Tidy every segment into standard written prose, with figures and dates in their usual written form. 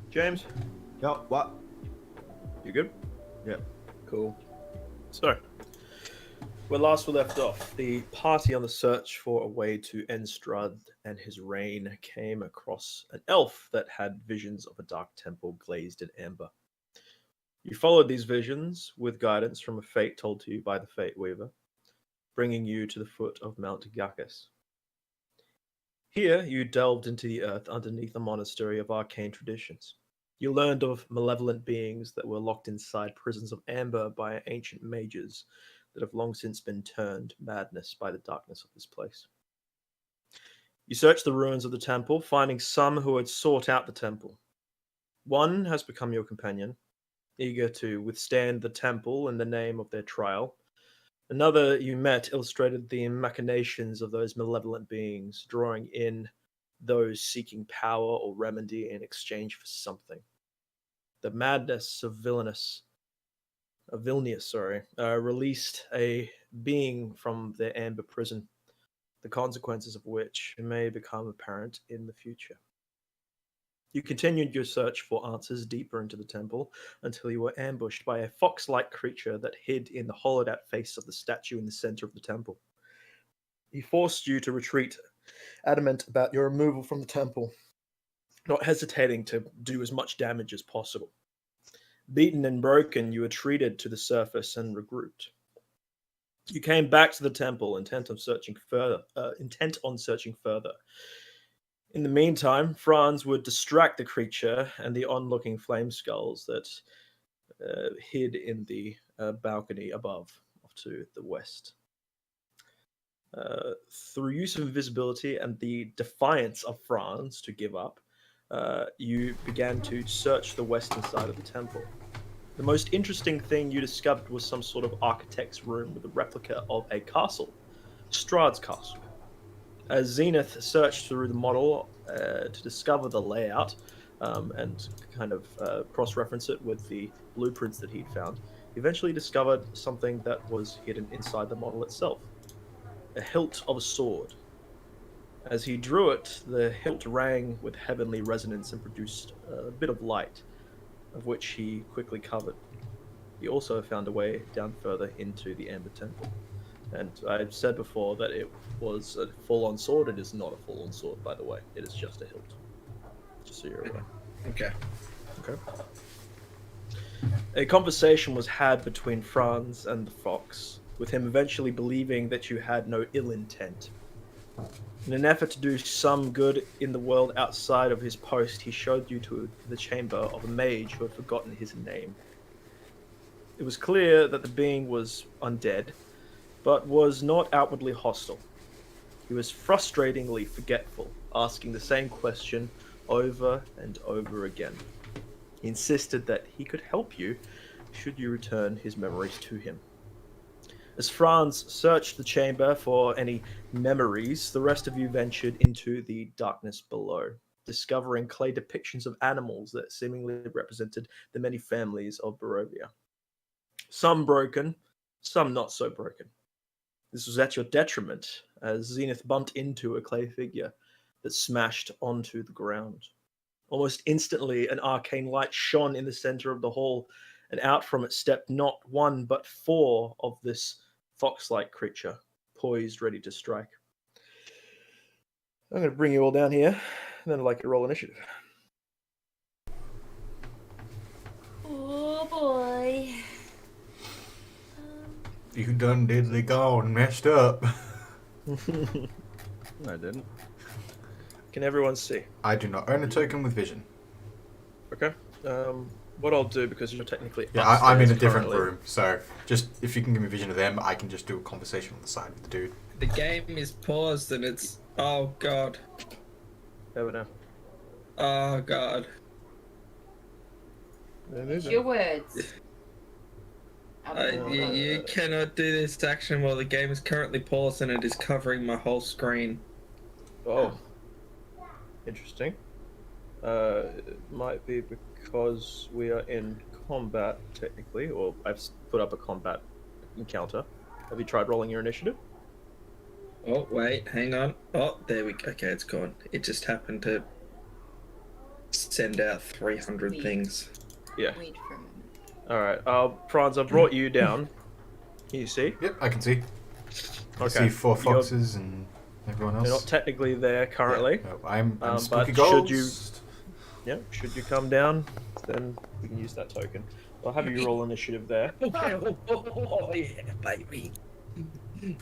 James, Yo, what? you good? Yep. Cool. So, where last we left off, the party on the search for a way to end Strahd and his reign came across an elf that had visions of a dark temple glazed in amber. You followed these visions with guidance from a fate told to you by the Fate Weaver, bringing you to the foot of Mount Gakis. Here, you delved into the earth underneath a monastery of arcane traditions. You learned of malevolent beings that were locked inside prisons of amber by ancient mages that have long since been turned madness by the darkness of this place. You searched the ruins of the temple, finding some who had sought out the temple. One has become your companion, eager to withstand the temple in the name of their trial. Another you met illustrated the machinations of those malevolent beings, drawing in those seeking power or remedy in exchange for something. The madness of Vilnius, released a being from their amber prison, the consequences of which may become apparent in the future. You continued your search for answers deeper into the temple until you were ambushed by a fox-like creature that hid in the hollowed-out face of the statue in the center of the temple. He forced you to retreat, adamant about your removal from the temple, not hesitating to do as much damage as possible. Beaten and broken, you retreated to the surface and regrouped. You came back to the temple, intent on searching further. In the meantime, Franz would distract the creature and the onlooking flame skulls that hid in the balcony above, off to the west. Through use of invisibility and the defiance of Franz to give up, you began to search the western side of the temple. The most interesting thing you discovered was some sort of architect's room with a replica of a castle, Strahd's castle. As Zeneth searched through the model to discover the layout and kind of cross-reference it with the blueprints that he'd found, he eventually discovered something that was hidden inside the model itself, a hilt of a sword. As he drew it, the hilt rang with heavenly resonance and produced a bit of light, of which he quickly covered. He also found a way down further into the Amber Temple. And I've said before that it was a full-on sword. It is not a full-on sword, by the way. It is just a hilt. Just so you're aware. Okay. A conversation was had between Franz and the fox, with him eventually believing that you had no ill intent. In an effort to do some good in the world outside of his post, he showed you to the chamber of a mage who had forgotten his name. It was clear that the being was undead, but was not outwardly hostile. He was frustratingly forgetful, asking the same question over and over again. He insisted that he could help you should you return his memories to him. As Franz searched the chamber for any memories, the rest of you ventured into the darkness below, discovering clay depictions of animals that seemingly represented the many families of Barovia. Some broken, some not so broken. This was at your detriment, as Zeneth bumped into a clay figure that smashed onto the ground. Almost instantly, an arcane light shone in the center of the hall, and out from it stepped not one but four of this fox-like creature, poised ready to strike. I'm going to bring you all down here, and then I'd like you to roll initiative. Oh boy. You done diddly gone, messed up. I didn't. Can everyone see? I do not earn a token with vision. Okay. What I'll do, because you're technically I'm in a different currently. room, so just if you can give me vision of them, I can just do a conversation on the side with the dude. The game is paused and it's... Oh god. There we go. Oh god. It's your words. You cannot do this action while the game is currently paused and it is covering my whole screen. Oh. Interesting. It might be because we are in combat, technically, or I've put up a combat encounter. Have you tried rolling your initiative? Oh, wait, hang on. Oh, there we go. Okay, it's gone. It just happened to send out 300 Sweet. things. Yeah. Wait for a moment. All right. Franz, I brought you down. Can you see? Yep, I can see. I Okay. see 4 You're- foxes and everyone else. They're not technically there currently. Yeah, no, I'm but Spooky should Ghost. Should you come down, then we can use that token. I'll have you roll initiative there. Oh, yeah, baby.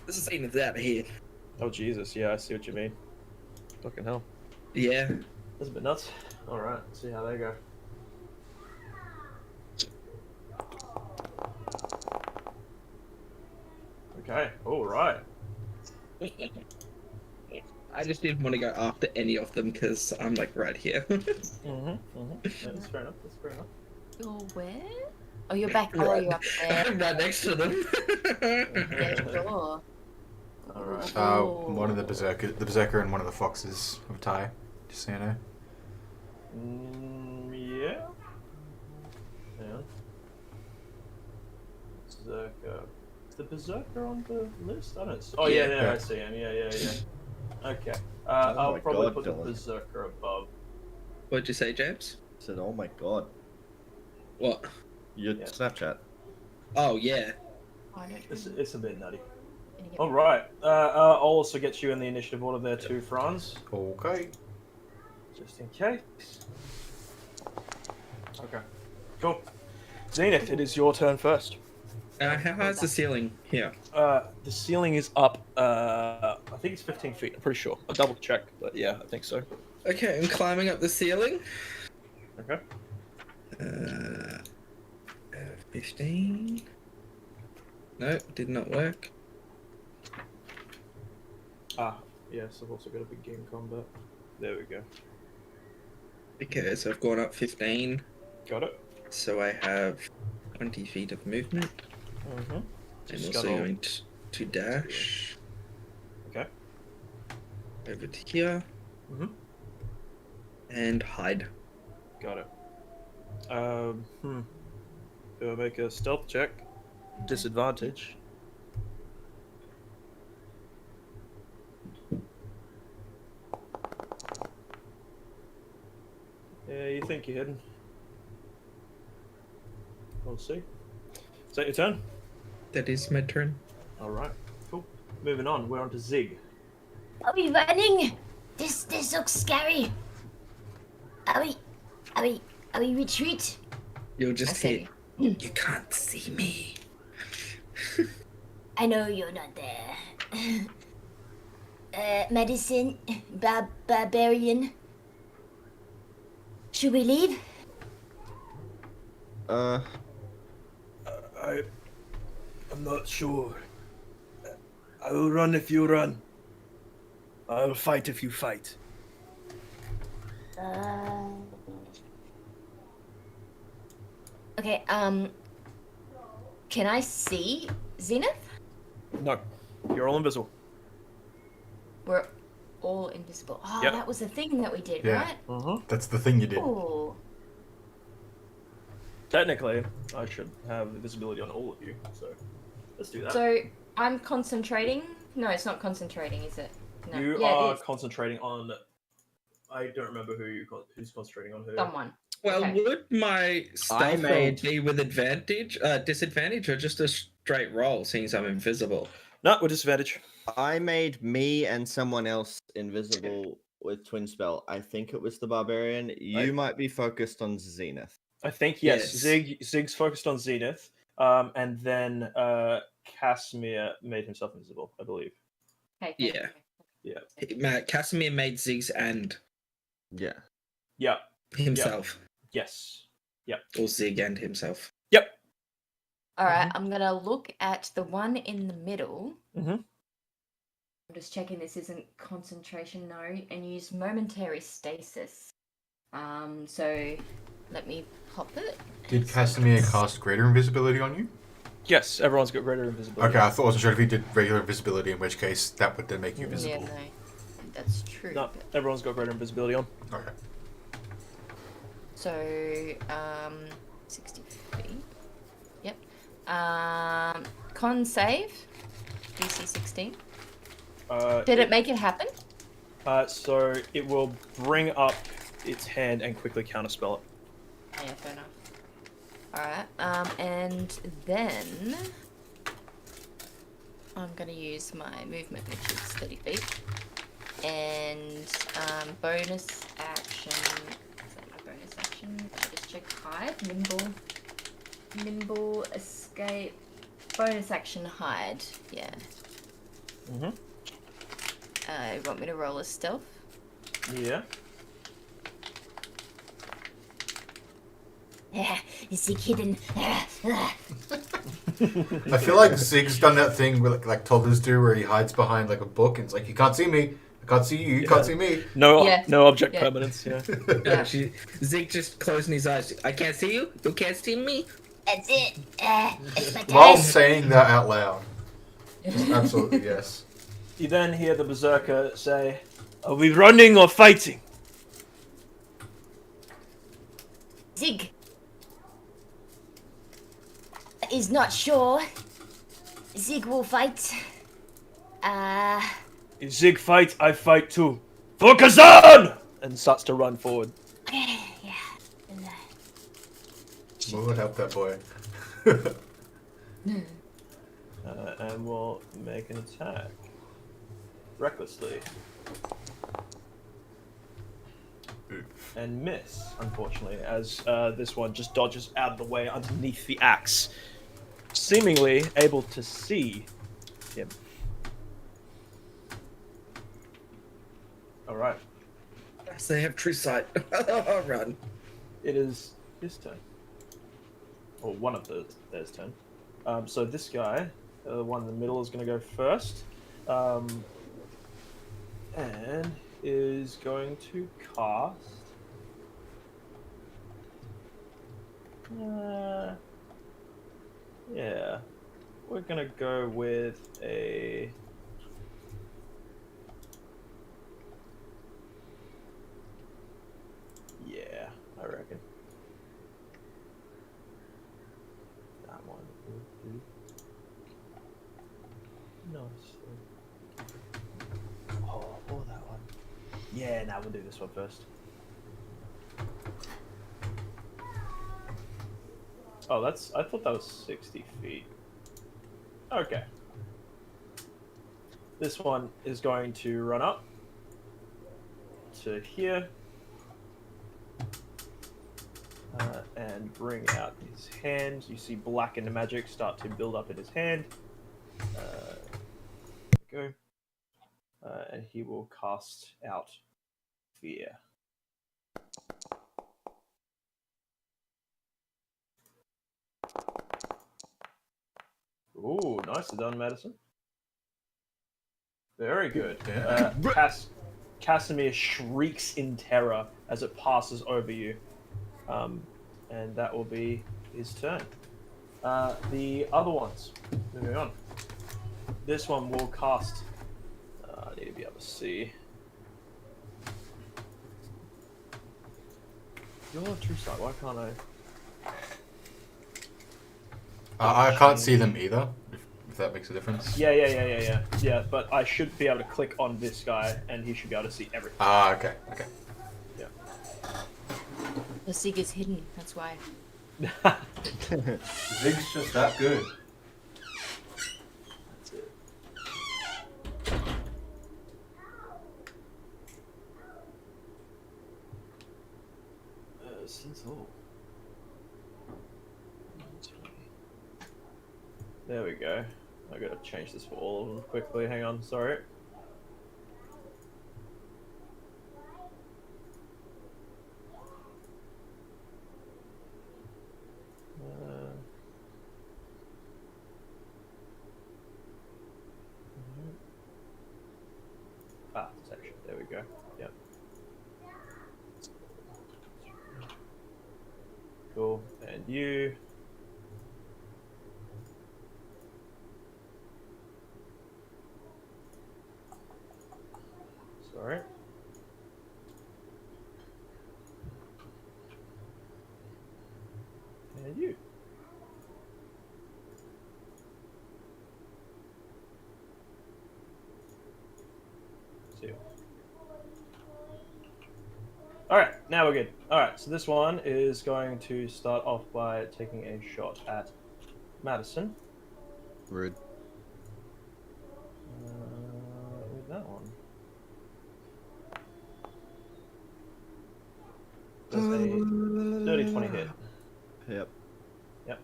This is Zeneth out of here. Oh Jesus, yeah, I see what you mean. Fucking hell, Yeah. that's a bit nuts. All right, let's see how they go. Okay, all right. I just didn't want to go after any of them because I'm like right here. That's fair enough. That's fair enough. You're where? Oh, you're back. Oh, Right. you're up there. I'm right next to them. Yeah, sure. All right. One of the berserker and one of the foxes of tie. Just so you know. Yeah. Yeah. Berserker. Is the berserker on the list? I don't. Oh yeah, Yeah. yeah, I see him. Yeah. Okay. Oh I'll my probably God, put the Dylan. berserker above. What'd you say, James? I said, oh my god. What? Your Yeah. Snapchat. Oh, yeah. I don't It's a bit nutty. Gonna get- All right. I'll also get you in the initiative order there too, Franz, Okay. just in case. Okay. Cool. Zenith, it is your turn first. How high's the ceiling here? The ceiling is up. I think it's 15 feet. I'm pretty sure. I'll double check, but yeah, I think so. Okay, I'm climbing up the ceiling. Okay. 15. No, did not work. Yes, I've also got a big game combat. There we go. Okay, so I've gone up 15. Got it. So I have 20 feet of movement. Mm-hmm. I'm Just also gotta- going to dash Okay. over to here Mhm. and hide. Got it. Do I make a stealth check? Disadvantage. Yeah, you think you're hidden. We'll see. Is that your turn? That is my turn. Alright, cool. Moving on, we're on to Zig. Are we running? This looks scary. Are we retreat? You'll I just say, hit. You can't see me. I know you're not there. Madison, barbarian. Should we leave? I'm not sure. I will run if you run. I will fight if you fight. Okay, can I see Zeneth? No, you're all invisible. We're all invisible. Oh, Yep. that was the thing that we did, Yeah. right? Mm-hmm. That's the thing you did. Oh. Technically, I should have visibility on all of you, so let's do that. So I'm concentrating. No, it's not concentrating, is it? No. you yeah, are it is. concentrating on. I don't remember who's concentrating on who. Someone. Well, Okay. would my stealth roll made- be with disadvantage, or just a straight roll, since I'm invisible? No, with disadvantage. I made me and someone else invisible with Twin Spell. I think it was the Barbarian. You might be focused on Zenith. I think yes. Yes. Zig's focused on Zenith, and then Casimir made himself invisible, I believe. Okay, Yeah. Yeah. Casimir made Ziggs and Yeah. Yeah. himself. Yes. Or Zig and himself. Yep. All right, I'm gonna look at the one in the middle. Mhm. I'm just checking this isn't concentration, no, and use momentary stasis. So let me pop it. Did Casimir cast greater invisibility on you? Yes, everyone's got greater invisibility. Okay, I thought I wasn't sure if he did regular invisibility, in which case that would then make you Yeah, visible. no, that's true. No, everyone's got greater invisibility on. Okay. So 60 feet. Yep. Con save. DC 16. Did it make it happen? So it will bring up its hand and quickly counterspell it. Yeah, fair enough. Alright, and then I'm gonna use my movement, which is 30 feet. And bonus action. Is that my bonus action? I just check hide. Nimble, escape. Bonus action hide. Yeah. Mm-hmm. You want me to roll a stealth? Yeah. Zig hidden. I feel like Zig's done that thing where like toddlers do, where he hides behind like a book and it's like, you can't see me, I can't see you, you can't see me. No, Yeah. no object Yeah. permanence. Yeah. Yeah, Zeke just closing his eyes. I can't see you. You can't see me. That's it. It's my While turn. saying that out loud. Just absolutely yes. You then hear the berserker say, "Are we running or fighting?" Zig is not sure. Zig will fight. If Zig fights, I fight too. Focus on! And starts to run forward. Yeah. What would help that boy? And we'll make an attack. Recklessly. And miss, unfortunately, as this one just dodges out of the way underneath the axe. Seemingly able to see him. Alright. Yes, they have true sight. Run. It is his turn. Or one of theirs turn. So this guy, the one in the middle, is going to go first. And is going to cast... yeah. We're going to go with a... yeah, I reckon. That one would do. Nice. Oh, or that one. Yeah, now we'll do this one first. Oh, that's... I thought that was 60 feet. Okay. This one is going to run up to here. And bring out his hand. You see black and magic start to build up in his hand. There we go. And he will cast out fear. Ooh, nicely done, Madison. Very good. Casimir shrieks in terror as it passes over you. And that will be his turn. The other ones, moving on. This one will cast. I need to be able to see. You're true sight. Why can't I? I can't see them either, if that makes a difference. Yeah. But I should be able to click on this guy, and he should be able to see everything. Ah, okay. Yeah. The Zig is hidden, that's why. Zig's just that good. That's it. There we go. I gotta change this for all of them quickly. Hang on, sorry. Section. There we go. Yep. Cool. And you. Sorry. And you. See you. All right, now we're good. All right, so this one is going to start off by taking a shot at Madison. Rude. With that one. Does a dirty 20 hit. Yep. Yep.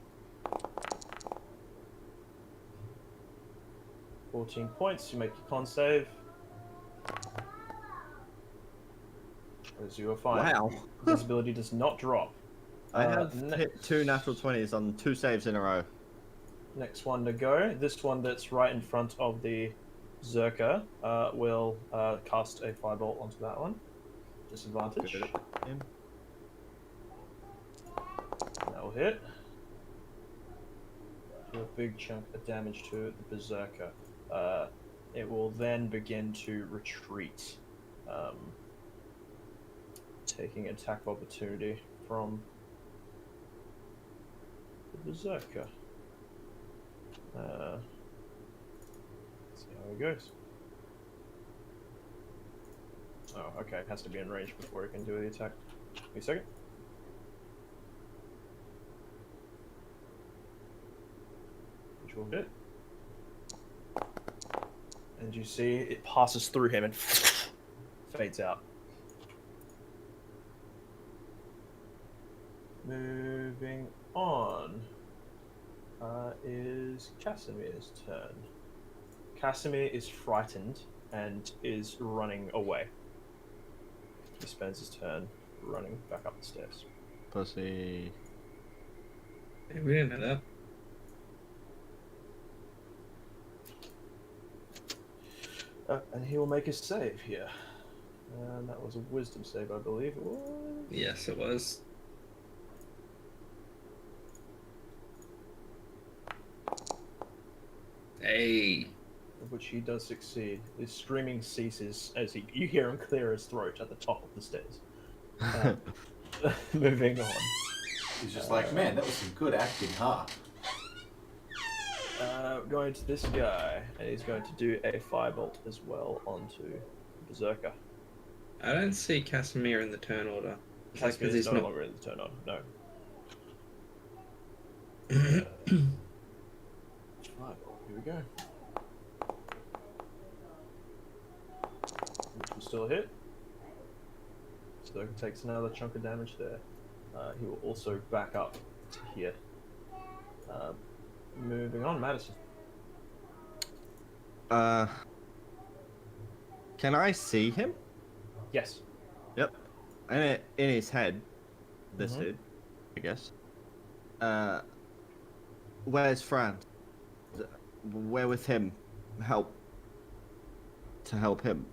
14 points. You make your con save. As you are fine. Wow. Visibility does not drop. I have hit 2 natural 20s on 2 saves in a row. Next one to go. This one that's right in front of the Zerker will cast a firebolt onto that one. Disadvantage. Good. Yeah. That will hit. Do a big chunk of damage to the Berserker. It will then begin to retreat, taking attack of opportunity from the Berserker. Let's see how it goes. Oh, okay. It has to be in range before it can do the attack. Wait a second. Which will hit. And you see it passes through him and fades out. Moving on is Casimir's turn. Casimir is frightened and is running away. He spends his turn running back up the stairs. Pussy. Hey, we didn't know that. And he will make a save here. And that was a wisdom save, I believe it was. Yes, it was. Hey. Of which he does succeed. His screaming ceases as you hear him clear his throat at the top of the stairs. Moving on. He's just like, man, that was some good acting, huh? Going to this guy, and he's going to do a firebolt as well onto Berserker. I don't see Casimir in the turn order. Is that 'cause Casimir is he's no not- longer in the turn on. No. Firebolt. Here we go. Which will still hit. So it takes another chunk of damage there. He will also back up to here. Moving on, Madison. Can I see him? Yes. Yep. And in his head, this Mhm. dude, I guess. Where's Franz? Where with him? To help him.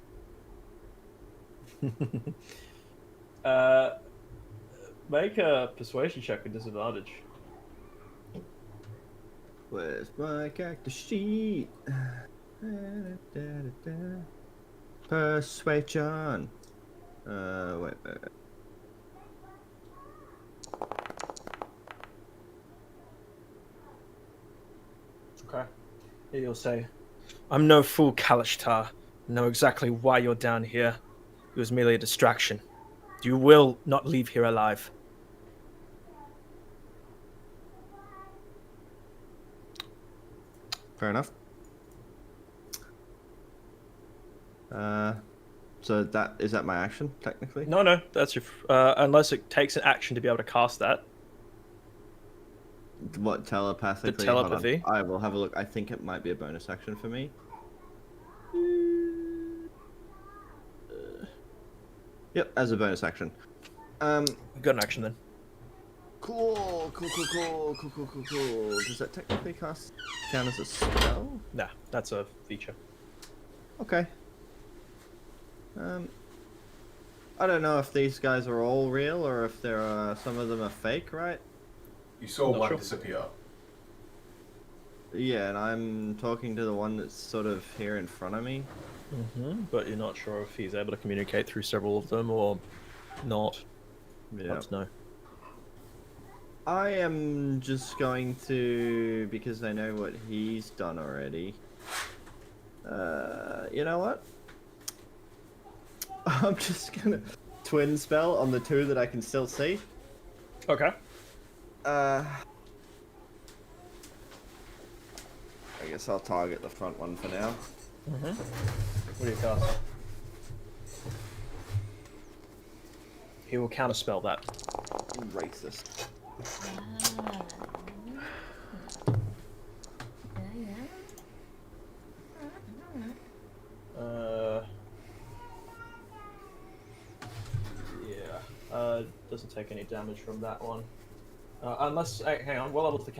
Make a persuasion check with disadvantage. Where's my character sheet? Persuasion. Wait. Okay. He'll say, "I'm no fool, Kalishtar. I know exactly why you're down here. It was merely a distraction. You will not leave here alive." Fair enough. So is that my action technically? No, that's your. Unless it takes an action to be able to cast that. What, telepathically? The telepathy. Hold on. I will have a look. I think it might be a bonus action for me. Yep, as a bonus action. We've got an action then. Cool. Does that technically count as a spell? Nah, that's a feature. Okay. I don't know if these guys are all real or if there are some of them are fake, right? You saw Not one sure. disappear. Yeah, and I'm talking to the one that's sort of here in front of me. But you're not sure if he's able to communicate through several of them or not. Yeah. Let's know. I am just going to, because I know what he's done already. You know what? I'm just gonna twin spell on the two that I can still see. Okay. I guess I'll target the front one for now. What do you cast? He will counterspell that. Racist. Doesn't take any damage from that one. Unless, hang on, what level's the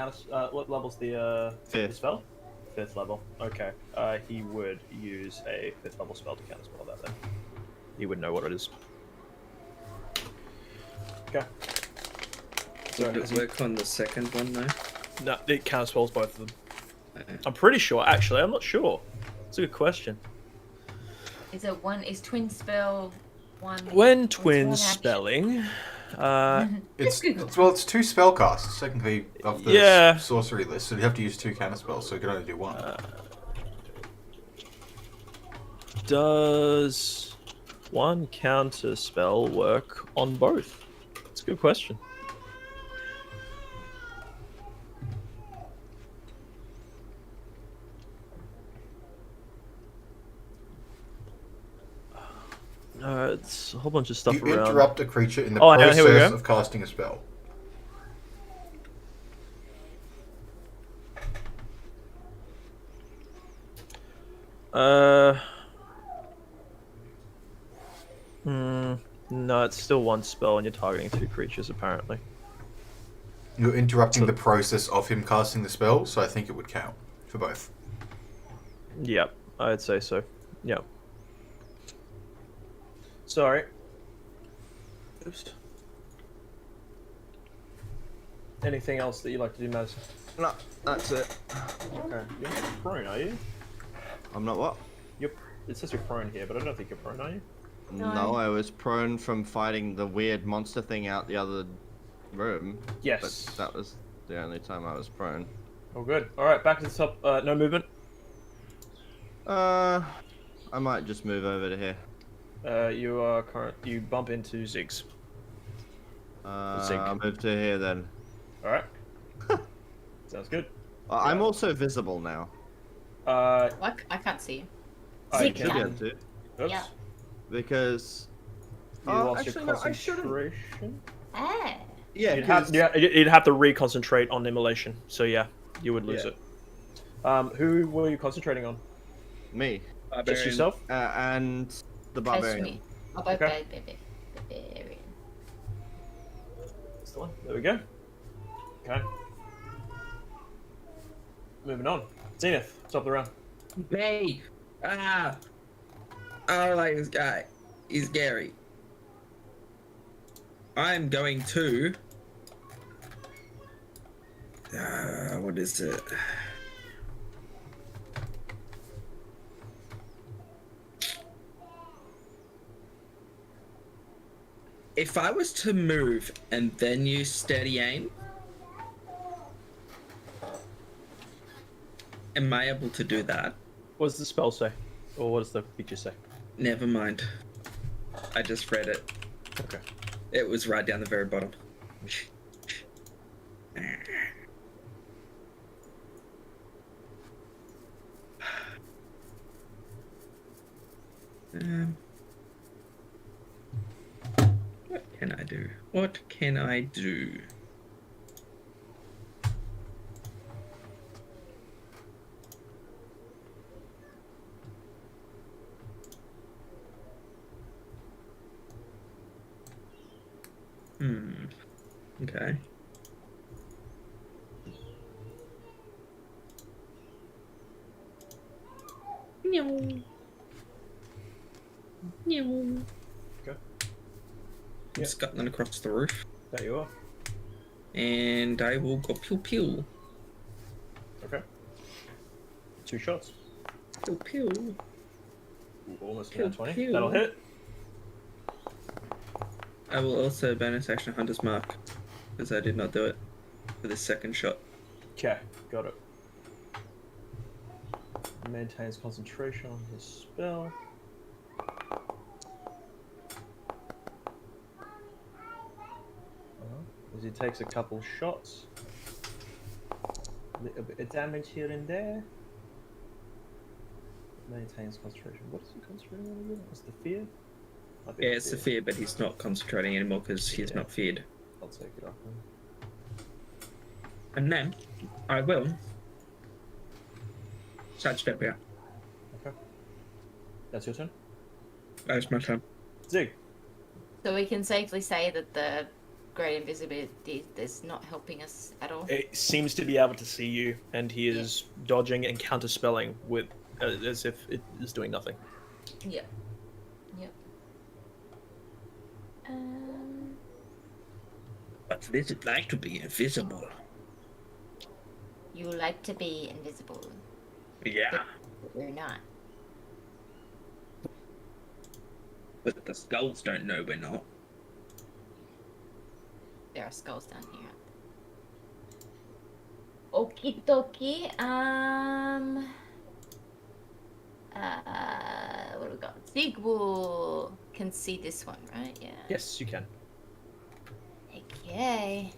what level's the Fifth. spell? 5th level. Okay. He would use a 5th level spell to counterspell that then. He would know what it is. Okay. Would it work on the second one though? No, it counterspells both of them. Okay. I'm pretty sure, actually. I'm not sure. It's a good question. Is it one? Is twin spell one? When it's twin one action? spelling, It's two spell casts technically of the Yeah. sorcery list, so you have to use 2 counter spells, so you can only do 1. does one counter spell work on both? It's a good question. It's a whole bunch of stuff You around. interrupt a creature in the Oh, yeah, here we process go. of casting a spell. No, it's still one spell and you're targeting 2 creatures apparently. You're interrupting the process of him casting the spell, so I think it would count for both. Yep, I'd say so. Yep. Sorry. Oops. Anything else that you'd like to do, Madison? No, that's it. Okay. You're not prone, are you? I'm not what? It says you're prone here, but I don't think you're prone, are you? No, I was prone from fighting the weird monster thing out the other room. Yes. But that was the only time I was prone. Oh, good. Alright, back to the top. No movement. I might just move over to here. You bump into Ziggs. I'll move to here then. Alright. Sounds good. I'm also visible now. I can't see you. I Zig Should be can. able to. Oops. Yeah. Because... You lost actually, your no, I shouldn't. concentration. Ah. Yeah, You'd have to reconcentrate on immolation, so yeah, you would lose Yeah. it. Who were you concentrating on? me. Just yourself? And the Close to barbarian. me. Oh, Okay. barbarian. That's the one. There we go. Okay. Moving on. Zeneth, top of the round. Me! Ah! I don't like this guy. He's scary. I'm going to... what is it? If I was to move and then use steady aim, am I able to do that? What does the spell say? Or what does the feature say? Never mind. I just read it. Okay. It was right down the very bottom. What can I do? What can I do? Okay. Meow. Meow. Okay. I'm scuttling across the roof. There you are. And I will go pew pew. Okay. 2 shots. Pew pew. Ooh, almost Pew, 20. pew. That'll hit. I will also bonus action Hunter's Mark, because I did not do it for the second shot. Okay, got it. Maintains concentration on his spell. as he takes a couple shots. A little bit of damage here and there. Maintains concentration. What is he concentrating on again? It's the fear? Might be Yeah, it's the fear, but he's not concentrating anymore because he's not feared. I'll take it off then. And then I will sidestep here. Okay. That's your turn? That's my turn. Zig. So we can safely say that the great invisibility is not helping us at all. It seems to be able to see you, and he is dodging and counterspelling with as if it is doing nothing. Yep. Yep. What is it like to be invisible? You like to be invisible, Yeah. but we're not. But the skulls don't know we're not. There are skulls down here. Okie dokie. What do we got? Zigwoo can see this one, right? Yeah. Yes, you can. Okay.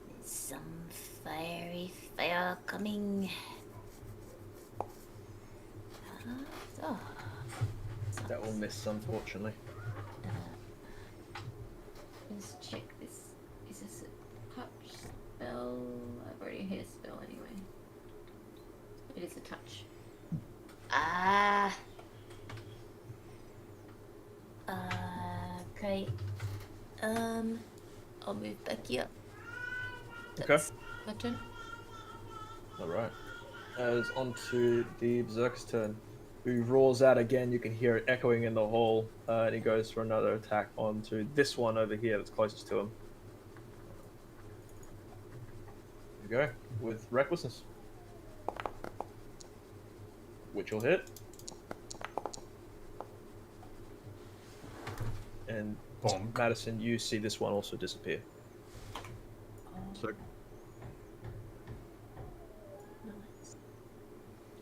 There's some fiery fire coming. Oh. That will miss, unfortunately. Let's check this. Is this a touch spell? I've already hit a spell anyway. It is a touch. Okay. I'll move back here. That's my turn. Alright. It's on to the Berserker's turn, who roars out again. You can hear it echoing in the hall, and he goes for another attack onto this one over here that's closest to him. There you go, with Recklessness. Which will hit. And Bonk. Madison, you see this one also disappear. So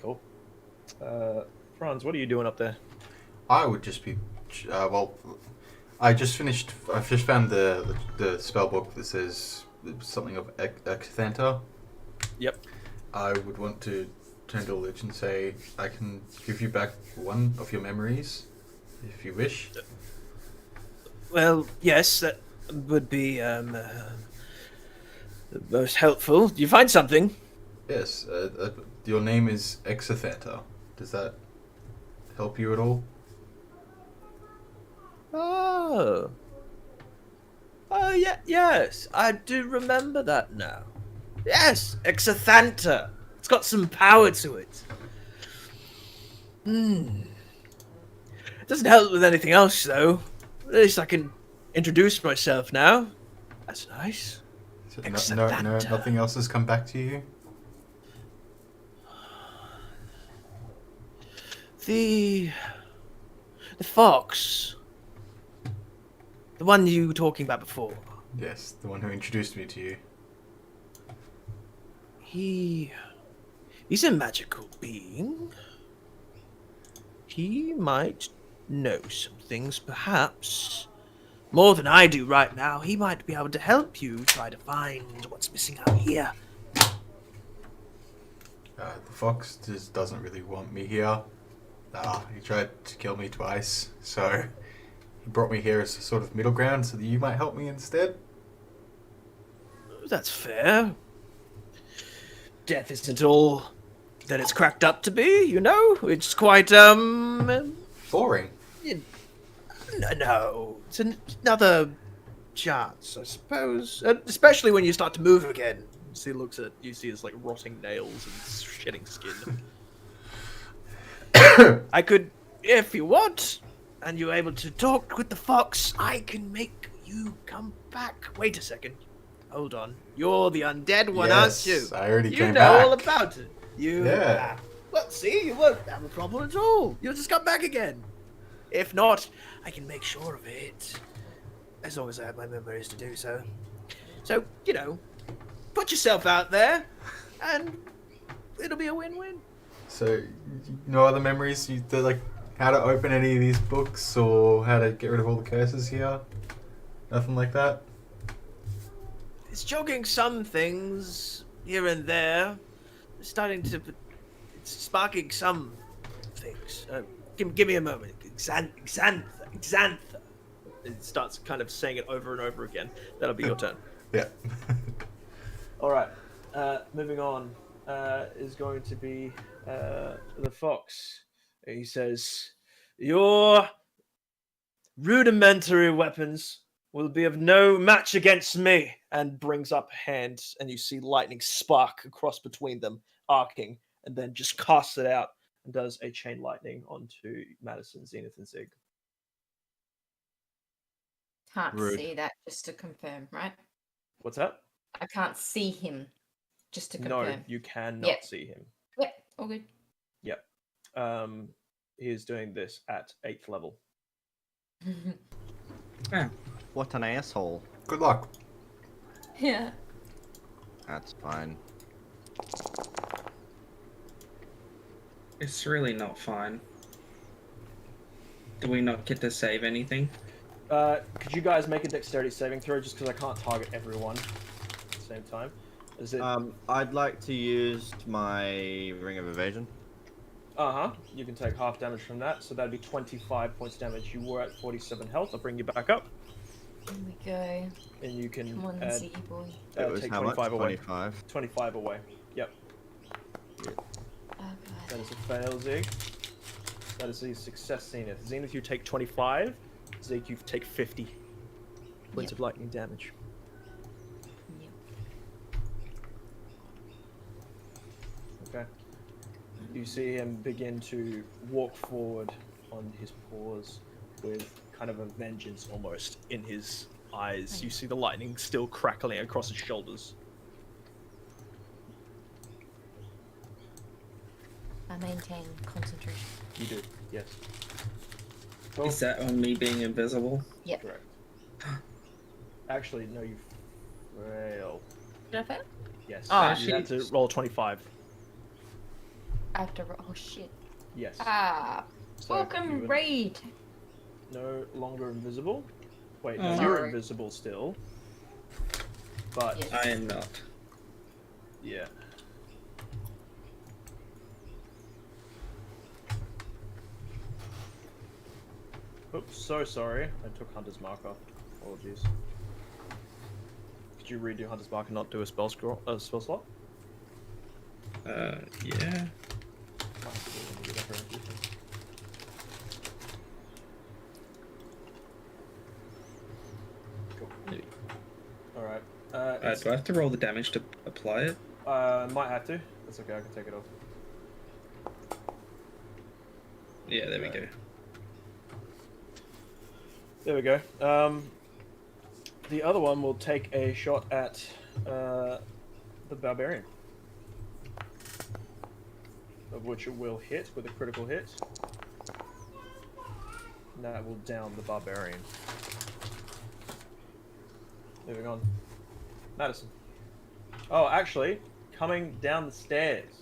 Cool. Franz, what are you doing up there? I would just be, well, I've just found the spell book that says something of Exthanta. Yep. I would want to turn to Lich and say, I can give you back one of your memories, if you wish. Well, yes, that would be most helpful. Do you find something? Yes, your name is Exthanta. Does that help you at all? Oh. Oh, yeah, yes, I do remember that now. Yes, Exthanta. It's got some power to it. It doesn't help with anything else, though. At least I can introduce myself now. That's nice. So Exthanta. nothing else has come back to you? The fox. The one you were talking about before. Yes, the one who introduced me to you. He's a magical being. He might know some things, perhaps. More than I do right now. He might be able to help you try to find what's missing out here. The fox just doesn't really want me here. He tried to kill me twice, so he brought me here as a sort of middle ground so that you might help me instead. That's fair. Death isn't all that it's cracked up to be, you know? It's quite, Boring. No, it's another chance, I suppose. Especially when you start to move again. You see his like rotting nails and shedding skin. I could, if you want, and you're able to talk with the fox, I can make you come back. Wait a second. Hold on. You're the undead one, aren't you? I already You came know back. all about it. Yeah. Well, see, you won't have a problem at all. You'll just come back again. If not, I can make sure of it. As long as I have my memories to do so. So, you know, put yourself out there, and it'll be a win-win. So, no other memories? Like how to open any of these books or how to get rid of all the curses here? Nothing like that? It's jogging some things here and there. It's sparking some things. Give me a moment. Xantha. It starts kind of saying it over and over again. That'll be your turn. Yeah. All right. Moving on is going to be the fox. He says, "Your rudimentary weapons will be of no match against me," and brings up a hand, and you see lightning spark across between them, arcing, and then just casts it out and does a chain lightning onto Madison, Zenith, and Zig. Can't Rude. see that, just to confirm, right? What's that? I can't see him, just to No, confirm. you cannot Yep. see him. Yep, all good. Yep. He is doing this at 8th level. What an asshole. Good luck. Yeah. That's fine. It's really not fine. Do we not get to save anything? Could you guys make a dexterity saving throw just because I can't target everyone at the same time? Is it? I'd like to use my Ring of Evasion. You can take half damage from that, so that'd be 25 points damage. You were at 47 health. I'll bring you back up, Here we go. and you can Come on, add, Ziggy boy. It was take how much? 25 away. 25. 25 away. Yep, Oh that god. is a fail, Zig. That is a success, Zenith. Zenith, you take 25. Zig, you take 50 points Yep. of lightning damage. Yep. Okay. You see him begin to walk forward on his paws with kind of a vengeance almost in his eyes. You see the lightning still crackling across his shoulders. I maintain concentration. You do, yes. Cool. Is that on me being invisible? Yep. Correct. Actually, no, you fail. Did I fail? Yes. Oh, you had to roll 25. I have to. Oh shit. Yes. Ah. So Welcome, you are raid. no longer invisible. Wait, Oh. no, you're Sorry. invisible still. But Yes. I am not. yeah. Oops, so sorry. I took Hunter's Mark off. Apologies. Could you redo Hunter's Mark and not do a spell slot? Yeah. Might have to do it when we get up around here. Cool. Alright. Do I have to roll the damage to apply it? Might have to. That's okay, I can take it off. Yeah, there we go. There we go. The other one will take a shot at the barbarian, of which it will hit with a critical hit. And that will down the barbarian. Moving on. Madison. Oh, actually, coming down the stairs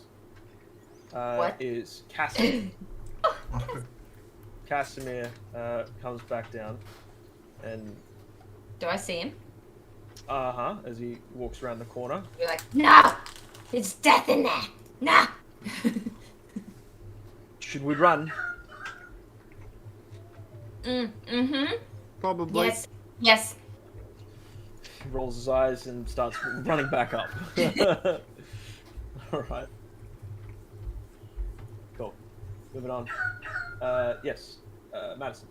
What? is Casimir. Casimir comes back down, and Do I see him? as he walks around the corner. You're like, no! It's death in there! No! Should we run? Mm-hmm. Probably. Yes. Yes. He rolls his eyes and starts running back up. Alright. Cool. Moving on. Yes. Madison.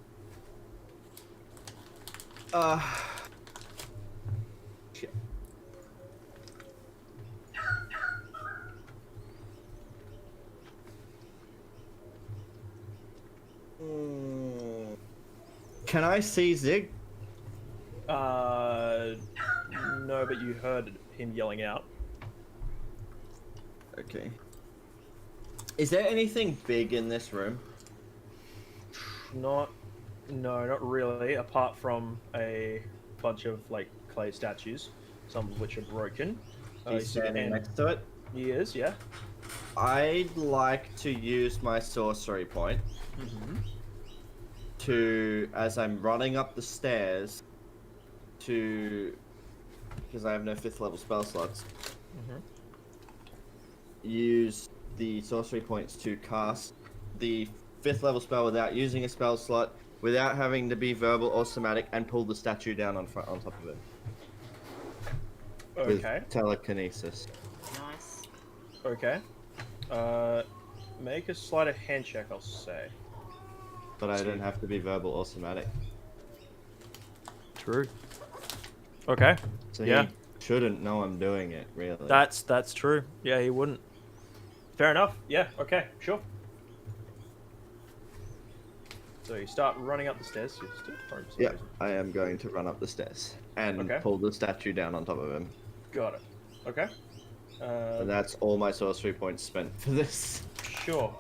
Shit. Can I see Zig? No, but you heard him yelling out. Okay. Is there anything big in this room? No, not really. Apart from a bunch of like clay statues, some of which are broken. He's you see the standing end- next to it. He is, yeah. I'd like to use my sorcery point to, as I'm running up the stairs, to because I have no 5th level spell slots, Mhm. use the sorcery points to cast the 5th level spell without using a spell slot, without having to be verbal or somatic, and pull the statue down on top of it. Okay. With telekinesis. Nice. Okay. Make a sleight of hand check, I'll say. But I don't have to be verbal or somatic. True. Okay. So Yeah. he shouldn't know I'm doing it, really. That's true. Yeah, he wouldn't. Fair enough. Yeah. Okay. Sure. So you start running up the stairs. You're still prone for some Yeah, reason. I am going to run up the stairs and Okay. pull the statue down on top of him. Got it. Okay. And that's all my sorcery points spent for this. Sure.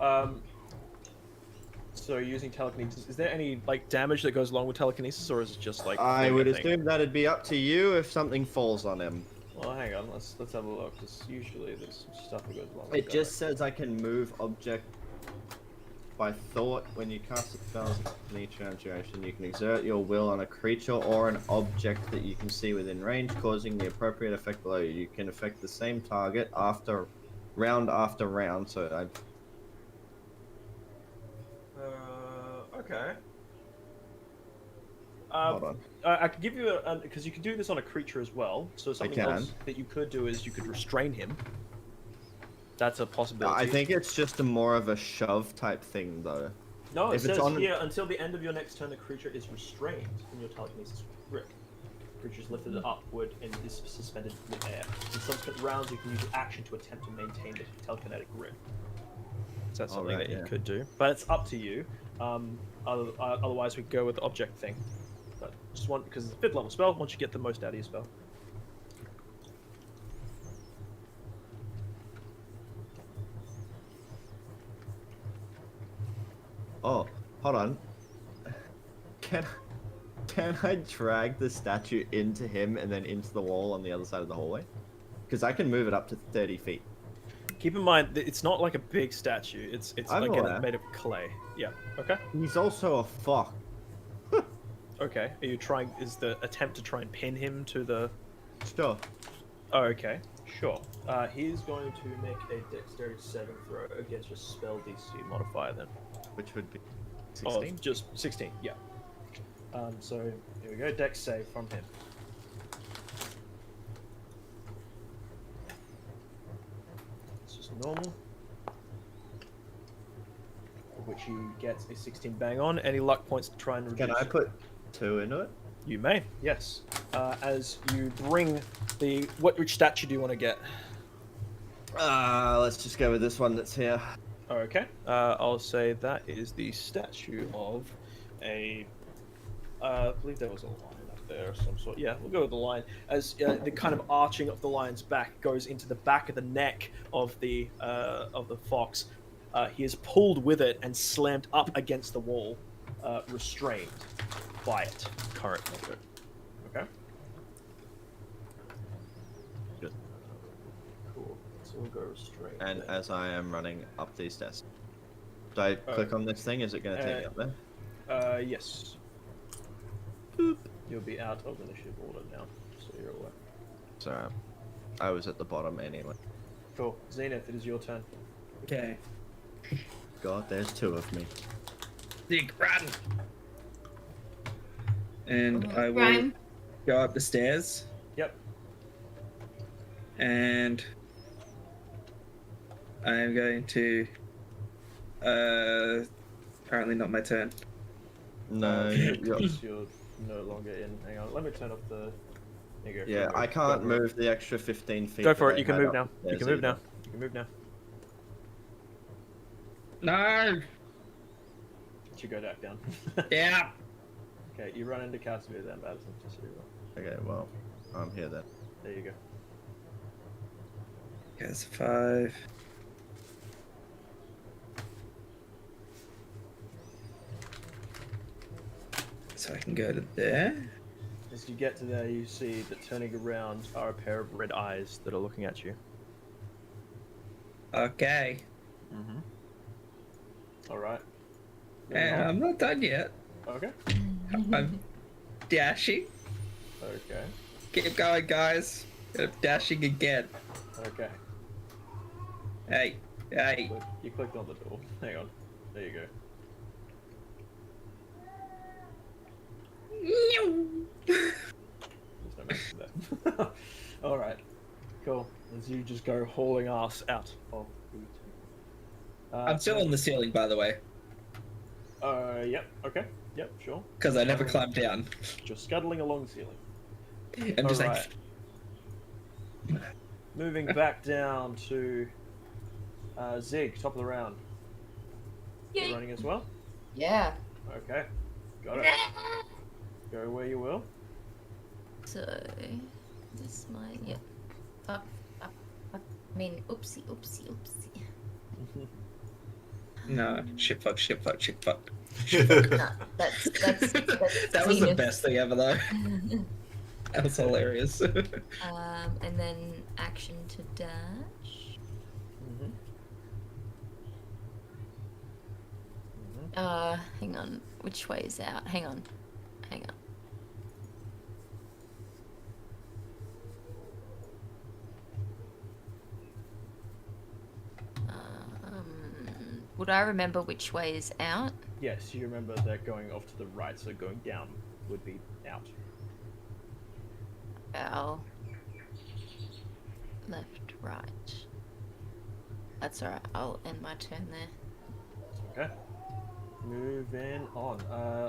So using telekinesis, is there any like damage that goes along with telekinesis, or is it just like? I doing would a thing? assume that'd be up to you if something falls on him. Well, hang on. Let's have a look. Because usually there's some stuff that goes along. with It that. just says I can move object by thought. When you cast a spell in each duration, you can exert your will on a creature or an object that you can see within range, causing the appropriate effect below you. You can affect the same target after round. So I. Okay. Hold on. I could give you because you can do this on a creature as well. So something can. else that you could do is you could restrain him. That's a possibility. I think it's just a more of a shove type thing, though. No, it if it's says on- here until the end of your next turn, the creature is restrained from your telekinesis grip. The creature is lifted upward and is suspended in air. In subsequent rounds, you can use your action to attempt to maintain the telekinetic grip. So that's something Alright, that you yeah. could do, but it's up to you. Otherwise, we go with the object thing. But just one because it's a 5th level spell. Once you get the most out of your spell. Oh, hold on. Can I drag the statue into him and then into the wall on the other side of the hallway? Because I can move it up to 30 feet. Keep in mind that it's not like a big statue. It's I'm like aware. made of clay. Yeah. Okay. He's also a fox. Okay. Are you trying? Is the attempt to try and pin him to the? Sure. Oh, okay. Sure. He's going to make a dexterity saving throw against your spell DC modifier then. Which would be Oh, 16. just 16. Yeah. So here we go. Dex save from him. It's just normal. For which he gets a 16 bang on. Any luck points to try and reduce? Can I put 2 into it? You may, yes. As you bring the which statue do you want to get? Let's just go with this one that's here. Okay. I'll say that is the statue of a. I believe there was a lion up there of some sort. Yeah, we'll go with the lion. As the kind of arching of the lion's back goes into the back of the neck of the fox, he is pulled with it and slammed up against the wall, restrained by it currently. Okay. Good. Cool. So we'll go restrained. And then. as I am running up these stairs. Do I click on this thing? Is it going to take me up there? Yes. Boop. You'll be out of initiative order now, so you're aware. Sorry. I was at the bottom anyway. Cool. Zenith, it is your turn. Okay. God, there's 2 of me. Dig, run! And I will Rhyme. go up the stairs Yep. and I am going to apparently not my turn. No, Because you're no longer in. Hang on, let me turn off the. There you go. yeah, Go, I can't go for it. move the extra 15 feet. Go for that it. I You can had move up now. You stairs can move either. now. You can move now. No! You go back down. Yeah! Okay, you run into Casimir then, Madison. Just so you know. Okay, well, I'm here then. There you go. That's 5. So I can go to there. As you get to there, you see that turning around are a pair of red eyes that are looking at you. Okay. Mm-hmm. All right. And I'm not done yet. Okay. I'm dashing. Okay. Keep going, guys. I'm dashing again. Okay. Hey. You clicked on the door. Hang on. There you go. There's no message there. Alright. Cool. As you just go hauling ass out of the I'm still on the ceiling, by the way, Yep. Okay. Yep, sure. because I never climbed down. Just scuttling along the ceiling. I'm just Alright. Moving back down to Zig, top of the round. Yay. You running as well? Yeah. Okay. Got it. Go where you will. So, this might, yep. Up. I mean, oopsie. No, shit fuck. Nah, that's That was the Zeneth. best thing ever, though. That was hilarious. And then action to dash. Hang on. Which way is out? Hang on. Would I remember which way is out? Yes, you remember that going off to the right, so going down would be out. Well, left, right. That's alright. I'll end my turn there. Okay. Moving on.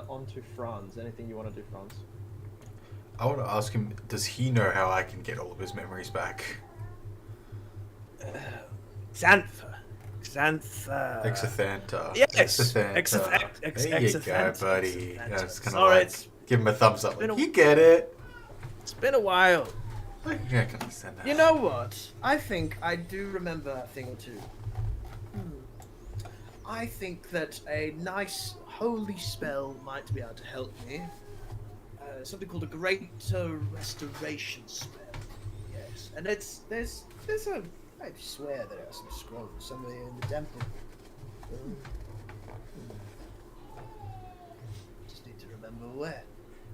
On to Franz. Anything you want to do, Franz? I want to ask him, does he know how I can get all of his memories back? Xanth. Exathanta. Yes. Exathanta. There you go, buddy. Exathanta. Yeah, it's kind of Sorry, like, it's give him a thumbs up. been Like, a- you get it. It's been a while. I can understand that. You know what? I think I do remember a thing or two. I think that a nice holy spell might be able to help me. Something called a Greater Restoration spell. Yes, and there's a. I swear there are some scrolls somewhere in the temple. Just need to remember where.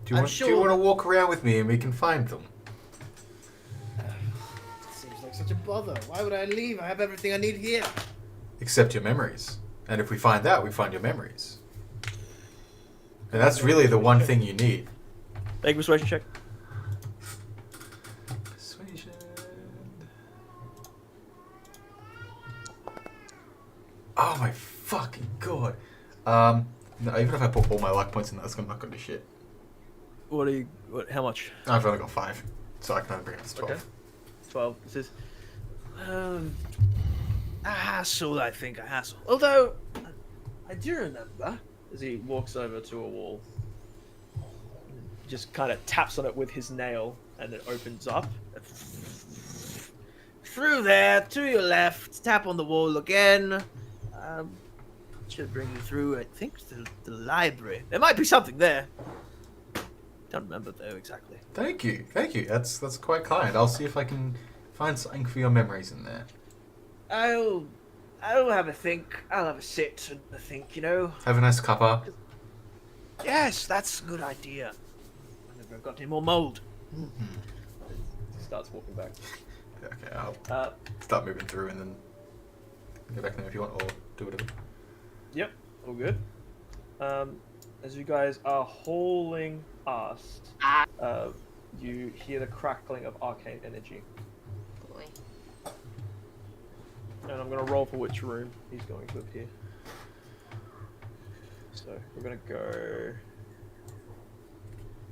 Do you I'm want sure- to walk around with me and we can find them? It seems like such a bother. Why would I leave? I have everything I need here. Except your memories. And if we find that, we find your memories. And that's really the one thing you need. Make a persuasion check. Persuasion. Oh my fucking god. No, even if I put all my luck points in that, that's not gonna do shit. What are you? What? How much? I've only got 5, so I can only bring it to 12. Okay. 12. This is a hassle, I think, a hassle. Although, I do remember, as he walks over to a wall, just kind of taps on it with his nail, and it opens up. Through there, to your left, tap on the wall again. Should bring you through, I think, the library. There might be something there. Don't remember, though, exactly. Thank you. That's quite kind. I'll see if I can find something for your memories in there. I'll have a think. I'll have a sit and a think, you know. Have a nice cuppa. Yes, that's a good idea. I never got any more mold. He starts walking back. Okay, I'll start moving through and then go back there if you want, or do whatever. Yep, all good. As you guys are hauling ass, you hear the crackling of arcane energy. Boy. And I'm going to roll for which room he's going to appear. So we're going to go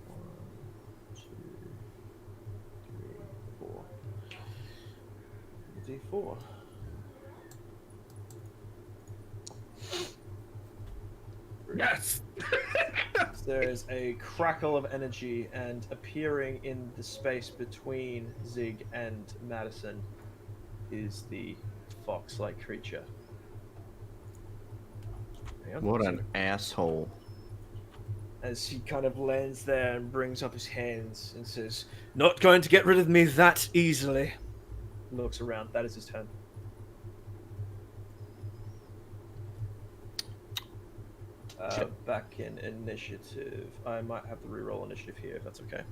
1, 2, 3, 4. D4. Yes! There is a crackle of energy, and appearing in the space between Zig and Madison is the fox-like creature. Hang on. What an asshole. As he kind of lands there and brings up his hands and says, "Not going to get rid of me that easily." Looks around. That is his turn. Back in initiative. I might have to reroll initiative here if that's okay.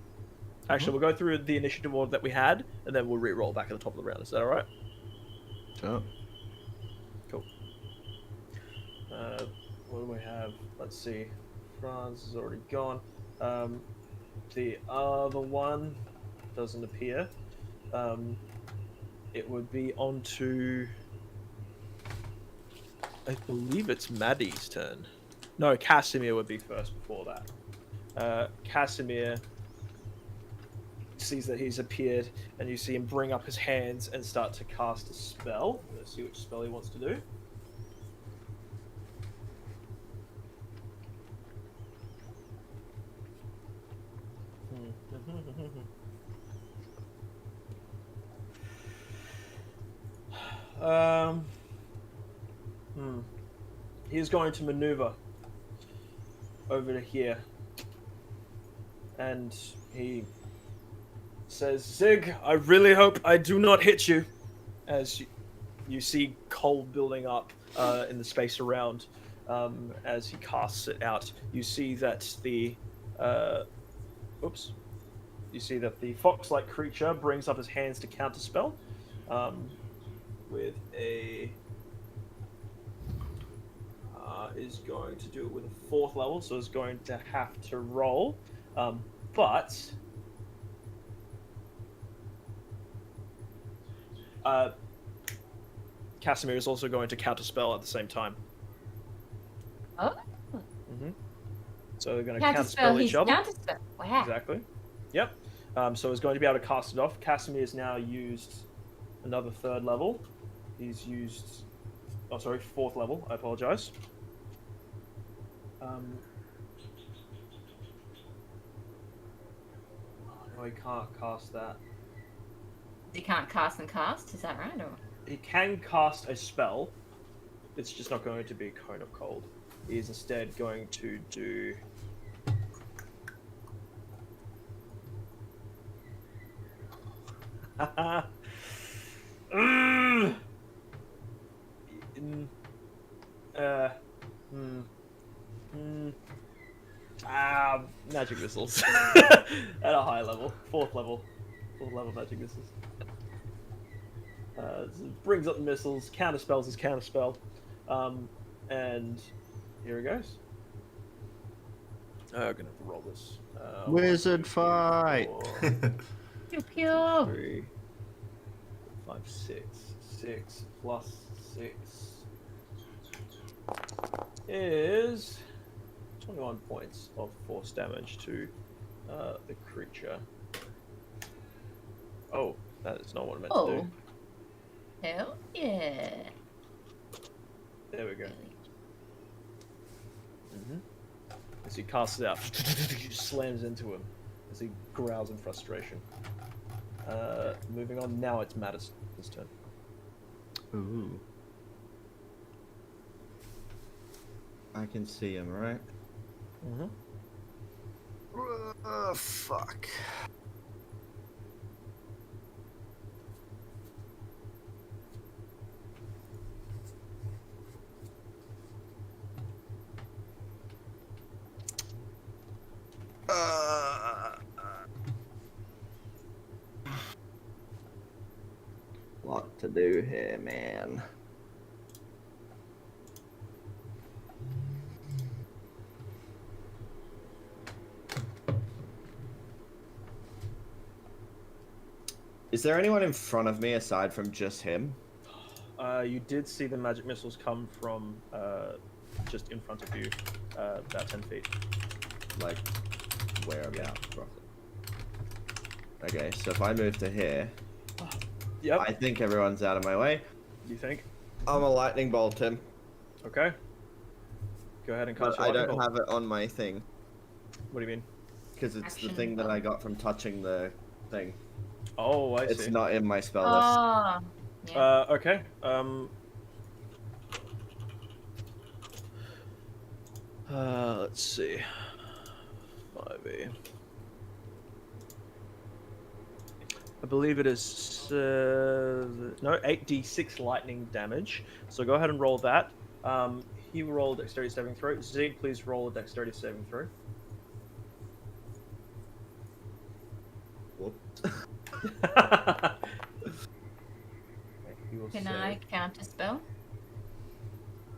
Actually, we'll go through the initiative order that we had, and then we'll re-roll back at the top of the round. Is that all right? Sure. Cool. What do we have? Let's see. Franz is already gone. The other one doesn't appear. It would be onto... I believe it's Maddie's turn. No, Casimir would be first before that. Casimir sees that he's appeared, and you see him bring up his hands and start to cast a spell. Let's see which spell he wants to do. He's going to maneuver over to here, and he says, "Zig, I really hope I do not hit you." As you see cold building up in the space around, as he casts it out, you see that the you see that the fox-like creature brings up his hands to counterspell with a is going to do it with a 4th level, so is going to have to roll, but Casimir is also going to counterspell at the same time. Oh. So they're going to counterspell each other. Counterspell. Wow. Exactly. Yep. So he's going to be able to cast it off. Casimir has now used another 3rd level. He's used... Oh, sorry, 4th level. I apologize. No, he can't cast that. You can't cast and cast, is that right? Or... He can cast a spell. It's just not going to be Cone of Cold. He is instead going to do... Magic missiles at a high level, 4th level magic missiles. So brings up the missiles, counterspells his counterspell, and here it goes. I'm gonna have to roll this. Wizard fight. pew pew. 3, 5, 6. 6 plus 6 is 21 points of force damage to the creature. Oh, that is not what I meant to do. Hell yeah. There we go. As he casts it out, slams into him as he growls in frustration. Moving on, now it's Madison's turn. Ooh. I can see him, right? Fuck. Lot to do here, man. Is there anyone in front of me aside from just him? You did see the magic missiles come from just in front of you, about 10 feet. Like, whereabouts, roughly? Okay, so if I move to here, Yep. I think everyone's out of my way. You think? I'm a lightning bolt him. Okay. Go ahead and cast But your I lightning don't bolt. have it on my thing. What do you mean? Because it's Action the thing that bolt. I got from touching the thing. Oh, I It's see. not in my spell list. Oh. Yeah. Okay. Let's see. 5e. I believe it is no 8d6 lightning damage. So go ahead and roll that. He rolled dexterity saving throw. Zed, please roll a dexterity saving throw. Whoops. You will Can say- I counterspell?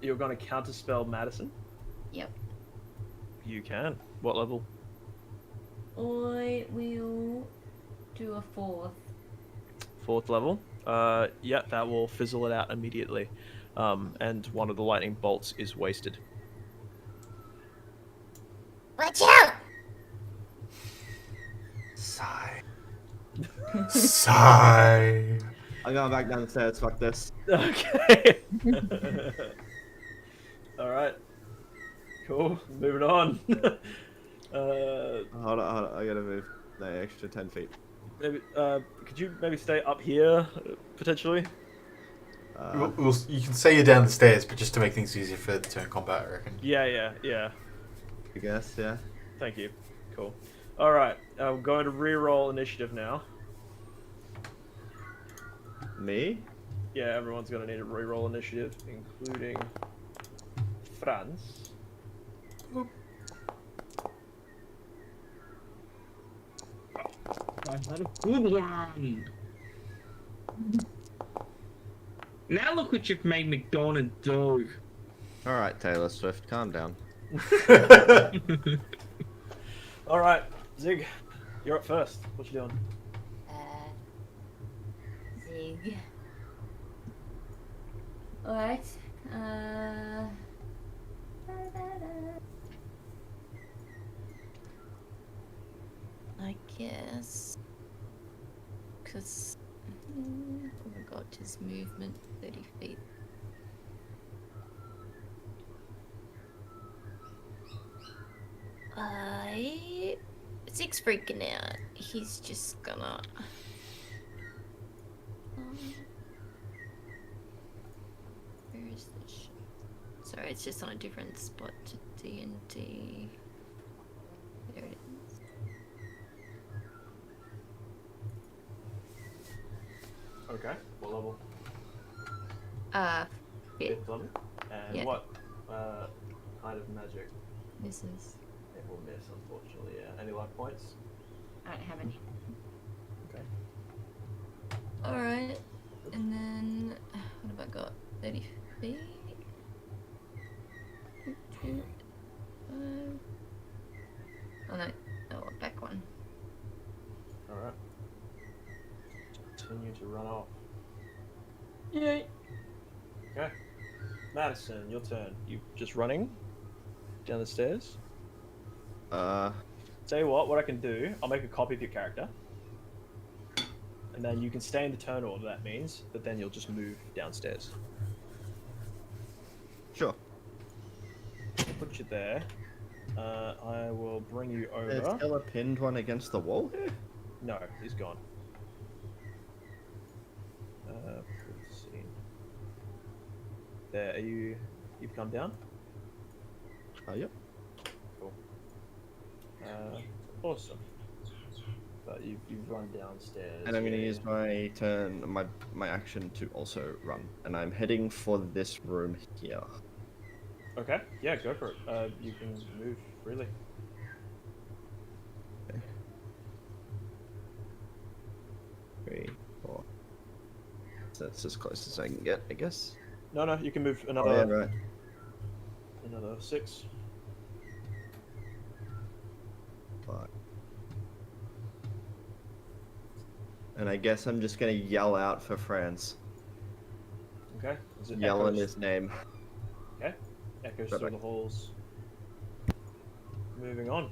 You're going to counterspell Madison? Yep. You can. What level? I will do a 4th. 4th level. Yeah, that will fizzle it out immediately. And one of the lightning bolts is wasted. Watch out! Sigh. Sigh. I'm going back down the stairs. Fuck this. Okay. All right. Cool. Moving on. Hold on. I gotta move the extra 10 feet. Maybe. Could you maybe stay up here potentially? You can say you're down the stairs, but just to make things easier for the turn combat, I reckon. Yeah. I guess, yeah. Thank you. Cool. All right. I'm going to re-roll initiative now. Me? Yeah, everyone's going to need a re-roll initiative, including Franz. I've had a good one. Now look what you've made me go and do. Alright, Taylor Swift, calm down. All right, Zig, you're up first. What you doing? Zig. Alright. I guess. Because. Oh my god, his movement 30 feet. Zig's freaking out. He's just gonna. Where is this? Sorry, it's just on a different spot to D&D. There it is. Okay. What level? Fifth. 5th level. And Yeah. what kind of magic? Misses. It will miss, unfortunately. Yeah. Any life points? I don't have any. Okay. Alright. And then. What have I got? 30 feet? 2, 5. Oh no. Oh, back one. All right. Continue to run off. Yay. Okay. Madison, your turn. You just running down the stairs? Tell you what I can do, I'll make a copy of your character. And then you can stay in the turn order, that means, but then you'll just move downstairs. Sure. Put you there. I will bring you There's over. still a pinned one against the wall here? No, he's gone. Let's see. There, you've come down? Oh, yep. Cool. Awesome. But you've run downstairs. And I'm going to use my turn, my action to also run. And I'm heading for this room here. Okay, yeah, go for it. You can move freely. Okay. 3, 4. So that's as close as I can get, I guess. No, you can move Oh, another yeah, right. another 6. 5. And I guess I'm just going to yell out for Franz. Okay. As it Yell in echoes, his name. Okay. Echoes Right through back. the halls. Moving on.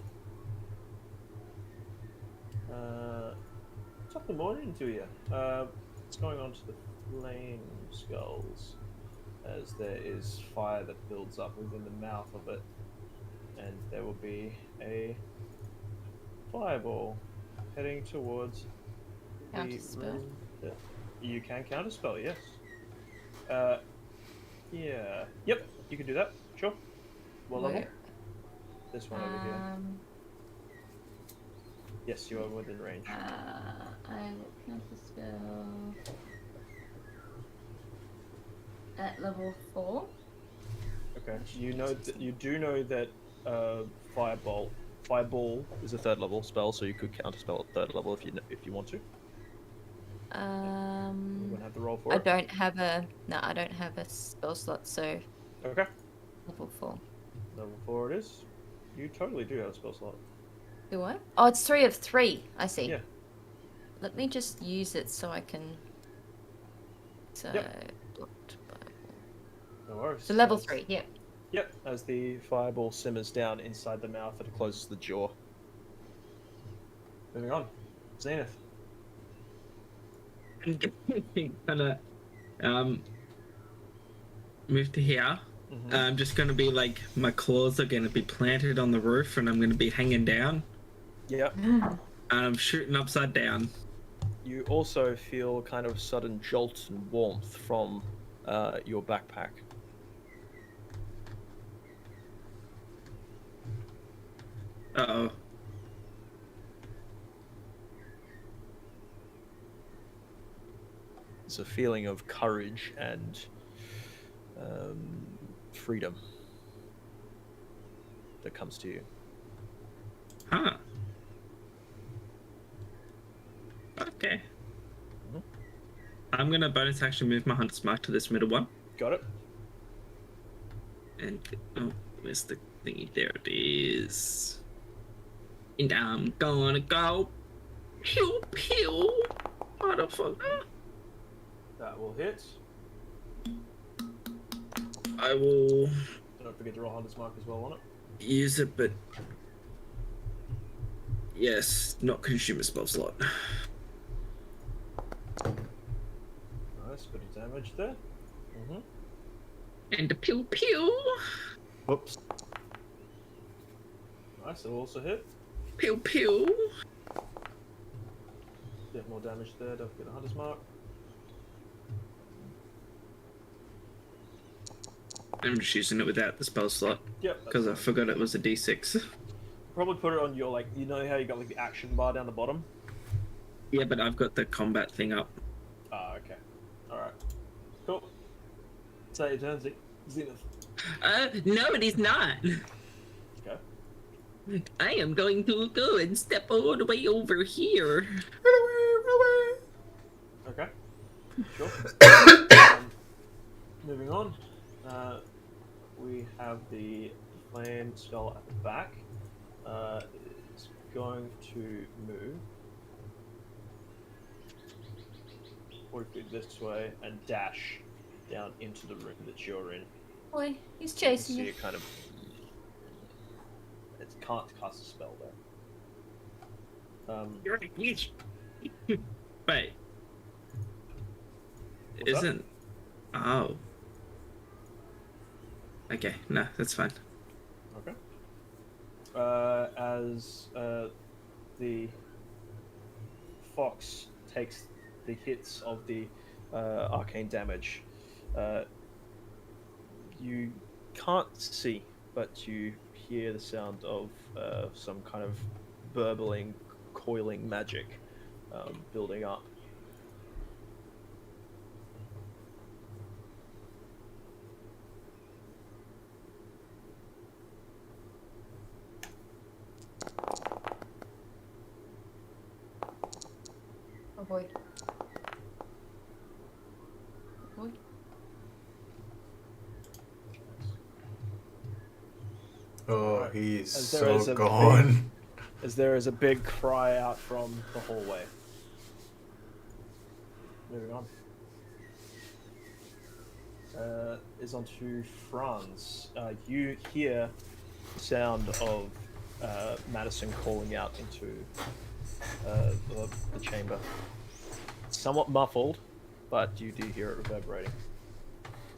Top of the morning to you. What's going on to the flame skulls? As there is fire that builds up within the mouth of it, and there will be a fireball heading towards the Counterspell? room that you can counterspell. Yes. Yeah. Yep. You can do that. Sure. What level? Where? This one over here. Yes, you are within range. I will counterspell at level 4. Okay. You know you do know that firebolt Fireball is a 3rd level spell, so you could counterspell at 3rd level if you want to. You want to have the roll for I it? don't have a spell slot, so Okay. level 4. Level 4 it is. You totally do have a spell slot. Do I? Oh, it's 3 of 3. I see. Yeah. Let me just use it so I can. So, blocked by- No worries. so level As- 3. Yep. Yep, as the fireball simmers down inside the mouth and it closes the jaw. Moving on. Zenith. I'm gonna move to here. I'm just gonna be like, my claws are gonna be planted on the roof, and I'm gonna be hanging down, Yep. and I'm shooting upside down. You also feel kind of sudden jolt and warmth from your backpack. Uh-oh. It's a feeling of courage and freedom that comes to you. Huh. Okay. Mhm. I'm gonna bonus action move my hunter's mark to this middle one. Got it? And oh, where's the thingy? There it is. And I'm gonna go pew pew, motherfucker. That will hit. I will Don't forget to roll Hunter's Mark as well on it. use it, but yes, not consume a spell slot. Nice, bit of damage there. And a pew pew, Whoops. Nice, it'll also hit. pew pew. Bit more damage there, don't forget the Hunter's Mark. I'm just using it without the spell slot Yep. that's because I fine. forgot it was a D6. Probably put it on your, like, you know how you got like the action bar down the bottom? Yeah, but I've got the combat thing up. Ah, okay. Alright. Cool. Say your turn, Zenith. No, it is not. Okay. I am going to go and step all the way over here. Okay. Sure. Moving on. We have the flame spell at the back. It's going to move 40 feet this way and dash down into the room that you're in. Boy, he's You can chasing see you. it kind of. It can't cast a spell though. You're a witch. Wait. What's up? Isn't. Oh. Okay, no, that's fine. Okay. As the fox takes the hits of the arcane damage, you can't see, but you hear the sound of some kind of burbling, coiling magic building up. Oh boy. Oh boy. Oh, he is As there is so a gone. As there is a big cry out from the hallway. Moving on. Is on to Franz. You hear the sound of Madison calling out into the chamber. It's somewhat muffled, but you do hear it reverberating.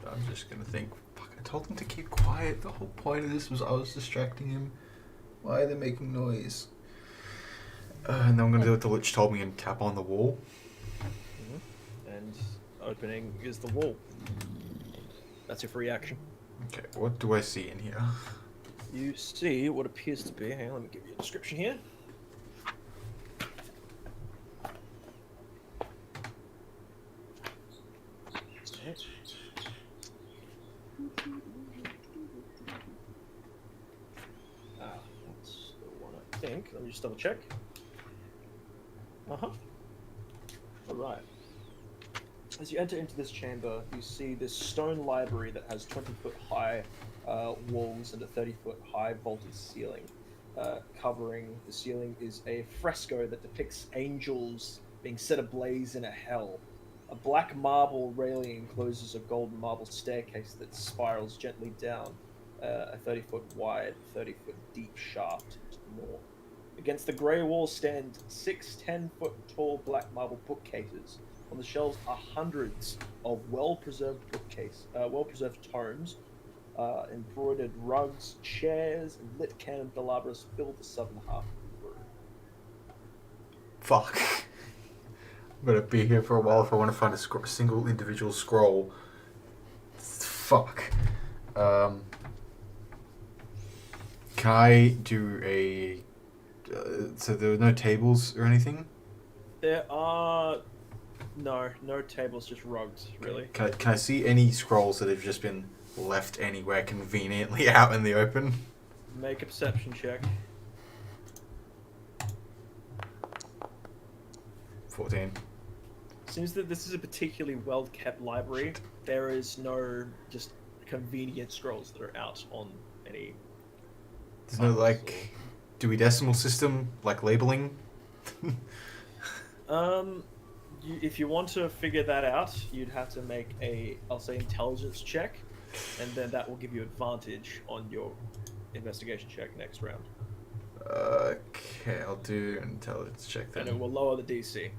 I'm just gonna think, fuck, I told him to keep quiet. The whole point of this was I was distracting him. Why are they making noise? And then I'm gonna do what the lich told me and tap on the wall. And opening is the wall. That's your free action. Okay, what do I see in here? You see what appears to be. Hang on, let me give you a description here. That's the one think. Let me just double check. Uh-huh. Alright. As you enter into this chamber, you see this stone library that has 20-foot high walls and a 30-foot high vaulted ceiling. Covering the ceiling is a fresco that depicts angels being set ablaze in a hell. A black marble railing encloses a golden marble staircase that spirals gently down a 30-foot wide, 30-foot deep shaft to the north. Against the grey wall stand 6 10-foot tall black marble bookcases. On the shelves are hundreds of well-preserved well-preserved tomes, embroidered rugs, chairs, and lit candelabras fill the southern half of the room. Fuck. I'm gonna be here for a while if I want to find a single individual scroll. Fuck. Can I do a... so there are no tables or anything? There are... No tables, just rugs, really. Can I see any scrolls that have just been left anywhere conveniently out in the open? Make a perception check. 14. Seems that this is a particularly well-kept library. There is no just convenient scrolls that are out on any... There's no, like, Dewey Decimal System, like, labeling? If you want to figure that out, you'd have to make a, I'll say, intelligence check, and then that will give you advantage on your investigation check next round. Okay, I'll do an intelligence check then. And it will lower the DC.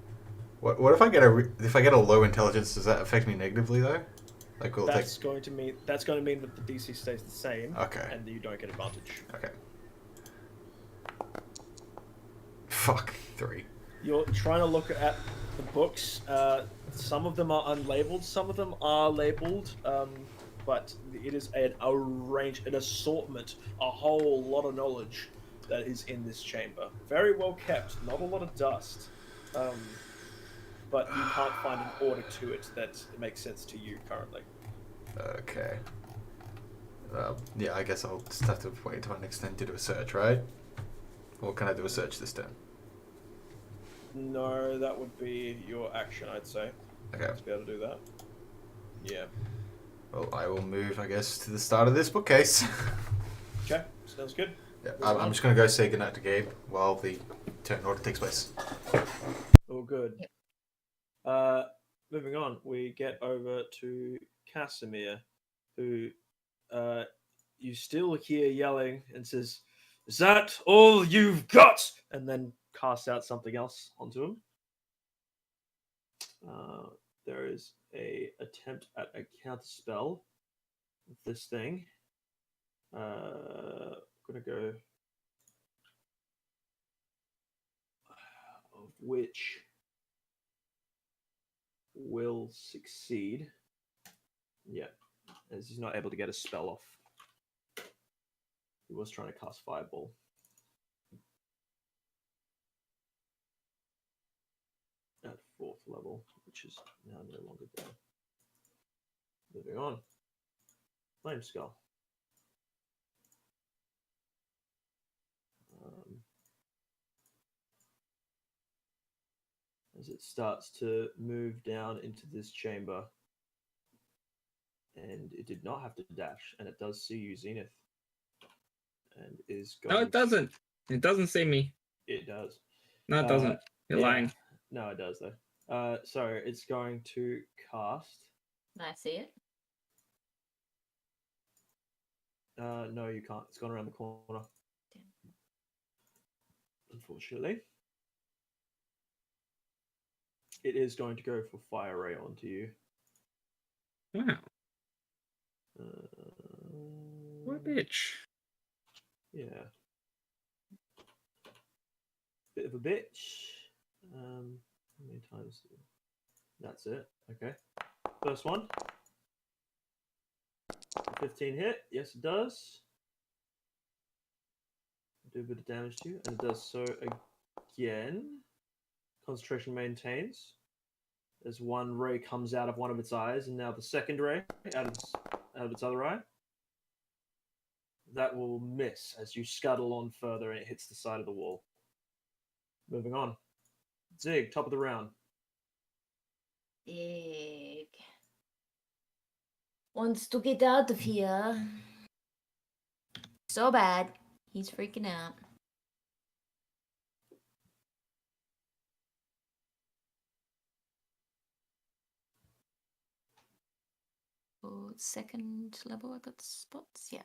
What if I get a low intelligence? Does that affect me negatively though? Like, will that's going to mean that the DC stays the same. Okay. And you don't get advantage. Okay. Fuck 3. You're trying to look at the books. Some of them are unlabeled, some of them are labeled, but it is a range, an assortment, a whole lot of knowledge that is in this chamber. Very well kept, not a lot of dust, but you can't find an order to it that makes sense to you currently. Okay. Yeah, I guess I'll just have to wait until my next turn to do a search, right? Or can I do a search this turn? No, that would be your action, I'd say. Okay. To be able to do that. Yeah. Well, I will move, I guess, to the start of this bookcase. Okay, sounds good. Yeah, I'm just going to go say goodnight to Gabe while the turn order takes place. All good. Moving on, we get over to Casimir, who you still hear yelling and says, "Is that all you've got?" And then casts out something else onto him. There is a attempt at a counter spell with this thing. I'm gonna go of which will succeed. Yeah, as he's not able to get a spell off. He was trying to cast Fireball. At 4th level, which is now no longer there. Moving on. Flame Skull. As it starts to move down into this chamber, and it did not have to dash, and it does see you, Zeneth, and is going. No, it doesn't. It doesn't see me. It does. No, it doesn't. You're lying. No, it does though. So it's going to cast. Can I see it? No, you can't. It's gone around the corner. Damn. Unfortunately. It is going to go for Fire Ray onto you. Wow. What a bitch. Yeah. Bit of a bitch. How many times? That's it. Okay. First one. 15 hit. Yes, it does. Do a bit of damage to you, and it does so again. Concentration maintains. As one ray comes out of one of its eyes, and now the second ray out of its other eye. That will miss as you scuttle on further and it hits the side of the wall. Moving on. Zig, top of the round. Zig wants to get out of here. So bad. He's freaking out. Oh, second level, I got spots. Yeah.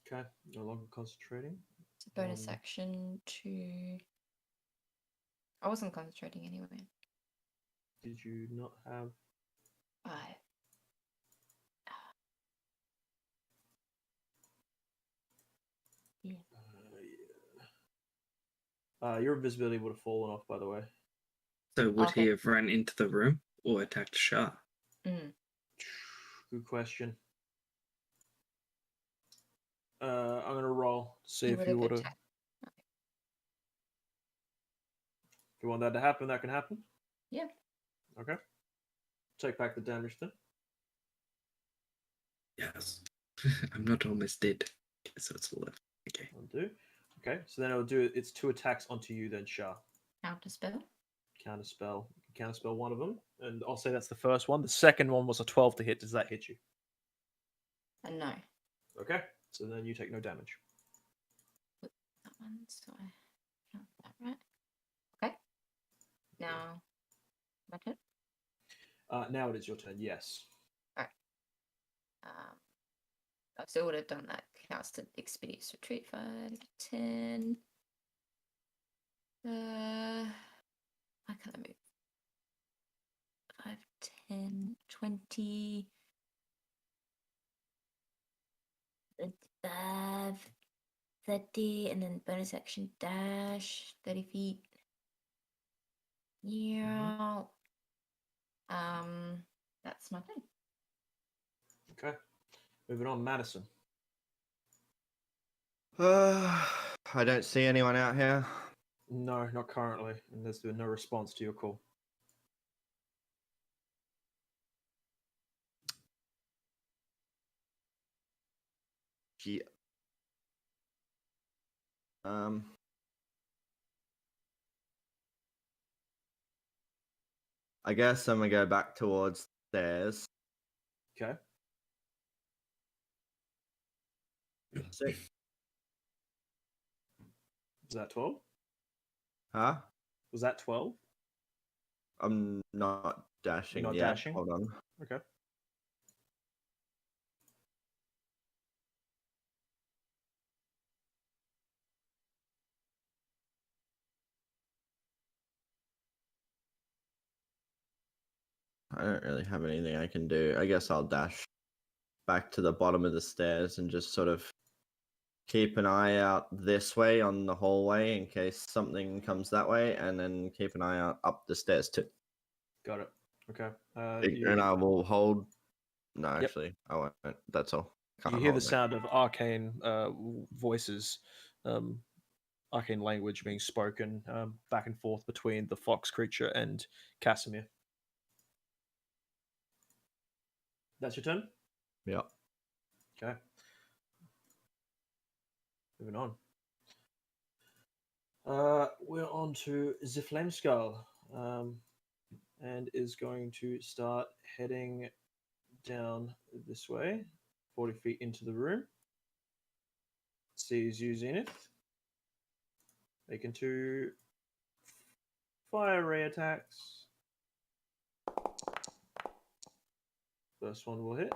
Okay, no longer concentrating. It's a bonus Um, action to. I wasn't concentrating anyway. Did you not have? I. Yeah. Your invisibility would have fallen off, by the way. So would he Okay. have run into the room or attacked Shah? Mm. Good question. I'm gonna roll to see He if would you have would have. attacked. If you want that to happen, that can happen. Yeah. Okay. Take back the damage then. Yes. I'm not almost dead. Okay, so it's left. Okay. I'll do. Okay, so then it'll do its 2 attacks onto you then, Shah. Counter spell. Counterspell. You can counterspell one of them, and I'll say that's the first one. The second one was a 12 to hit. Does that hit you? No. Okay, so then you take no damage. That one, so I count that right. Okay. Now, my turn. Now it is your turn. Yes. I still would have done that. Casted Expeditious Retreat 5, 10. How can I move? 5, 10, 20. 25, 30, and then bonus action dash, 30 feet. Yeah. That's my thing. Okay. Moving on, Madison. I don't see anyone out here. No, not currently, and there's been no response to your call. Yeah. I guess I'm gonna go back towards stairs. Okay. Sick. Was that 12? Huh? Was that 12? I'm not dashing You're not yet. dashing? Hold on. Okay. I don't really have anything I can do. I guess I'll dash back to the bottom of the stairs and just sort of keep an eye out this way on the hallway in case something comes that way, and then keep an eye out up the stairs too. Got it. Okay. And I will hold. No, Yep. actually, I won't. That's all. Can't You hear the hold it. sound of arcane voices, arcane language being spoken back and forth between the fox creature and Casimir. That's your turn? Yeah. Okay. Moving on. We're on to the Flame Skull, and is going to start heading down this way, 40 feet into the room. Sees you, Zenith. Making 2 fire ray attacks. First one will hit.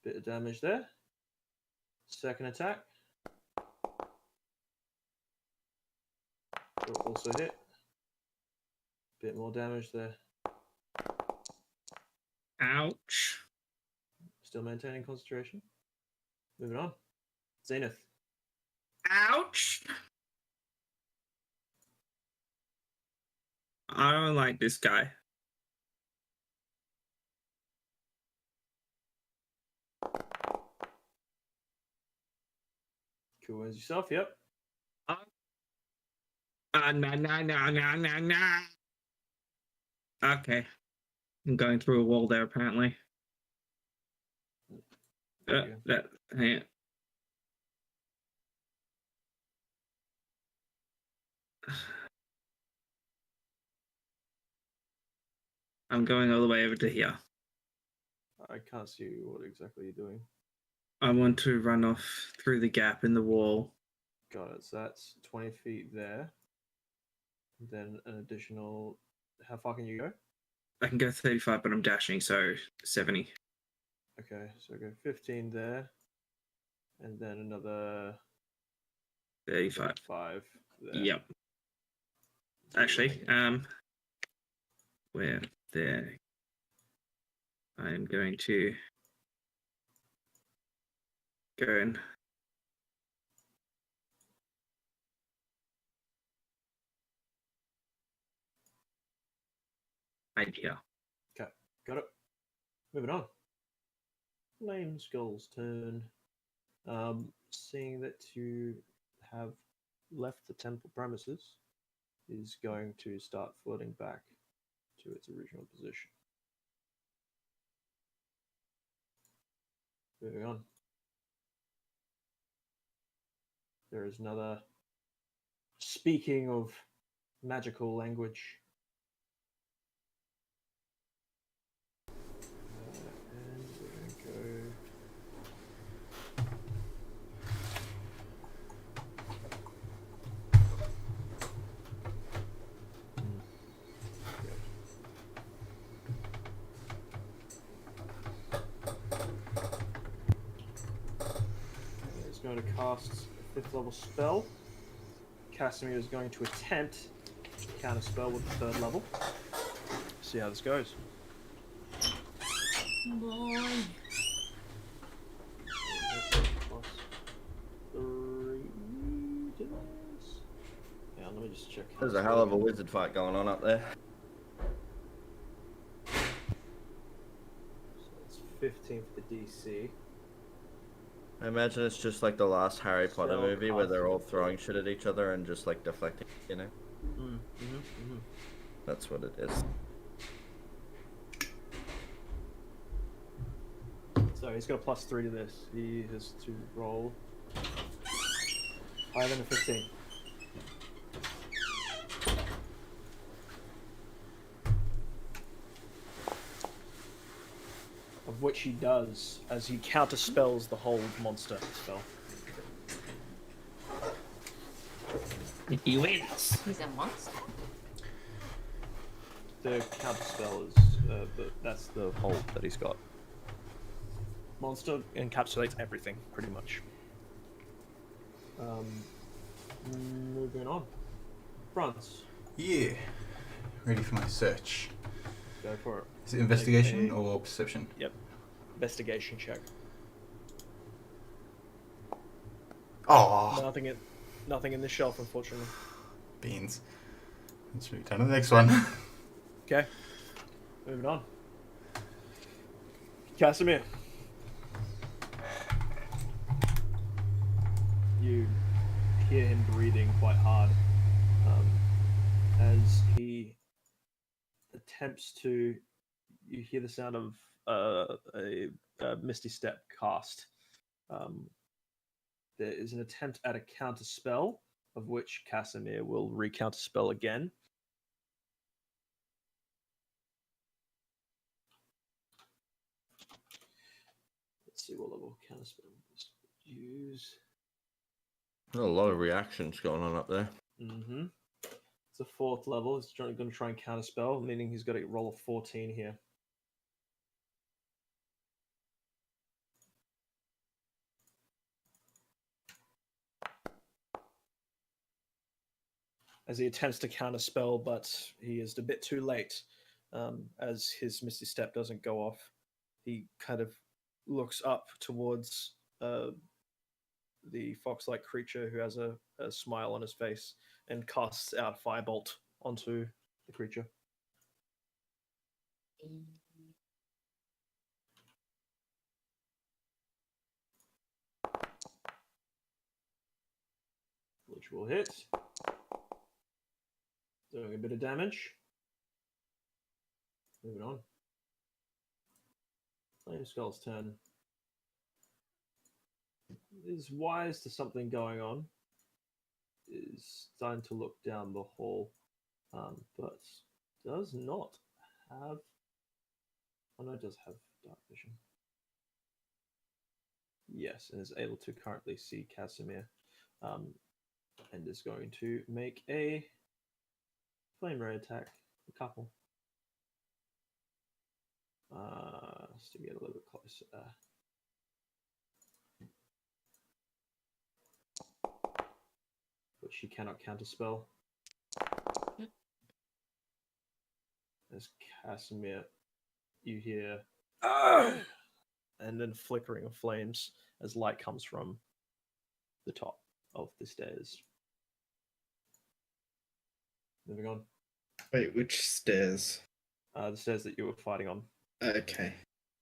Bit of damage there. Second attack. Will also hit. Bit more damage there. Ouch. Still maintaining concentration. Moving on. Zenith. Ouch. I don't like this guy. Cool as yourself, yep. Nah. Okay. I'm going through a wall there, apparently. Hang on. I'm going all the way over to here. I can't see what exactly you're doing. I want to run off through the gap in the wall. Got it. So that's 20 feet there. Then an additional. How far can you go? I can go 35, but I'm dashing, so 70. Okay, so go 15 there. And then another 35. 5 there. Yep. Actually, where there. I am going to go in. Idea. Okay, got it. Moving on. Flame Skull's turn. Seeing that you have left the temple premises, is going to start floating back to its original position. Moving on. There is another speaking of magical language. And we're going to go. It's going to cast a 5th level spell. Casimir is going to attempt to counter spell with the 3rd level. See how this goes. Boy. Plus 3 to this. Yeah, let me just check. There's a hell of a wizard fight going on up there. So it's 15 for the DC. I imagine it's just like the last Harry Potter So movie where they're all constant. throwing shit at each other and just like deflecting, you know? That's what it is. So he's got a plus 3 to this. He has to roll higher than a 15. Of which he does, as he counterspells the whole monster spell. He wins. He's a monster. The counterspell is that's the hold that he's got. Monster encapsulates everything, pretty much. Moving on. Franz, Yeah. Ready for my search. go for it. Is it investigation Okay. or perception? Yep. Investigation check. Oh, Nothing in this shelf, unfortunately. beans. Let's move down to the next one. Okay. Moving on. Casimir. You hear him breathing quite hard as he attempts to. You hear the sound of a Misty Step cast. There is an attempt at a counter spell, of which Casimir will recounter spell again. Let's see what level counter spell this would use. There's a lot of reactions going on up there. Mm-hmm. It's a 4th level. He's going to try and counter spell, meaning he's got to roll a 14 here. As he attempts to counter spell, but he is a bit too late. As his Misty Step doesn't go off, he kind of looks up towards the fox-like creature who has a smile on his face and casts out Firebolt onto the creature. Which will hit. Doing a bit of damage. Moving on. Flame Skull's turn. is wise to something going on. Is starting to look down the hall, but does not have. Oh no, it does have dark vision. Yes, and is able to currently see Casimir, and is going to make a flame ray attack. A couple. Just to get a little bit closer. But she cannot counterspell. As Casimir, you hear, and then flickering of flames as light comes from the top of the stairs. Moving on. Wait, which stairs? The stairs that you were fighting on. Okay.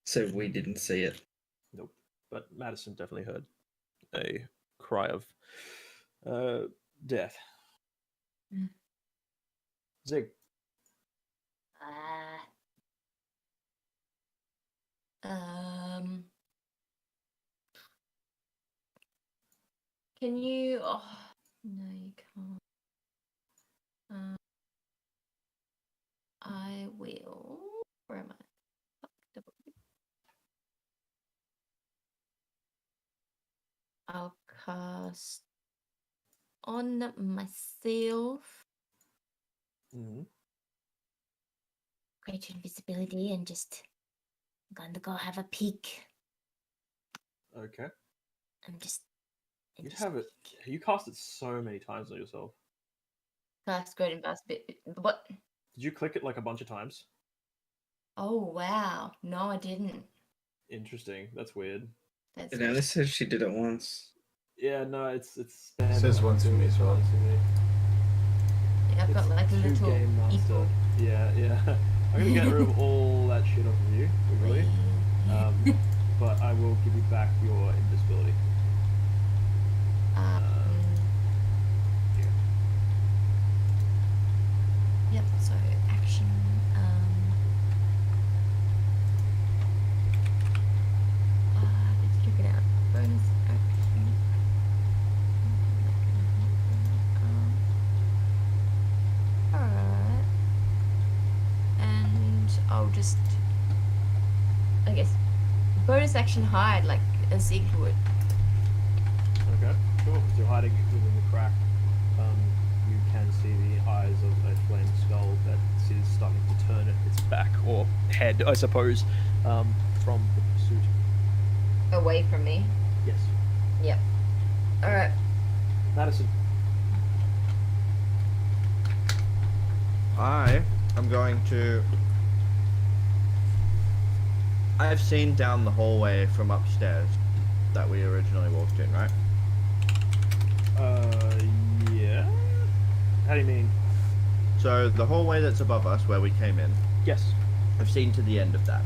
So we didn't see it. Nope. But Madison definitely heard a cry of death. Zig. Can you? Oh, no, you can't. I will. Where am I? I'll cast on myself. Greater invisibility and just going to go have a peek. Okay. You have it. You cast it so many times on yourself. Cast great invisibility. What? Did you click it like a bunch of times? Oh wow! No, I didn't. Interesting. That's weird. That's You know, this says she did it once. Yeah, no, it's It says once for me as well. Yeah, I've got like a two little game master. equal. Yeah. I'm gonna get rid of all that shit off of you, really. But I will give you back your invisibility. Yep. So action. Let's check it out. Bonus action. Alright. And I'll just, I guess, bonus action hide like a Zig would. Okay, sure. As you're hiding within the crack, you can see the eyes of a flame skull that is starting to turn its back, or head, I suppose, from the pursuit. Away from me. Yes. Yep. Alright. Madison. I am going to. I've seen down the hallway from upstairs that we originally walked in, right? Yeah. How do you mean? So the hallway that's above us, where we came in, Yes. I've seen to the end of that.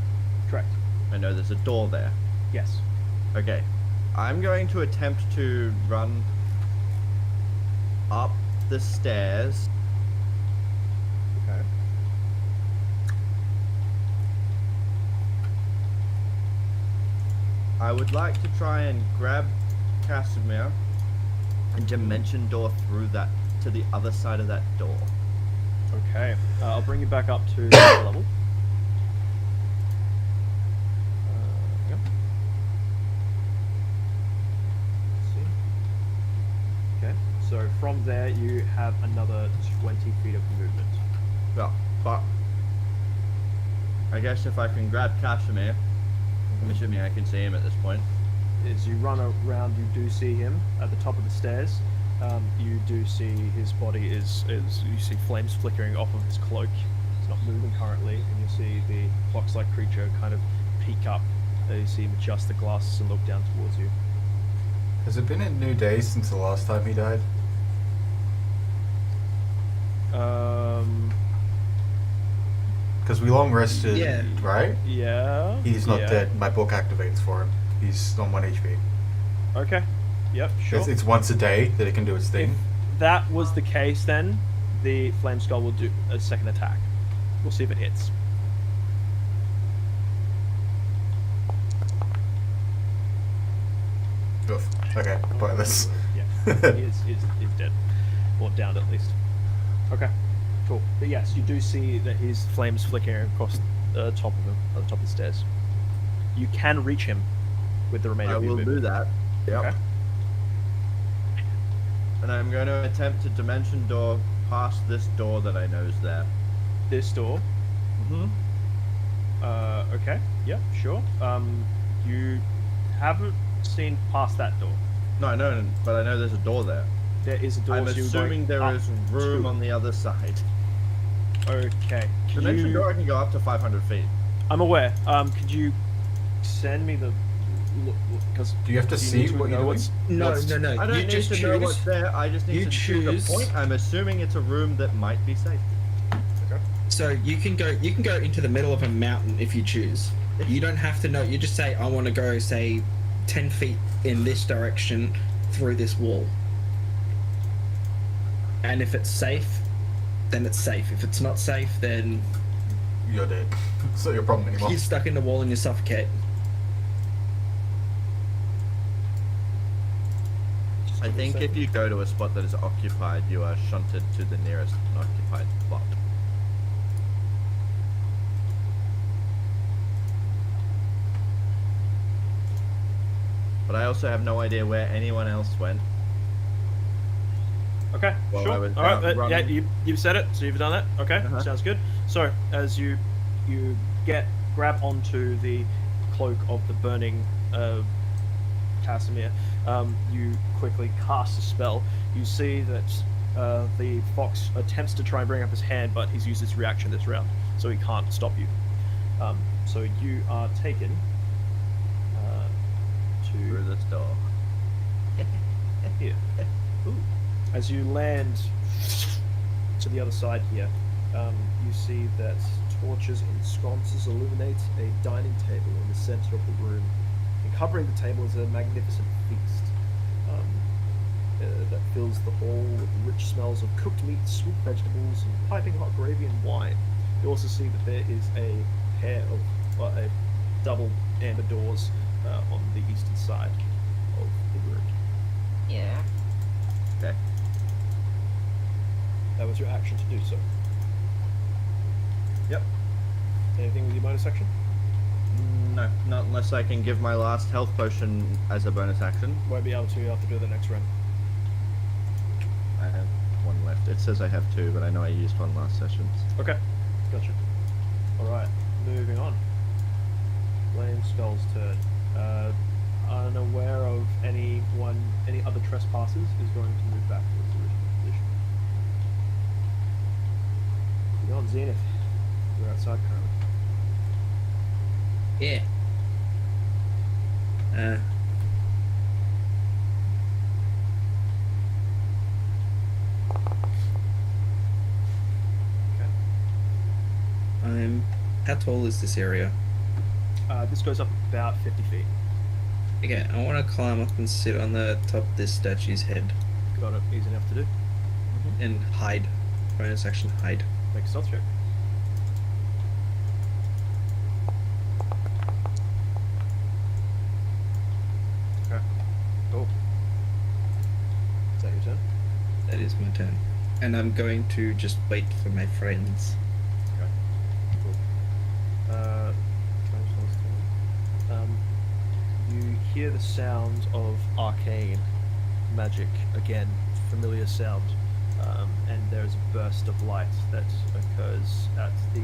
Correct. I know there's a door there. Yes. Okay. I'm going to attempt to run up the stairs. Okay. I would like to try and grab Casimir and dimension door through that to the other side of that door. Okay. I'll bring you back up to level. Yep. Let's see. Okay. So from there, you have another 20 feet of movement. Well, but I guess if I can grab Casimir, I'm assuming I can see him at this point. As you run around, you do see him at the top of the stairs. You do see his body is you see flames flickering off of his cloak. It's not moving currently, and you see the fox-like creature kind of peek up. You see him adjust the glasses and look down towards you. Has it been a new day since the last time he died? Because we long rested, Yeah. right? Yeah. He's not dead. My book activates for him. He's on 1 HP. Okay. Yep. Sure. It's once a day that it can do its If thing. that was the case, then the flame skull will do a second attack. We'll see if it hits. Oof. Okay, pointless. Yeah, he is dead. Or downed at least. Okay, cool. But yes, you do see that his flames flickering across the top of him, at the top of the stairs. You can reach him with the remainder I of your will do movement. that. Yep. Okay. And I'm going to attempt to dimension door past this door that I know is there. This door. Mm-hmm. Okay. Yeah, sure. You haven't seen past that door. No, I know, but I know there's a door there. There is a door. I'm so you're assuming going there up is room to- on the other side. Okay. Could Dimension you- door can go up to 500 feet. I'm aware. Could you send me the? Because Do you have to see what you're doing? No, What's- no, no. I don't You need just to choose. know what's there. I just need You to choose choose. a point. I'm assuming it's a room that might be safe. So you can go into the middle of a mountain if you choose. You don't have to know. You just say, I want to go, say, 10 feet in this direction through this wall. And if it's safe, then it's safe. If it's not safe, then You're dead. It's not your problem anymore. you're stuck in the wall and you suffocate. I think if you go to a spot that is occupied, you are shunted to the nearest unoccupied spot. But I also have no idea where anyone else went. Okay, While I sure. was All right, out yeah, running. you've said it, so you've done that. Okay, Uh-huh. sounds good. So as you grab onto the cloak of the burning Casimir, you quickly cast a spell. You see that the fox attempts to try and bring up his hand, but he's used his reaction this round, so he can't stop you. So you are taken Through to this door. here. Ooh. As you land to the other side here, you see that torches and sconces illuminate a dining table in the center of the room. And covering the table is a magnificent feast that fills the hall with rich smells of cooked meat, sweet vegetables, and piping hot gravy and wine. You also see that there is a pair of a double amber doors on the eastern side of the room. Yeah. Okay. That was your action to do so. Yep. Anything with your bonus action? No, not unless I can give my last health potion as a bonus action. Won't be able to after do the next round. I have one left. It says I have two, but I know I used one last session. Okay, gotcha. Alright, moving on. Flame Skull's turn. Unaware of any other trespassers is going to move back to its original position. You're on Zenith. You're outside currently. Yeah. How tall is this area? This goes up about 50 feet. Okay, I want to climb up and sit on the top of this statue's head Got it. Easy enough to do. and hide. Bonus action, hide. Make a stealth check. Okay. Cool. Is that your turn? That is my turn. And I'm going to just wait for my friends. Okay. Cool. You hear the sound of arcane magic again, familiar sound, and there's a burst of light that occurs at the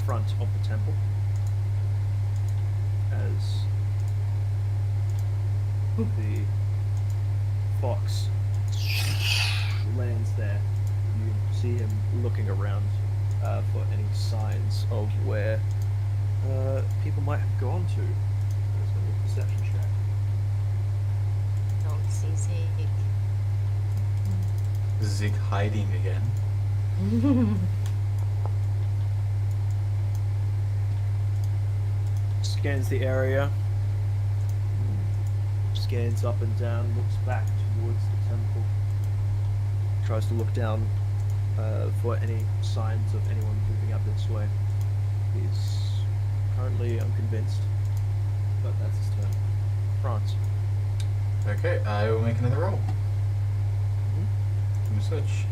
front of the temple as the fox lands there. You see him looking around for any signs of where people might have gone to. There's going to be a perception check. Don't see Zeke. Zig hiding again. Scans the area, scans up and down, looks back towards the temple, tries to look down for any signs of anyone moving up this way. He's currently unconvinced, but that's his turn. France. Okay, I will make another roll. Give me a search.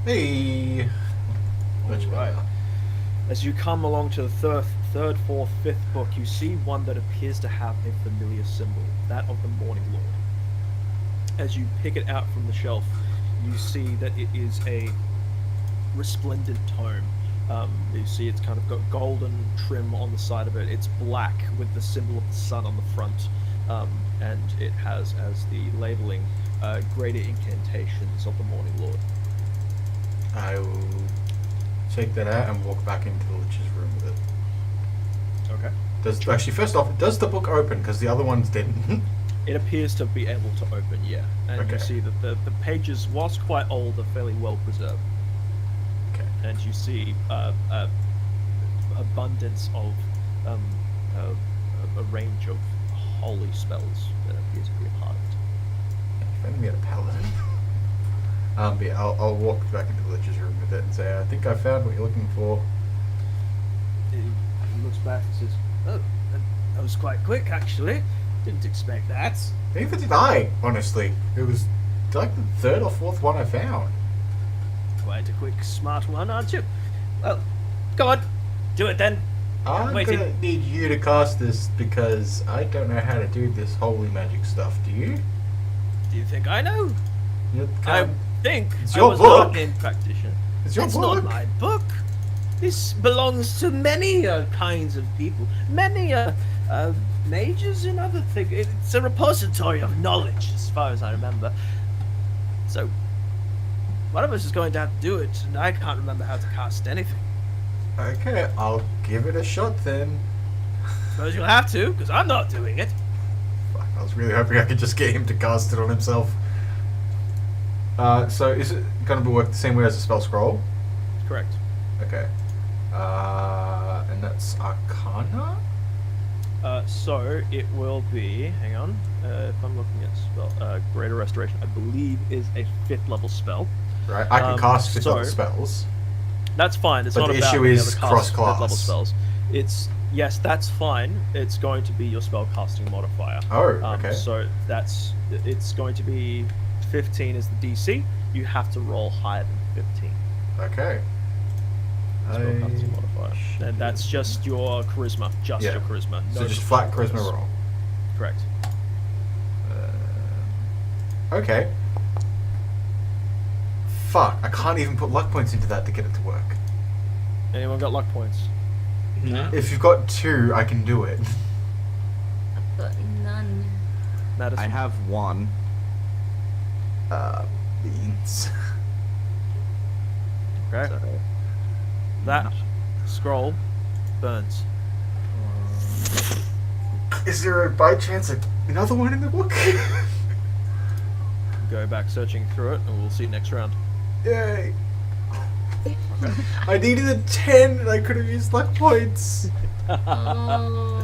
Hey! Much Alright. better. As you come along to the third, fourth, fifth book, you see one that appears to have a familiar symbol, that of the Morning Lord. As you pick it out from the shelf, you see that it is a resplendent tome. You see it's kind of got golden trim on the side of it. It's black with the symbol of the sun on the front, and it has as the labeling greater incantations of the Morning Lord. I will take that out and walk back into the Lich's room with it. Okay. Actually, first off, does the book open? Because the other ones didn't. It appears to be able to open, yeah. And Okay. you see that the pages, whilst quite old, are fairly well preserved. Okay. And you see abundance of a range of holy spells that appear to be a part of it. If only we had a paladin. But yeah, I'll walk back into the Lich's room with it and say, I think I found what you're looking for. He looks back and says, "Oh, that was quite quick, actually. Didn't expect that." Neither did I, honestly. It was like the third or fourth one I found. Quite a quick, smart one, aren't you? Well, go on, do it then. I'm Waiting. gonna need you to cast this because I don't know how to do this holy magic stuff. Do you? Do you think I know? You I can't- think It's I your was book. an arcane practitioner. It's your It's book. not my book. This belongs to many kinds of people, many mages and other things. It's a repository of knowledge, as far as I remember. So, one of us is going to have to do it, and I can't remember how to cast anything. Okay, I'll give it a shot then. Suppose you'll have to, because I'm not doing it. Fuck, I was really hoping I could just get him to cast it on himself. So is it going to work the same way as a spell scroll? Correct. Okay. And that's Arcana? So it will be. Hang on. If I'm looking at spell, Greater Restoration, I believe is a 5th level spell. Right, I can cast 5th level so- spells. That's fine. It's But not the about issue being is able to cast cross-class. 5th level spells. It's yes, that's fine. It's going to be your spell casting modifier. Oh, okay. So it's going to be 15 is the DC. You have to roll higher than 15. Okay. Spell casting modifier, and that's just your charisma. Just Yeah. your charisma. So no just flat charisma bonus. roll. Correct. Okay. Fuck, I can't even put luck points into that to get it to work. Anyone got luck points? No. If you've got 2, I can do it. I've got none. Madison? I have one. Beans. Okay. So, That scroll burns. Is there by chance another one in the book? Go back searching through it, and we'll see next round. Yay. I needed a 10 and I could have used luck points. Oh.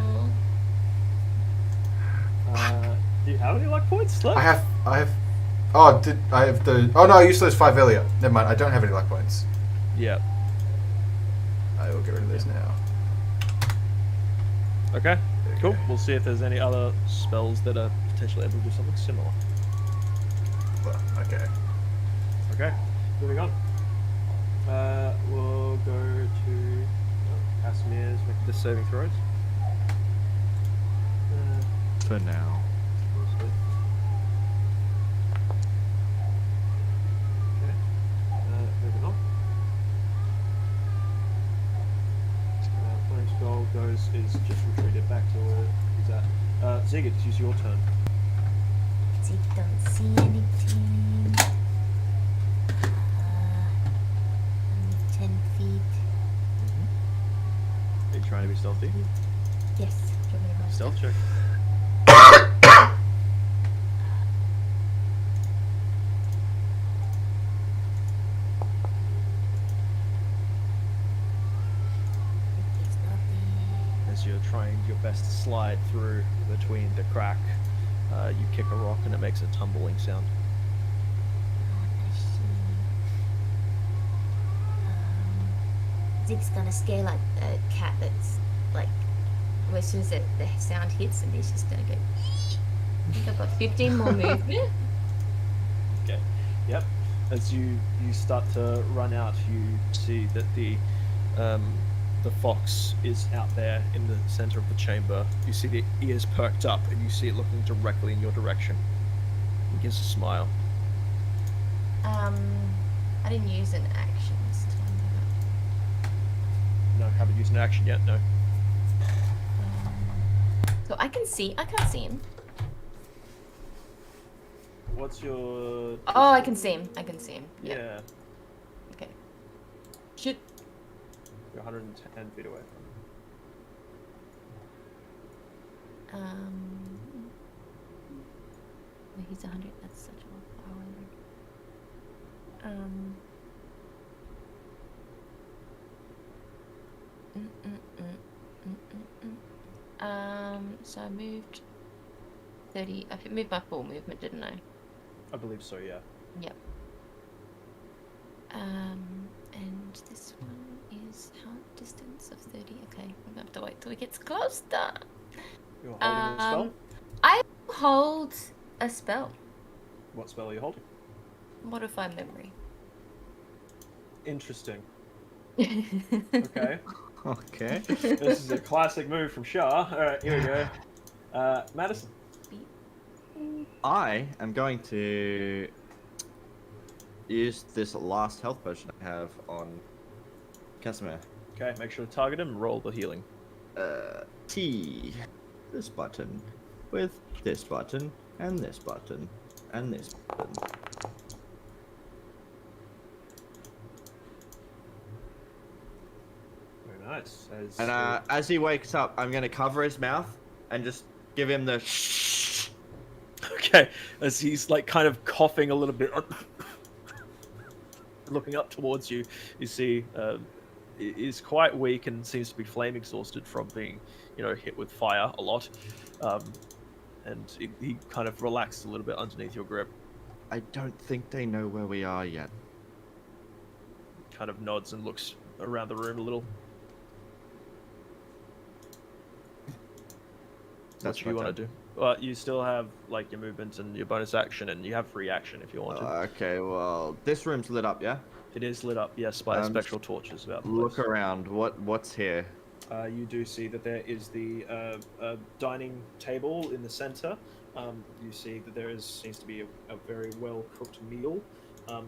Do you have any luck points left? I have. Oh, no, I used those 5 earlier. Never mind, I don't have any luck points. Yeah. I will get rid of those now. Okay. Cool. Okay. We'll see if there's any other spells that are potentially able to do something similar. Well, okay. Okay. Moving on. We'll go to Casimir's make the saving throws. for now. Okay. Moving on. Flame's goal is just retreated back to where he's at. Ziggy, this is your turn. I don't see anything. Only 10 feet. Are you trying to be stealthy? Yes. Give me a moment. Stealth check. It's not there. As you're trying your best to slide through between the crack, you kick a rock and it makes a tumbling sound. I see. Zig's gonna scare like a cat that's like, as soon as the sound hits, and he's just gonna go. I think I've got 15 more movement. Okay. Yep. As you start to run out, you see that the fox is out there in the center of the chamber. You see the ears perked up, and you see it looking directly in your direction. It gives a smile. I didn't use an action this time. No, haven't used an action yet. No. So I can't see him. What's your? Oh, I can see him. Yep. Yeah. Okay. Shit. You're 110 feet away from him. Wait, he's 100. That's such a far away. So I moved 30. I moved my full movement, didn't I? I believe so. Yeah. Yep. And this one is how distance of 30. Okay, I'm gonna have to wait till he gets closer. You're holding a spell. I hold a spell. What spell are you holding? Modify memory. Interesting. Okay. Okay. This is a classic move from Shah. All right, here we go. Madison. I am going to use this last health potion I have on Casimir. Okay, make sure to target him and roll the healing. T. This button. With this button, and this button, and this button. Very nice. As he wakes up, I'm going to cover his mouth and just give him the shh. Okay, as he's like kind of coughing a little bit, looking up towards you, you see he's quite weak and seems to be flame exhausted from being, hit with fire a lot. And he kind of relaxes a little bit underneath your grip. I don't think they know where we are yet. Kind of nods and looks around the room a little. That's what you want to do. Well, you still have like your movement and your bonus action, and you have free action if you want to. Okay, well, this room's lit up, yeah? It is lit up, yes, by spectral torches about the Look place. around. What's here? You do see that there is the dining table in the center. You see that seems to be a very well cooked meal.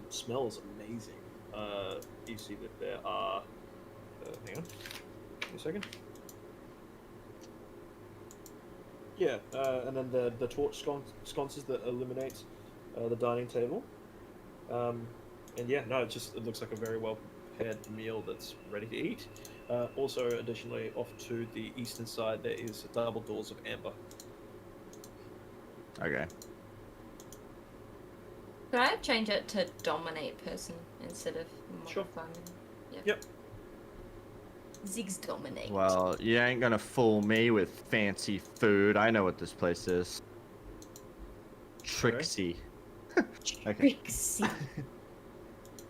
Smells amazing. You see that there are. Hang on, give me a second. Yeah, and then the torch sconces that illuminate the dining table. And yeah, no, it looks like a very well prepared meal that's ready to eat. Also, additionally, off to the eastern side, there is double doors of amber. Okay. Could I change it to dominate person instead of Sure. modify? Yep. Zig's dominate. Well, you ain't gonna fool me with fancy food. I know what this place is. Trixie. Okay. Trixie.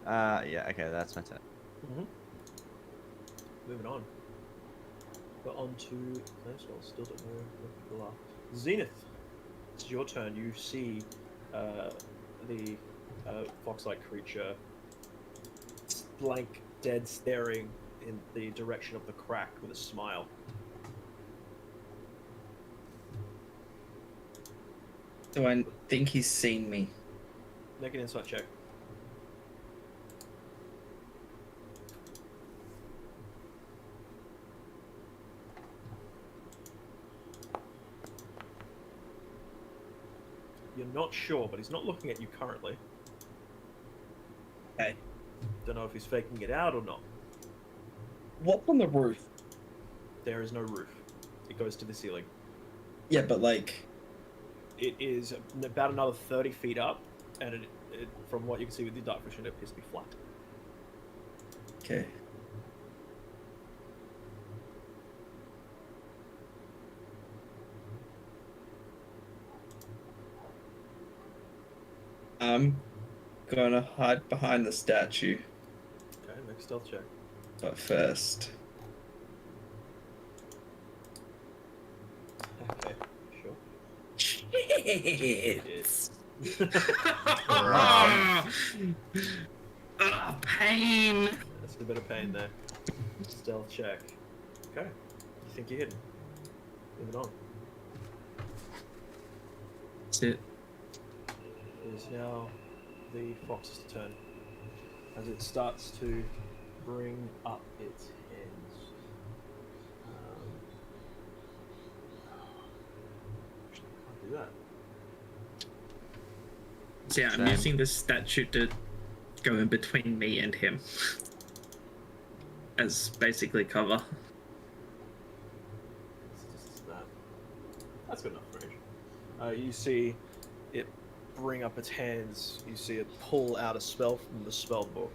Yeah, okay, that's my turn. Mm-hmm. Moving on. We're on to. Well, still don't know where people are. Zeneth, it's your turn. You see the fox-like creature blank, dead, staring in the direction of the crack with a smile. Do I think he's seen me? Make an insight check. You're not sure, but he's not looking at you currently. Okay. Don't know if he's faking it out or not. What's on the roof? There is no roof. It goes to the ceiling. Yeah, but like... It is about another 30 feet up, and it from what you can see with the dark vision, it appears to be flat. Okay. I'm gonna hide behind the statue. Okay, make a stealth check. But first, Okay, sure. shit. Right. Ah, pain. That's a bit of pain there. Stealth check. Okay. You think you're hidden. Moving on. That's it. It is now the fox's turn. As it starts to bring up its hands. Actually, I can't do that. So yeah, I'm Same. using this statue to go in between me and him. As basically cover. It's just that. That's good enough range. You see it bring up its hands. You see it pull out a spell from the spell book,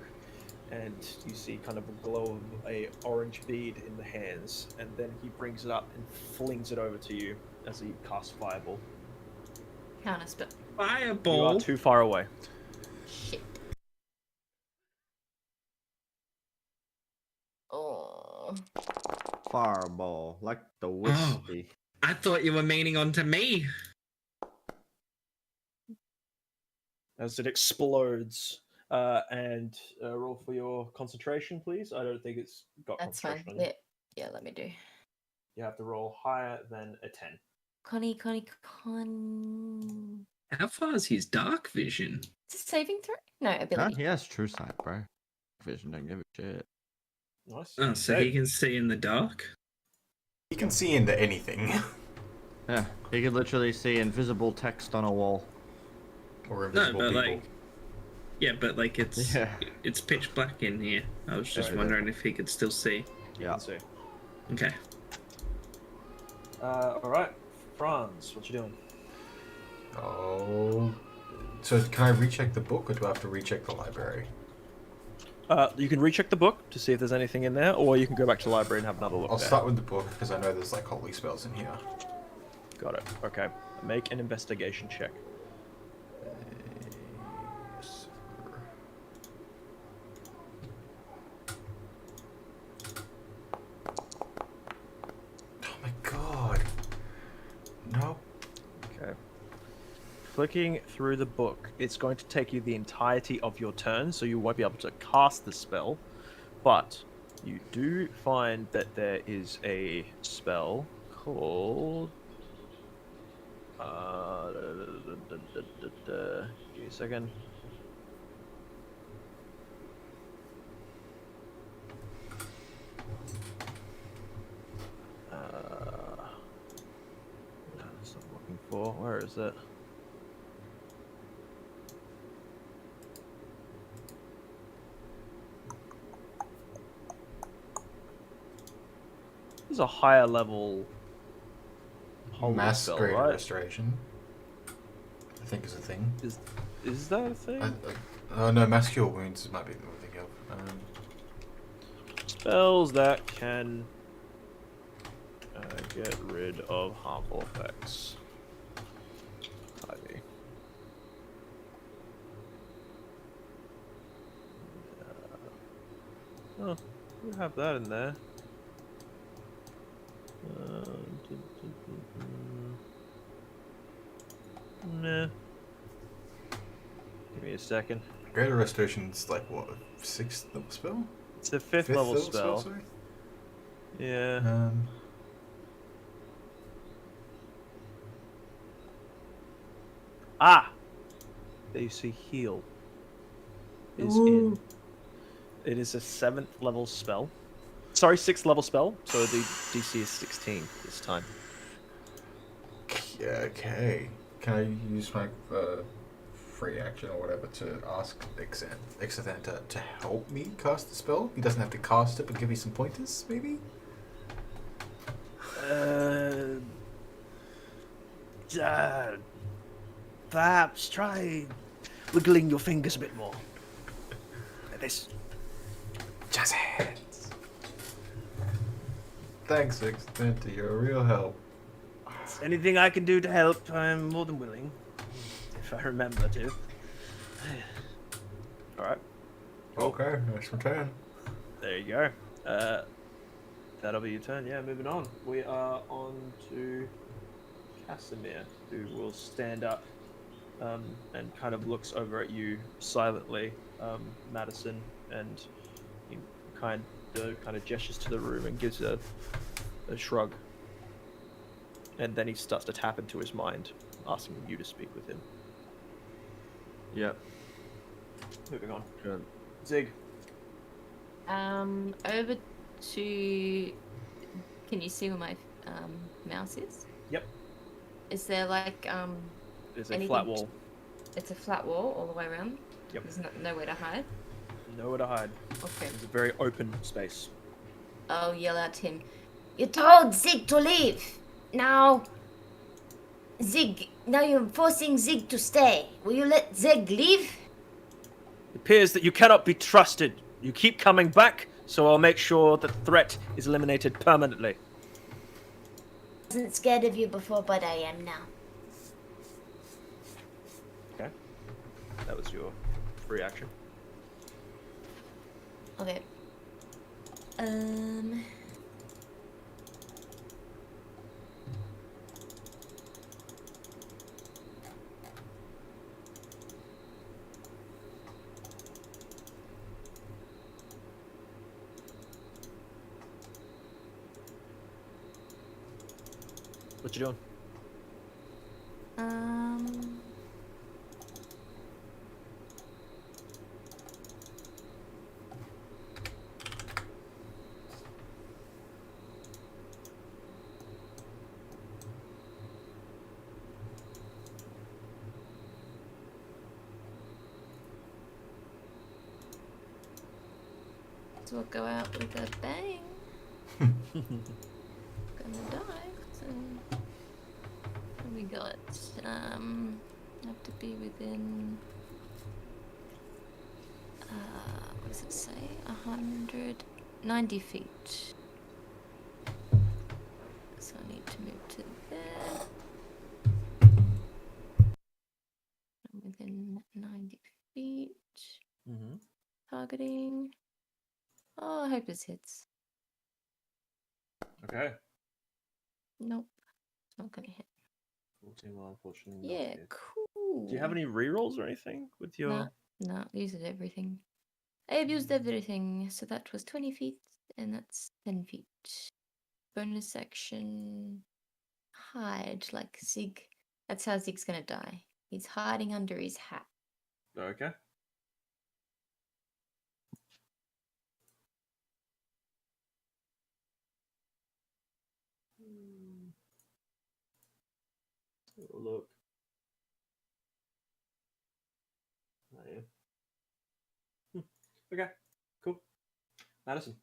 and you see kind of a glow of a orange bead in the hands. And then he brings it up and flings it over to you as he casts Fireball. Counter spell. You Fireball. are too far away. Shit. Oh. Fireball, like the whiskey. I thought you were meaning onto me. As it explodes. And roll for your concentration, please. I don't think it's got That's fine. concentration on you. Yeah, let me do. You have to roll higher than a 10. Connie. How far is his dark vision? Is it saving throw? No, Huh? ability. He has true sight, bro. Vision don't give a shit. Nice. Oh, so he can see in the dark? He can see into anything. Yeah, he could literally see invisible text on a wall. Or No, invisible but people. like, yeah, but like it's Yeah. it's pitch black in here. I was just Right. wondering if he could still see. You Yeah. can see. Okay. Alright. Franz, what you doing? Oh. So can I recheck the book, or do I have to recheck the library? You can recheck the book to see if there's anything in there, or you can go back to the library and have another look I'll there. start with the book, because I know there's like holy spells in here. Got it. Okay. Make an investigation check. Yes, sir. Oh my god. Nope. Okay. Flicking through the book, it's going to take you the entirety of your turn, so you won't be able to cast the spell. But you do find that there is a spell called. Give me a second. That's what I'm looking for. Where is it? This is a higher level holy Mass spell, greater right? restoration. I think is a thing. Is that a thing? Oh no, mass cure wounds might be the one thing of. Spells that can get rid of harmful effects. Ivy. Oh, we have that in there. Nah. Give me a second. Greater restoration's like what, 6th level spell? It's a fifth level spell. Sorry? Yeah. Ah! There you see heal. Is in. It is a 7th level spell. Sorry, 6th level spell. So the DC is 16 this time. Yeah, okay. Can I use my free action or whatever to ask Zeneth to help me cast the spell? He doesn't have to cast it, but give me some pointers, maybe? Perhaps try wiggling your fingers a bit more. Like this. Jazz hands. Thanks, Zeneth. You're a real help. Anything I can do to help, I'm more than willing. If I remember to. Alright, Okay, nice return. there you go. That'll be your turn. Yeah, moving on. We are on to Casimir, who will stand up and kind of looks over at you silently, Madison, and he kind of gestures to the room and gives a shrug. And then he starts to tap into his mind, asking you to speak with him. Yep. Moving on. Good. Zig. Over to. Can you see where my mouse is? Yep. Is there like There's a anything flat wall. It's a flat wall all the way around. Yep. There's nowhere to hide. Nowhere to hide. Okay. It's a very open space. I'll yell at him. You told Zig to leave. Now, Zig. Now you're forcing Zig to stay. Will you let Zig leave? It appears that you cannot be trusted. You keep coming back, so I'll make sure the threat is eliminated permanently. I wasn't scared of you before, but I am now. Okay. That was your free action. Okay. What you doing? So we'll go out with a bang. Gonna die. So what we got? Have to be within. What does it say? 190 feet. So I need to move to there. I'm within 90 feet. Mm-hmm. Targeting. Oh, I hope this hits. Okay. Nope. It's not gonna hit. 14 will unfortunately not Yeah, hit. cool. Do you have any rerolls or anything with your... No, uses everything. I have used everything, so that was 20 feet, and that's 10 feet. Bonus action. Hide, like Zig. That's how Zig's gonna die. He's hiding under his hat. Okay. Look. Oh, yeah. Okay. Cool. Madison.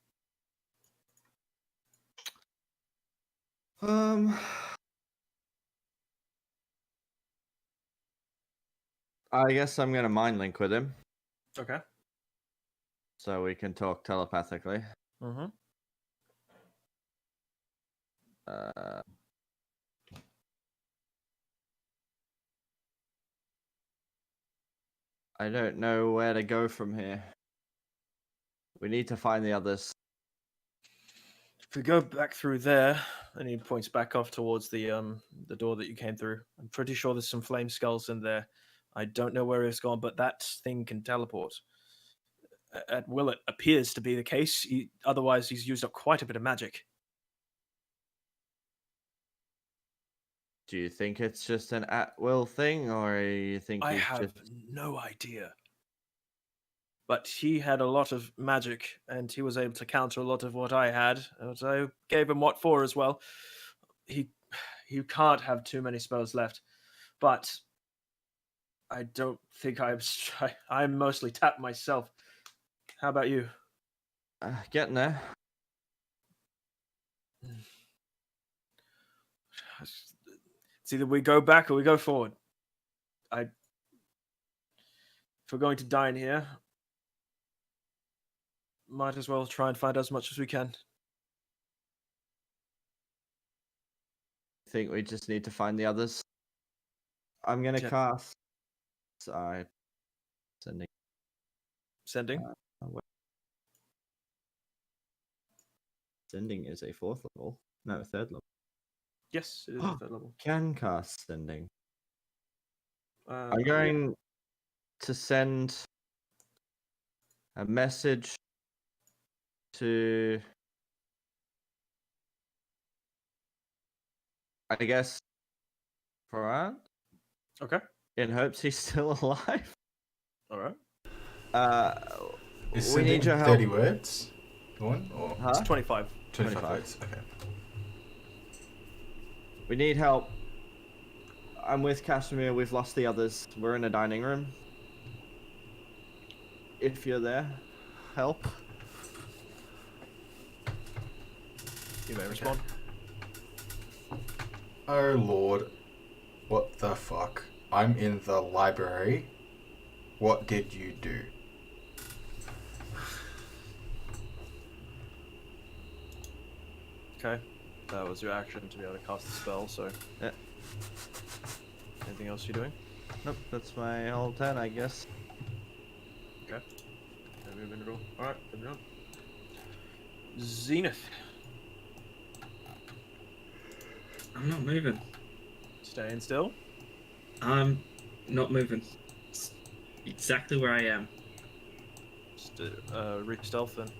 I guess I'm gonna mind link with him Okay. so we can talk telepathically. Mm-hmm. I don't know where to go from here. We need to find the others. If we go back through there, and he points back off towards the door that you came through, I'm pretty sure there's some flame skulls in there. I don't know where it's gone, but that thing can teleport. At will, it appears to be the case. Otherwise, he's used up quite a bit of magic. Do you think it's just an at-will thing, or you think I he's have just... no idea. But he had a lot of magic, and he was able to counter a lot of what I had. And I gave him what for as well. He can't have too many spells left. But I don't think I'm mostly tapped myself. How about you? Getting there. It's either we go back or we go forward. If we're going to dine here, might as well try and find as much as we can. I think we just need to find the others. I'm gonna cast. Sorry. Sending. Sending is a 4th level. No, 3rd level. Yes, it is a 3rd level. Can cast sending. I'm Yeah. going to send a message to, I guess, Franz, Okay. in hopes he's still alive. All right. Is We sending need your help. 30 words? One or Huh? It's 25. 25 25. words? Okay. We need help. I'm with Casimir. We've lost the others. We're in a dining room. If you're there, help. You may respond. Oh lord. What the fuck? I'm in the library. What did you do? Okay. That was your action to be able to cast the spell, so. Yeah. Anything else you're doing? Nope, that's my whole turn, I guess. Okay. No movement at all. Alright, moving on. Zeneth. I'm not moving. Staying still. I'm not moving. It's exactly where I am. Just reach stealth then.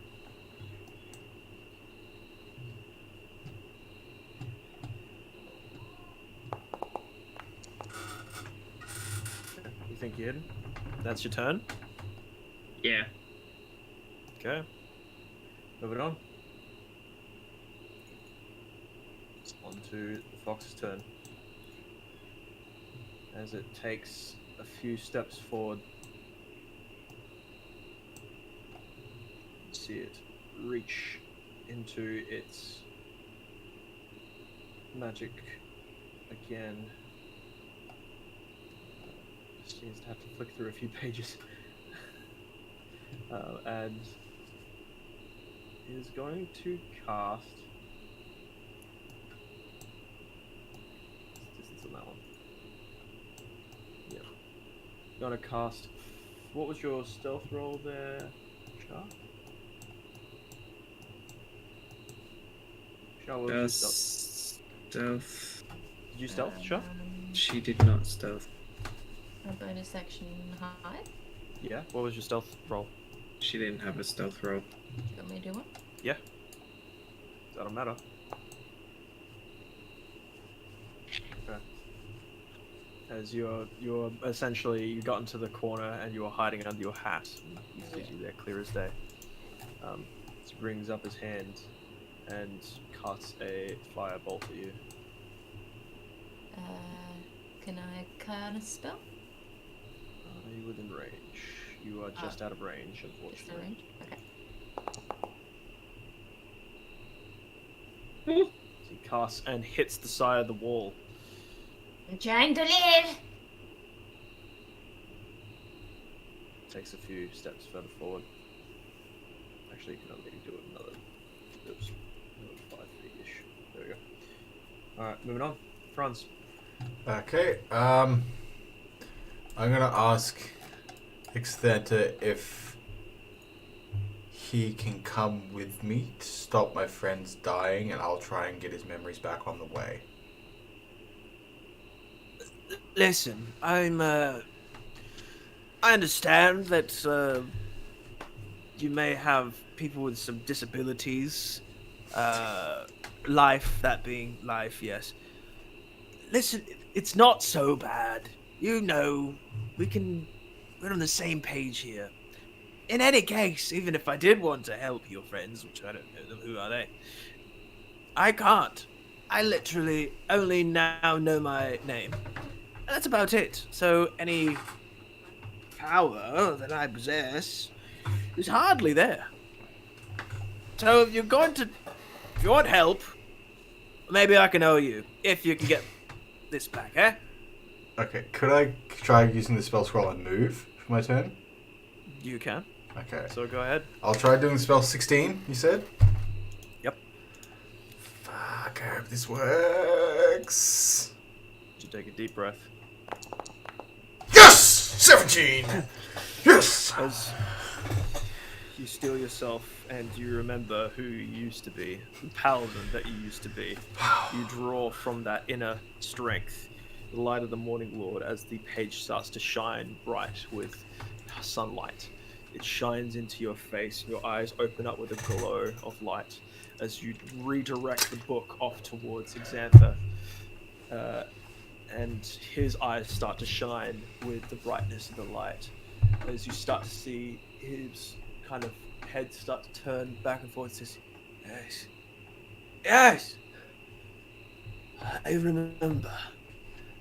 You think you're hidden? That's your turn? Yeah. Okay. Moving on. It's on to the fox's turn. As it takes a few steps forward. You see it reach into its magic again. Seems to have to flick through a few pages. And is going to cast. Distance on that one. Yep. Gonna cast. What was your stealth roll there, Char? Char, what was your stealth? Stealth. Did you stealth, Char? She did not stealth. A bonus action hide. Yeah. What was your stealth roll? She didn't have a stealth roll. Do you want me to do one? Yeah. That'll matter. Okay. As you're essentially, you got into the corner and you were hiding under your hat. He sees you there clear as day. He brings up his hand and casts a firebolt at you. Can I cast a spell? Are you within range? You are just out of range, Just the unfortunately. range? Okay. So he casts and hits the side of the wall. I'm trying to live! Takes a few steps further forward. Actually, you can only do it another 5 feet-ish. There we go. Alright, moving on. Franz. Okay, I'm gonna ask Extheta if he can come with me to stop my friends dying, and I'll try and get his memories back on the way. Listen, I understand that you may have people with some disabilities. Life, that being life, yes. Listen, it's not so bad. You know, we're on the same page here. In any case, even if I did want to help your friends, which I don't know them, who are they? I can't. I literally only now know my name. And that's about it. So any power that I possess is hardly there. So if you want help, maybe I can owe you. If you can get this back, eh? Okay, could I try using the spell scroll and move for my turn? You can. Okay. So go ahead. I'll try doing spell 16, you said? Yep. Fuck, I hope this works. You take a deep breath. Yes! 17! Yes! As you steel yourself and you remember who you used to be, the paladin that you used to be. You draw from that inner strength, the light of the morning lord, as the page starts to shine bright with sunlight. It shines into your face, your eyes open up with a glow of light as you redirect the book off towards Xantha. And his eyes start to shine with the brightness of the light as you start to see his kind of head start to turn back and forth. Says, "Yes, yes, I remember,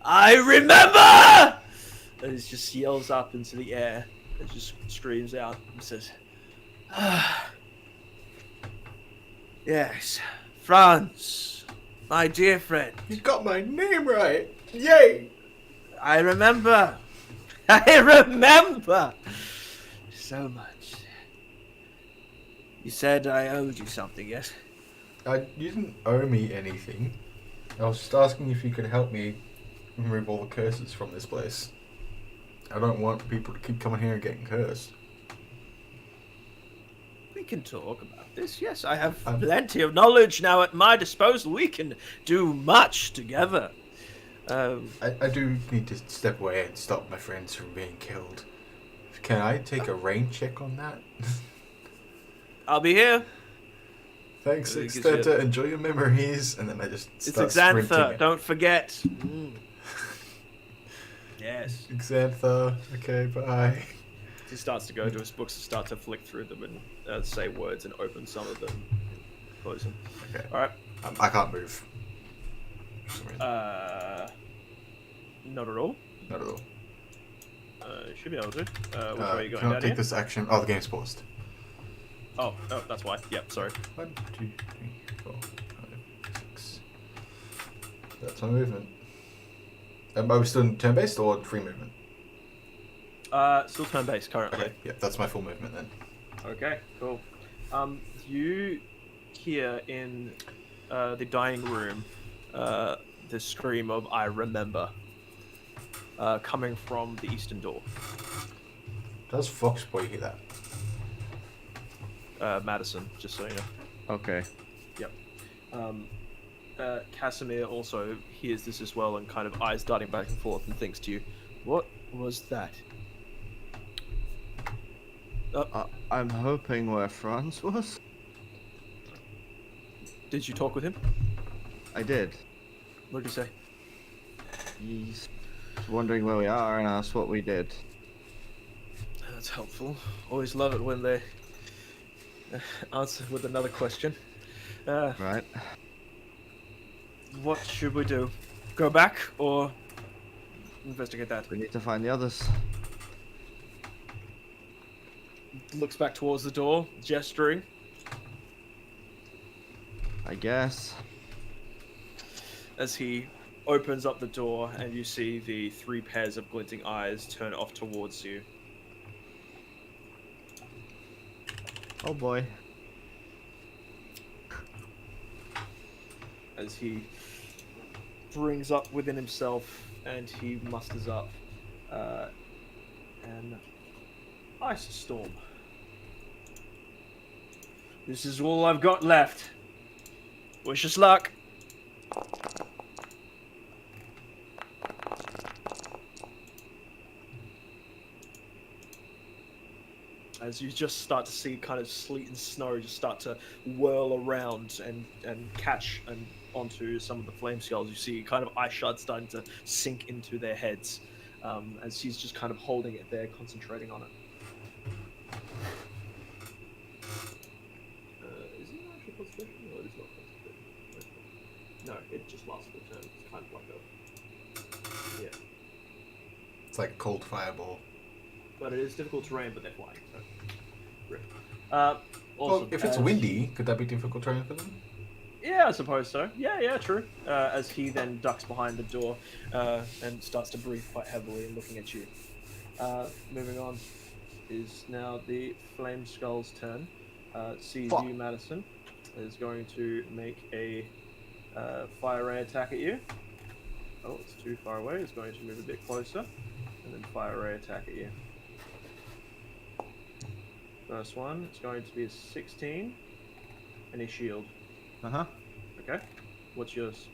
I remember!" And he just yells up into the air and just screams out and says, "Yes, Franz, my dear friend. You got my name right! Yay! I remember. I remember so much. You said I owed you something, yes? You didn't owe me anything. I was just asking if you could help me remove all the curses from this place. I don't want people to keep coming here and getting cursed. We can talk about this. Yes, I have plenty of knowledge now at my disposal. We can do much together. I do need to step away and stop my friends from being killed. Can I take a rain check on that? I'll be here. Thanks, I think it's Xantha. Enjoy your memories. And then I just It's start Xantha. sprinting. Don't forget. Yes. Xantha. Okay, bye. He starts to go to his books and start to flick through them and say words and open some of them, close them. Okay. All right. I can't move. Not at all. Not at all. You should be able to. Which way are you going Can I down take here? this action? Oh, the game's paused. Oh, that's why. Yep, sorry. 1, 2, 3, 4, 5, 6. That's my movement. Are we still in turn-based or free movement? Still turn-based currently. Okay, yeah, that's my full movement then. Okay, cool. You hear in the dining room the scream of "I remember" coming from the eastern door. Does Foxboy hear that? Madison, just so you know. Okay. Yep. Casimir also hears this as well and kind of eyes darting back and forth and thinks to you, "What was that?" I'm hoping where Franz was. Did you talk with him? I did. What did he say? He's wondering where we are and asked what we did. That's helpful. Always love it when they answer with another question. Right. What should we do? Go back or investigate that? We need to find the others. Looks back towards the door, gesturing. I guess. As he opens up the door and you see the 3 pairs of glinting eyes turn off towards you. Oh boy. As he brings up within himself and he musters up an ice storm. This is all I've got left. Wish us luck. As you just start to see kind of sleet and snow just start to whirl around and catch and onto some of the flame skulls, you see kind of ice shards starting to sink into their heads as he's just kind of holding it there, concentrating on it. Is it an actual concentration or it is not concentration? No, it just lasts for a turn. It's kind of like a... Yeah. It's like cold fireball. But it is difficult terrain, but they're flying. So. Rip. Well, Awesome. if it's windy, could that be difficult terrain for them? Yeah, I suppose so. Yeah, true. As he then ducks behind the door and starts to breathe quite heavily and looking at you. Moving on is now the Flame Skull's turn. Sees you, Madison, is going to make a fire ray attack at you. Oh, it's too far away. It's going to move a bit closer and then fire ray attack at you. First one is going to be a 16. Any shield. Uh-huh. Okay. What's yours?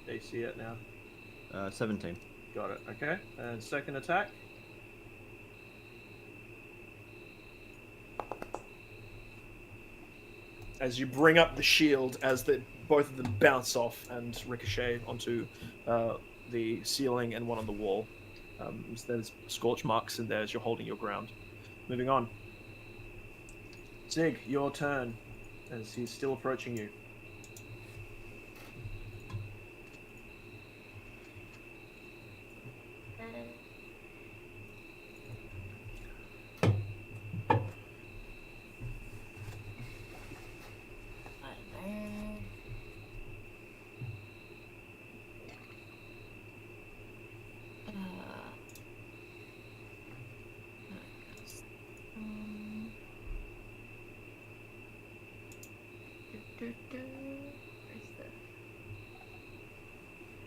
AC at now. 17. Got it. Okay. And second attack. As you bring up the shield, as both of them bounce off and ricochet onto the ceiling and one on the wall. There's scorch marks in there as you're holding your ground. Moving on. Zig, your turn, as he's still approaching you. Where's the...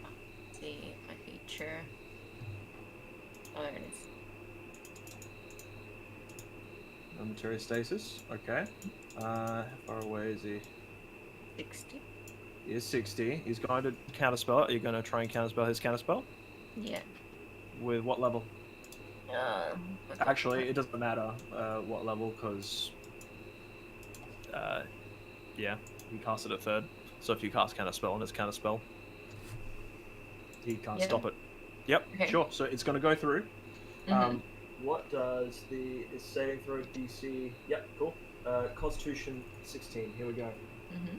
Let's see, my feature. Oh, there it is. Momentary stasis. Okay. How far away is he? 60. He is 60. He's going to counterspell it. Are you going to try and counterspell his counterspell? Yeah. With what level? What's that? Actually, it doesn't matter what level, because... yeah, you cast it at third. So if you cast counterspell and it's counterspell, he can't Yeah. stop it. Yep, Okay. sure. So it's going to go through. Mhm. What does the saving throw DC? Yep, cool. Constitution 16. Here we go. Mhm.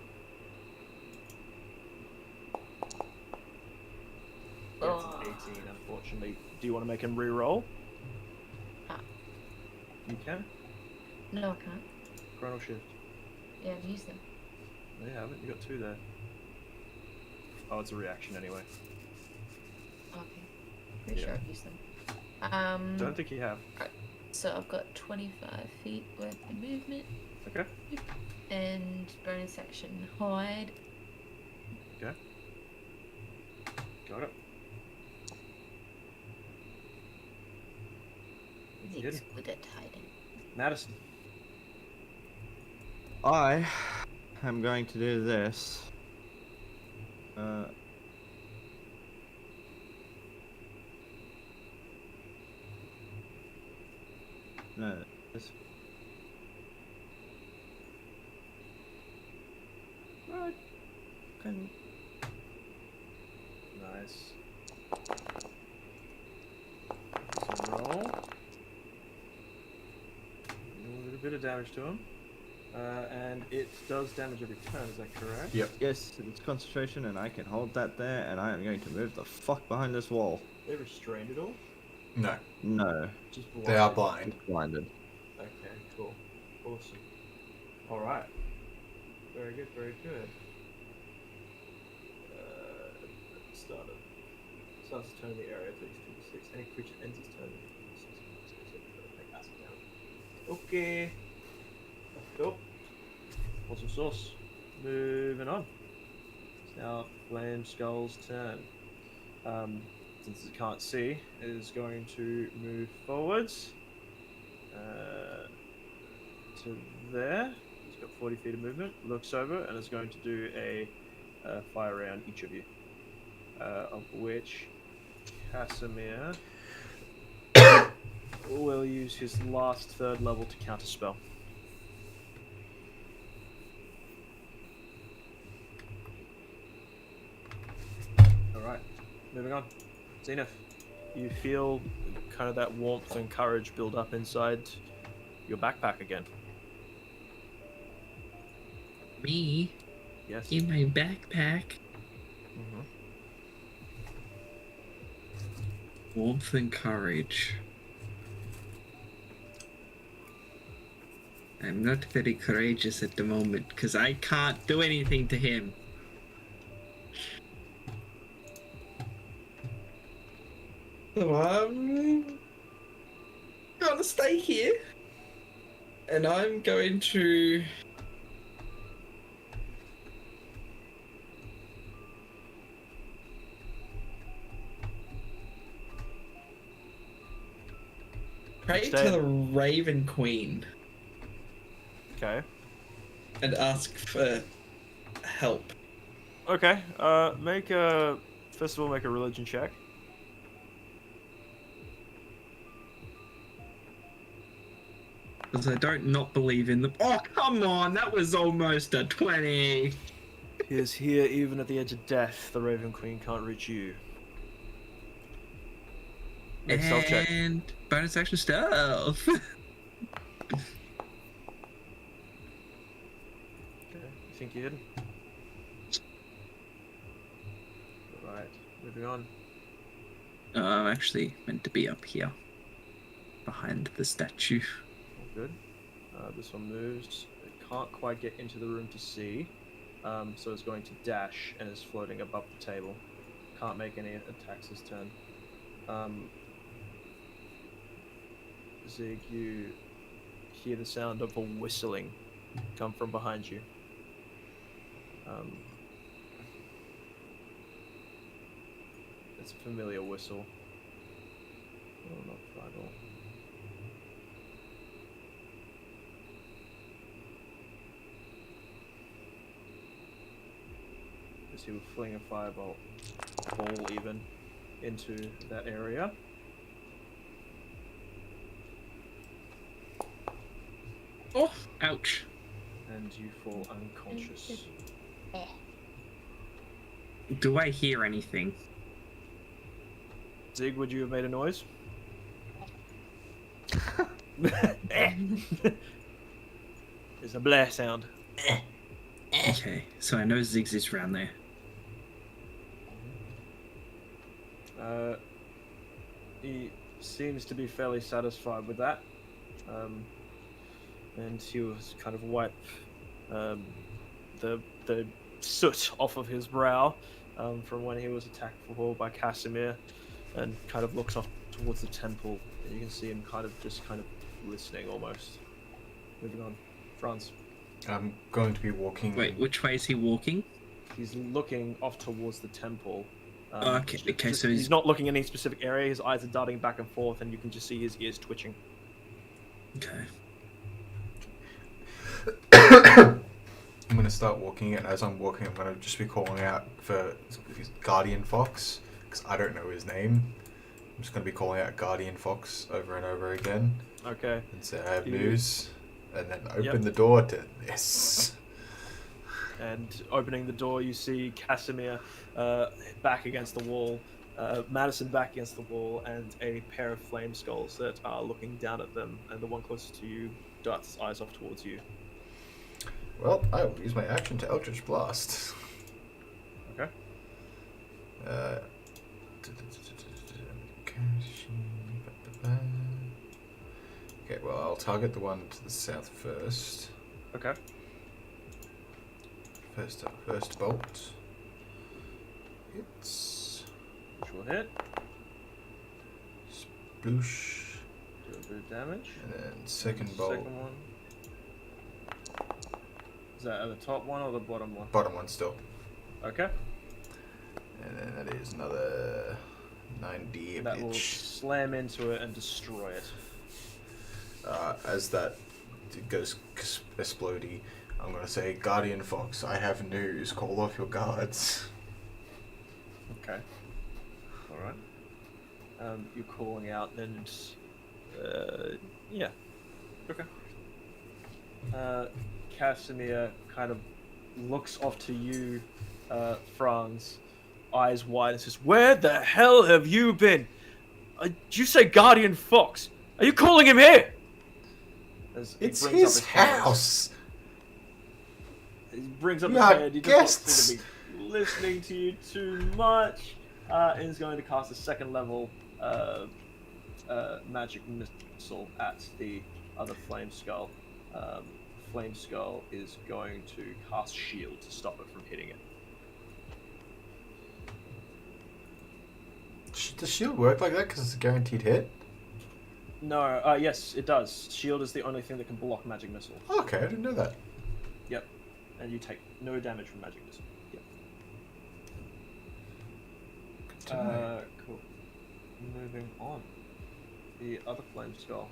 Yeah, it's an 18, unfortunately. Do you want to make him re-roll? Ah. You can. No, I can't. Chronal shift. Yeah, I've used them. No, you haven't. You got 2 there. Oh, it's a reaction anyway. Okay. Pretty Yeah. sure I've used them. Don't think you have. So I've got 25 feet worth of movement. Okay. And bonus section hide. Okay. Got it. Zig's good at hiding. Madison. I am going to do this. No, this. What? Can... Nice. So roll. Do a little bit of damage to him. And it does damage every turn, is that correct? Yep. Yes, it's concentration, and I can hold that there, and I am going to move the fuck behind this wall. They restrained at all? No, No, Just they are blinded? blind. it's blinded. Okay, cool. Awesome. Alright. Very good, very good. Starts to turn the area, takes 2d6. Any creature ends its turn. Take acid damage. Okay. Cool. Awesome sauce. Moving on. It's now Flame Skull's turn. Since it can't see, it is going to move forwards to there. It's got 40 feet of movement. Looks over and is going to do a fire round each of you. Of which Casimir will use his last third level to counterspell. Alright, moving on. Zeneth, you feel kind of that warmth and courage build up inside your backpack again. Me? Yes. In my backpack? Mm-hmm. Warmth and courage. I'm not very courageous at the moment because I can't do anything to him. So I'm gonna stay here, and I'm going to pray Stay. to the Raven Queen. Okay. and ask for help. Okay. First of all, make a religion check. Because I don't not believe in them. Oh, come on! That was almost a 20. He is here even at the edge of death. The Raven Queen can't reach you. Make stealth check. And bonus action stealth. Okay. You think you're hidden? Right. Moving on. I'm actually meant to be up here, behind the statue. All good. This one moves. It can't quite get into the room to see. So it's going to dash and is floating above the table. Can't make any attacks this turn. Zig, you hear the sound of a whistling come from behind you. It's a familiar whistle. Oh, not vital. As he will fling a firebolt, ball even, into that area. Oh, ouch. And you fall unconscious. Do I hear anything? Zig, would you have made a noise? There's a blare sound. Okay, so I know Ziggs is around there. He seems to be fairly satisfied with that. And he was kind of wipe the soot off of his brow from when he was attacked before by Casimir, and kind of looks off towards the temple, and you can see him kind of listening almost. Moving on. Franz. I'm going to be walking. Wait, which way is he walking? He's looking off towards the temple. Okay, so he's not looking in any specific area. His eyes are darting back and forth, and you can just see his ears twitching. Okay. I'm going to start walking, and as I'm walking, I'm going to just be calling out for Guardian Fox, because I don't know his name. I'm just going to be calling out Guardian Fox over and over again. Okay. And say I have news, and then open Yep. the door to this. And opening the door, you see Casimir back against the wall, Madison back against the wall, and a pair of flame skulls that are looking down at them, and the one closest to you darts its eyes off towards you. Well, I will use my action to Eldritch Blast. Okay. Okay, well, I'll target the one to the south first. Okay. First bolt. Hits. Which will hit. Sploosh. Do a bit of damage. And then second bolt. Second one. Is that at the top one or the bottom one? Bottom one still. Okay. And then that is another 9d That will bitch. slam into it and destroy it. As that goes explodey, I'm going to say, Guardian Fox, I have news. Call off your guards. Okay. Alright. You're calling out and yeah. Okay. Casimir kind of looks off to you, Franz, eyes wide, and says, "Where the hell have you been? Did you say Guardian Fox? Are you calling him here?" As he It's brings up his hand. house. He brings up You his are hand. He guests. doesn't seem to be listening to you too much. And he's going to cast a second level magic missile at the other flame skull. Flame skull is going to cast shield to stop it from hitting it. Does shield work like that because it's a guaranteed hit? No, yes, it does. Shield is the only thing that can block magic missiles. Okay, I didn't know that. Yep. And you take no damage from magic missile. Yep. Good to know. Cool. Moving on. The other flame skull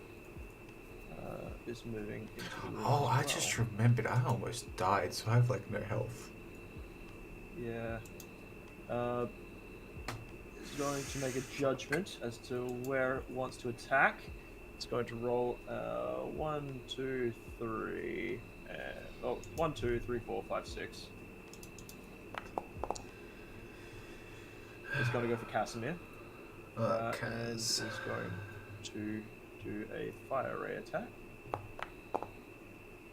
is moving into the room. Oh, I as just well. remembered. I almost died, so I have like no health. Yeah. It's going to make a judgment as to where it wants to attack. It's going to roll 1, 2, 3, and 1, 2, 3, 4, 5, 6. It's going to go for Casimir. And is going to do a fire ray attack,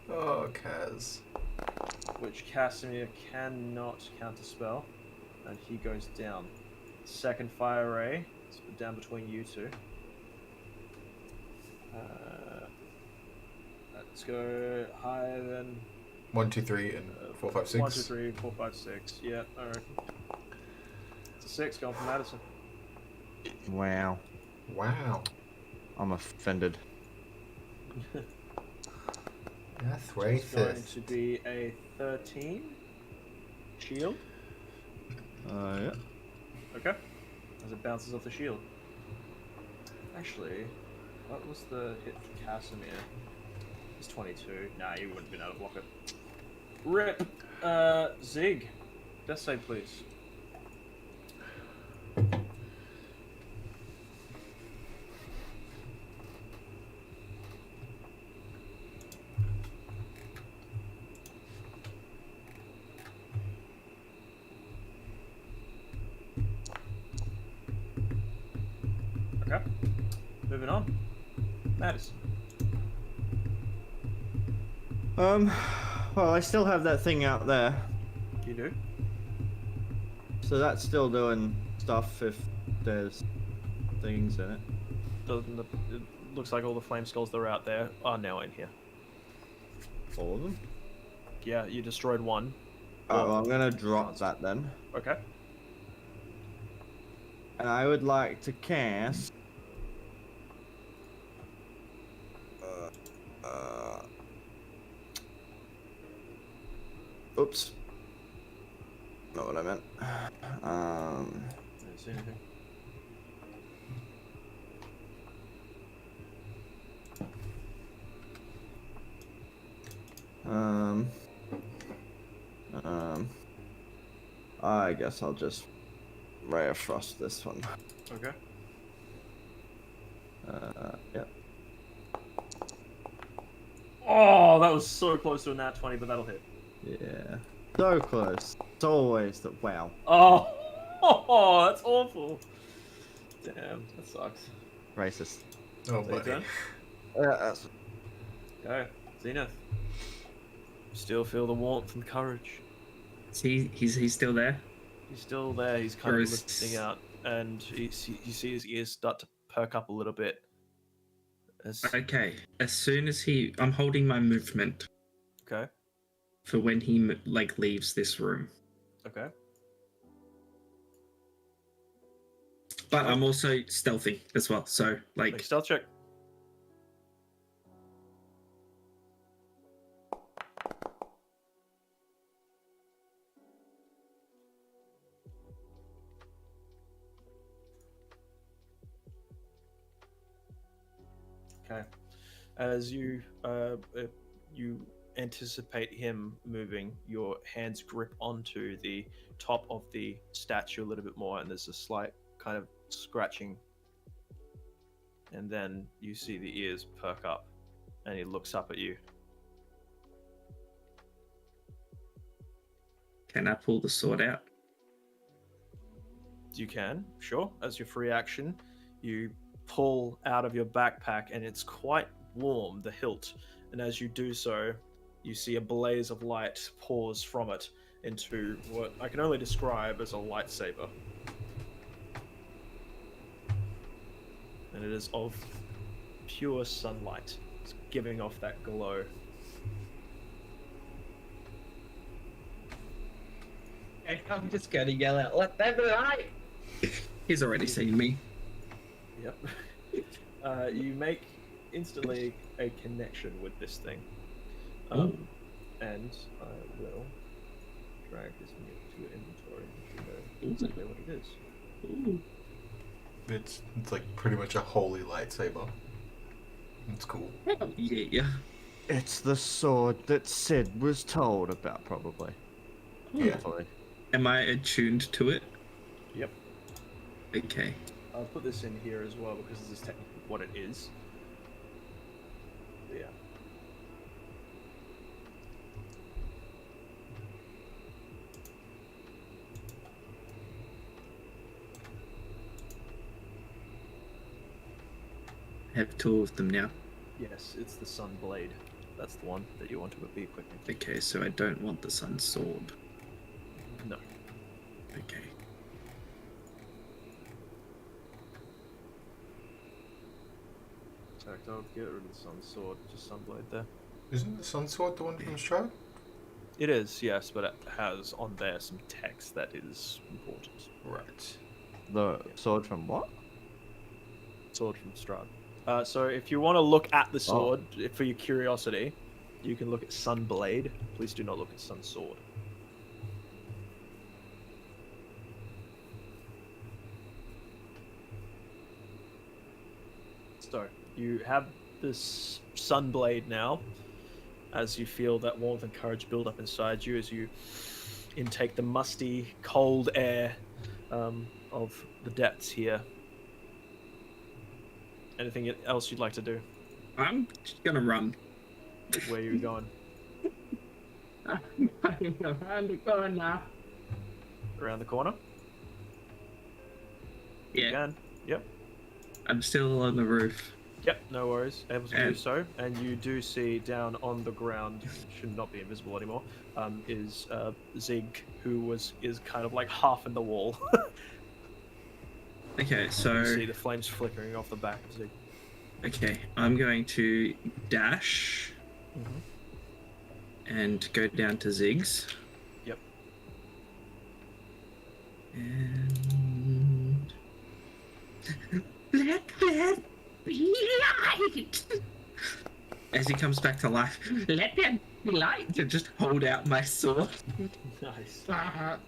Oh, Kaz. which Casimir cannot counterspell, and he goes down. Second fire ray is down between you two. Let's go higher than 1, 2, 3, and 4, 5, 6. 1, 2, 3, 4, 5, 6. Yeah, I reckon. It's a 6 going for Madison. Wow. Wow. I'm offended. That's It's going racist. to be a 13 shield. Yeah. Okay. As it bounces off the shield. Actually, what was the hit for Casimir? It's 22. Nah, you wouldn't have been able to block it. Rip. Zig. Death save, please. Okay. Moving on. Madison. Well, I still have that thing out there, You do? so that's still doing stuff if there's things in it. It looks like all the flame skulls that are out there are now in here. All of them. Yeah, you destroyed one. Oh, well, I'm gonna drop that then, Okay. and I would like to cast. Oops. Not what I meant. Didn't see anything. I guess I'll just Ray of Frost this one. Okay. Yep. Oh, that was so close to a nat 20, but that'll hit. Yeah. So close. It's always the wow. Oh, that's awful. Damn, that sucks. Racist. Oh, Is that your buddy. turn? That's Okay, Zeneth. Still feel the warmth and courage. He's still there. He's still there. He's kind Or of is- listening out, and you see his ears start to perk up a little bit. Okay. As soon as I'm holding my movement Okay. for when he leaves this room. Okay. But I'm also stealthy as well. So Make a stealth check. Okay. As you anticipate him moving, your hands grip onto the top of the statue a little bit more, and there's a slight kind of scratching. And then you see the ears perk up, and he looks up at you. Can I pull the sword out? You can, sure. As your free action, you pull out of your backpack, and it's quite warm, the hilt. And as you do so, you see a blaze of light pours from it into what I can only describe as a lightsaber. And it is of pure sunlight. It's giving off that glow. I'm just going to yell out, let them light! He's already seen me. Yep. You make instantly a connection with this thing. And I will drag this to your inventory to know exactly what it is. Ooh. It's like pretty much a holy lightsaber. That's cool. Oh, yeah. It's the sword that Sid was told about, probably. Yeah. Hopefully. Am I attuned to it? Yep. Okay. I'll put this in here as well because this is technically what it is. But yeah. I have two of them now. Yes, it's the Sun Blade. That's the one that you want to be equipping. Okay, so I don't want the sun sword. No. Okay. Sorry, don't get rid of the Sun Sword, just Sun Blade there. Isn't the Sun Sword the one from Strahd? It is, yes, but it has on there some text that is important. Right. The sword from what? Sword from Strahd. So if you want to look at the sword, for your curiosity, you can look at Sun Blade. Please do not look at Sun Sword. So you have this Sun Blade now, as you feel that warmth and courage build up inside you as you intake the musty, cold air of the depths here. Anything else you'd like to do? I'm just gonna run. Where are you going? I'm around the corner. Around the corner? Yeah, You can. Yep. I'm still on the roof. Yep, no worries. Able to do And- so. And you do see down on the ground, should not be invisible anymore, is Zig, who is kind of like half in the wall. Okay, You so see the flames flickering off the back of Zig. okay, I'm going to dash and go down to Zig's. Yep. And let there be light. As he comes back to life, let there be light. To just hold out my sword. Nice.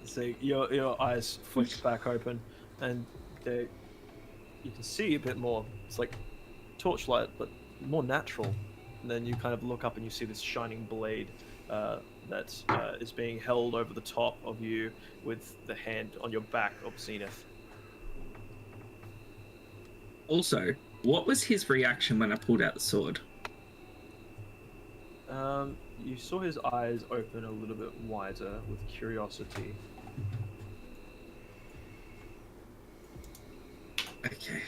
So your eyes flick back open, and you can see a bit more. It's like torchlight, but more natural. And then you kind of look up and you see this shining blade that is being held over the top of you with the hand on your back of Zeneth. Also, what was his reaction when I pulled out the sword? You saw his eyes open a little bit wider with curiosity. Okay.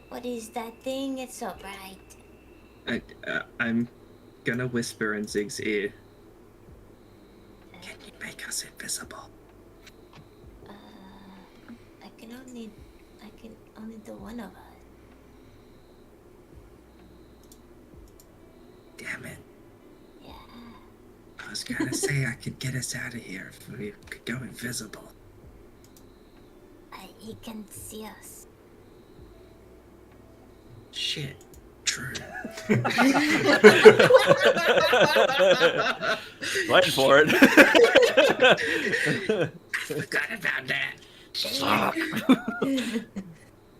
What is that thing? It's so bright. I'm gonna whisper in Zig's ear. Can you make us invisible? I can only do one of us. Damn it. Yeah. I was gonna say I could get us out of here if we could go invisible. He can see us. Shit. True. Wait for it. Forgot about that.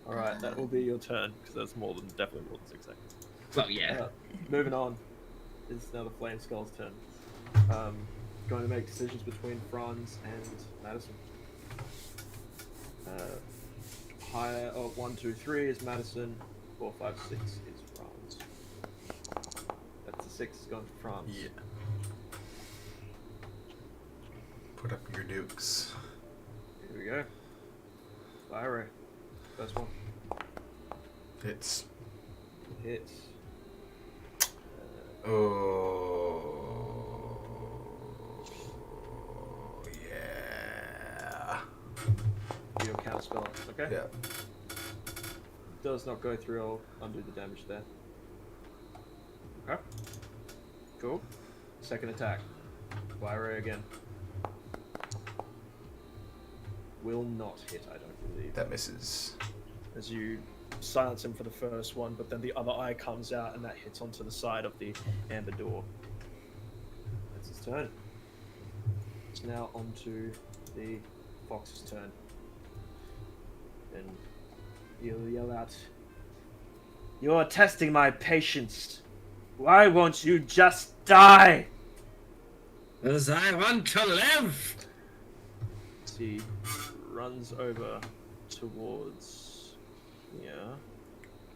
Alright, that will be your turn, because that's definitely more than 6 seconds. Well, yeah. Moving on. It's now the Flame Skull's turn. Going to make decisions between Franz and Madison. Higher of 1, 2, 3 is Madison. 4, 5, 6 is Franz. That's the 6 is going to Franz. Yeah. Put up your dukes. Here we go. Fire ray. First one. Hits. Hits. Oh. Yeah. Do your counter spell. Okay? Yeah. Does not go through. I'll undo the damage there. Okay. Cool. Second attack. Fire ray again. Will not hit, I don't believe. That misses. As you silence him for the first one, but then the other eye comes out and that hits onto the side of the amber door. That's his turn. It's now onto the fox's turn. And he'll yell out, You're testing my patience. Why won't you just die? As I want to live! He runs over towards here.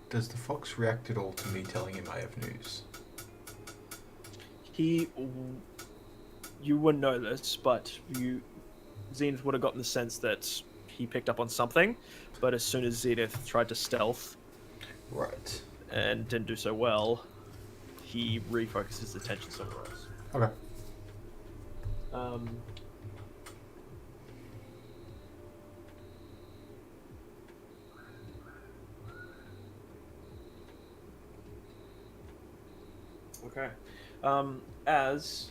Does the fox react at all to me telling him I have news? You wouldn't know this, but Zenith would have gotten the sense that he picked up on something, but as soon as Zenith tried to stealth Right. and didn't do so well, he refocused his attention somewhere else. Okay. Okay. As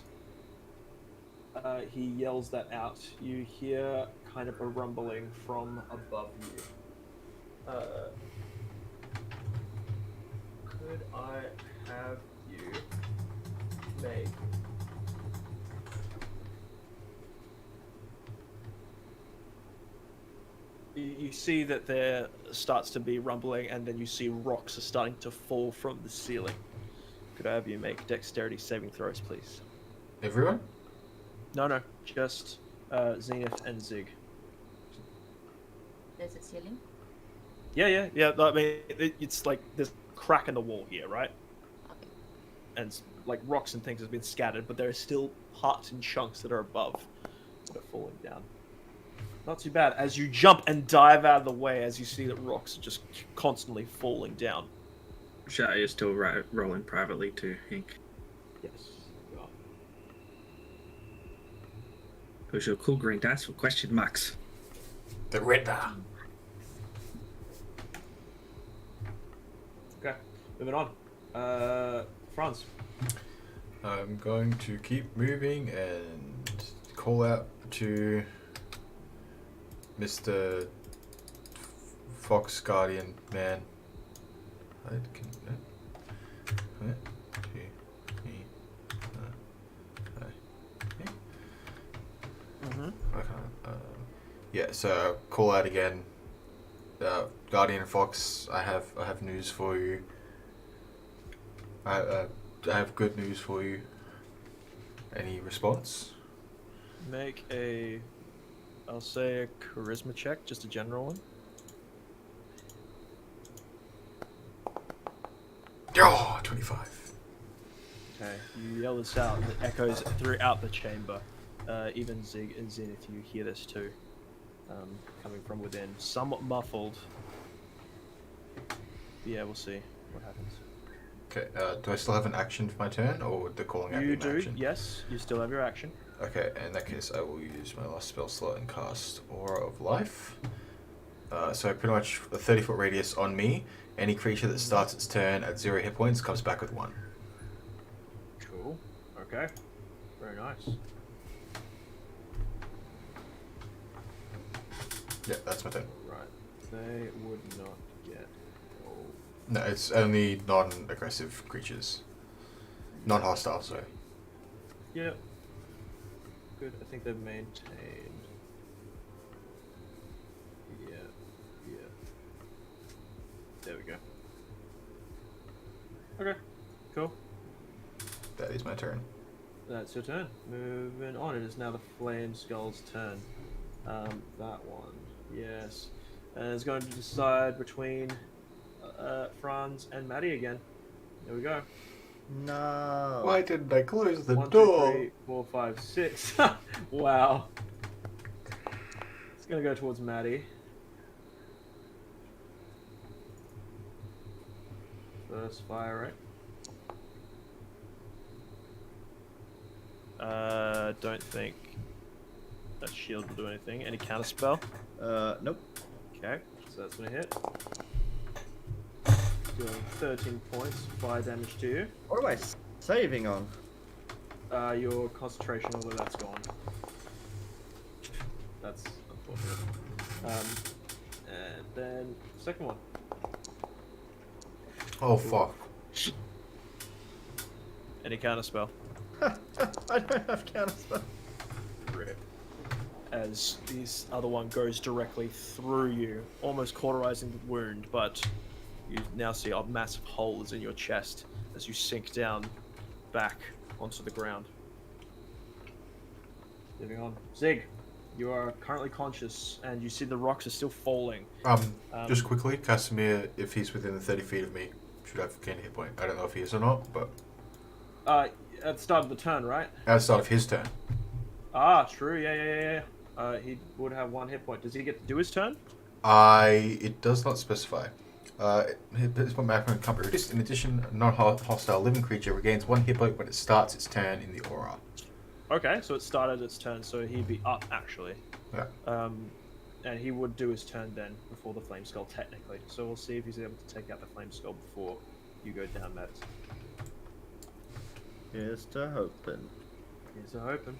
he yells that out, you hear kind of a rumbling from above you. Could I have you make you see that there starts to be rumbling, and then you see rocks are starting to fall from the ceiling. Could I have you make dexterity saving throws, please? Everyone? No, just Zenith and Zig. There's a ceiling. Yeah. I mean, it's like there's a crack in the wall here, right? Okay. And like rocks and things have been scattered, but there are still parts and chunks that are above that are falling down. Not too bad. As you jump and dive out of the way, as you see that rocks are just constantly falling down. Shall you still rolling privately to Hink? Yes. You are. Push your cool green dice with question marks. The Riddler. Okay. Moving on. Franz. I'm going to keep moving and call out to Mr. Fox Guardian Man. Yeah, so call out again. Guardian Fox, I have news for you. I have good news for you. Any response? Make a, I'll say a charisma check, just a general one. Oh, 25. Okay, you yell this out, and it echoes throughout the chamber. Even Zig and Zenith, you hear this too, coming from within, somewhat muffled. Yeah, we'll see what happens. Okay, do I still have an action for my turn, or would the calling out be You an do, action? yes. You still have your action. Okay, in that case, I will use my last spell slot and cast Aura of Life. So pretty much a 30-foot radius on me. Any creature that starts its turn at 0 hit points comes back with 1. Cool. Okay. Very nice. Yeah, that's my turn. Right. They would not get. Oh. No, it's only non-aggressive creatures. Non-hostile, sorry. Yep. Good. I think they've maintained. Yeah. There we go. Okay. Cool. That is my turn. That's your turn. Moving on. It is now the Flame Skull's turn. That one. Yes. And it's going to decide between Franz and Maddie again. There we go. No. Why didn't I close the 1, 2, door? 3, 4, 5, 6. Wow. It's gonna go towards Maddie. First fire, right? Don't think that shield will do anything. Any counter spell? Nope. Okay, so that's gonna hit. Doing 13 points, fire damage to you. What am I saving on? Your concentration, although that's gone. That's unfortunate. And then second one. Oh, fuck. Any counter spell? I don't have counterspell. Rip. As this other one goes directly through you, almost cauterizing the wound, but You now see a massive hole is in your chest as you sink down back onto the ground. Moving on. Zig, you are currently conscious and you see the rocks are still falling. Just quickly, Casimir, if he's within the 30 feet of me, should have gained a hit point. I don't know if he is or not, but... At the start of the turn, right? At the start of his turn. Ah, true, yeah. He would have 1 hit point. Does he get to do his turn? It does not specify. Hit point maximum can't be reduced. In addition, a non-hostile living creature regains 1 hit point when it starts its turn in the aura. Okay, so it started its turn, so he'd be up, actually. Yeah. And he would do his turn then, before the Flame Skull, technically. So we'll see if he's able to take out the Flame Skull before you go down, Madison. Here's to hoping. Here's to hoping.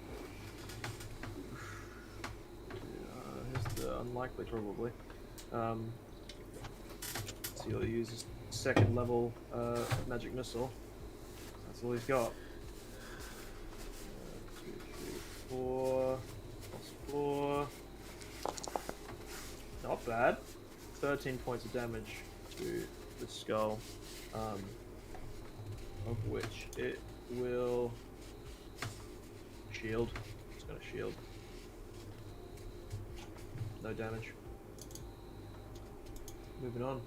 Here's the unlikely, probably. So he'll use his 2nd level magic missile. That's all he's got. 2, 3, 4, +4. Not bad. 13 points of damage to the skull, of which it will shield. It's gonna shield. No damage. Moving on.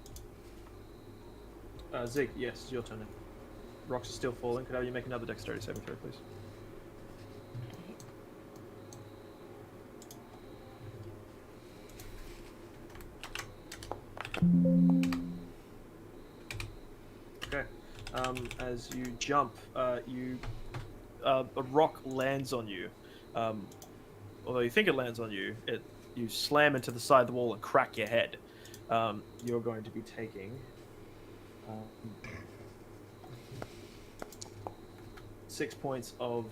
Zig, yes, it's your turn now. Rocks are still falling. Could I have you make another dexterity saving throw, please? Okay. As you jump, a rock lands on you. Although you think it lands on you, you slam into the side of the wall and crack your head. You're going to be taking 6 points of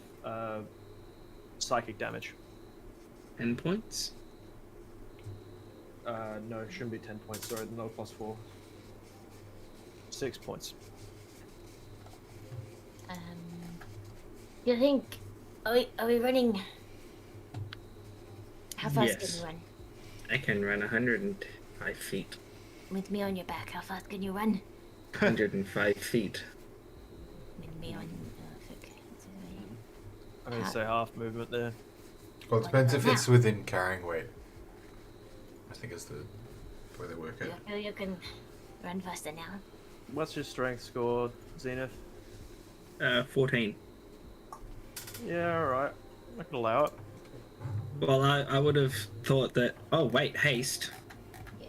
psychic damage. 10 points? No, it shouldn't be 10 points. Sorry, no +4. 6 points. You think? Are we running? How fast Yes. can you run? I can run 105 feet. With me on your back, how fast can you run? 105 feet. With me on. Okay. I'm going to say half movement there. Well, it depends if it's within carrying weight. I think is the way they work You it. feel you can run faster now? What's your strength score, Zeneth? 14. Yeah, alright. I can allow it. Well, I would have thought that... Oh, wait, haste. Yeah.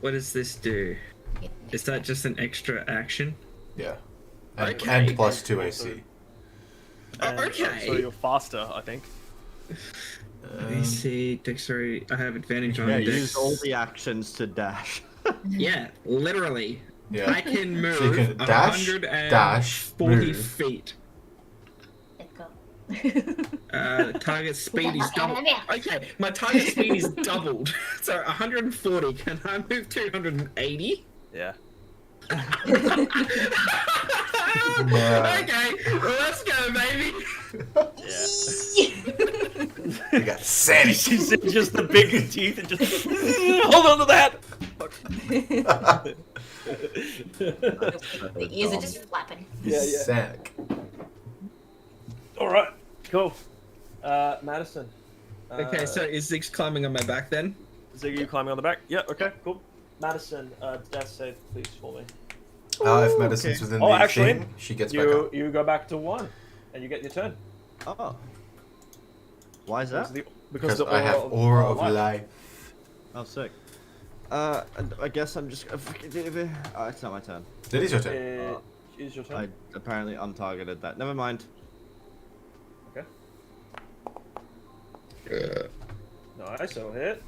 What does this do? Yeah. Is that just an extra action? Yeah. And, Okay. and +2 AC. And, okay. So you're faster, I think. Let me see, dexterity. I have advantage on Yeah, dex. use all the actions to dash. Yeah, literally. Yeah. I can move So you can dash, 140 move. feet. Let's go. Target speed is doubled. Okay, my target speed is doubled. So 140. Can I move 280? Yeah. Okay, let's go, baby. Yeah. You got sanity. She's just the big teeth and just hold on to that. The ears are just flapping. Yeah. Sanic. All right. Cool. Madison. Okay, so is Zig's climbing on my back then? Zig, are you climbing on the back? Yeah. Okay. Cool. Madison, death save, please, for me. If Madison's within the actually, thing, she gets back up. You go back to 1, and you get your turn. Oh. Why is that? Because the I have aura of life. Oh, sick. I guess I'm just. It's not my turn. It is your turn. It is your turn. I apparently untargeted that. Never mind. Okay. Nice, that'll hit.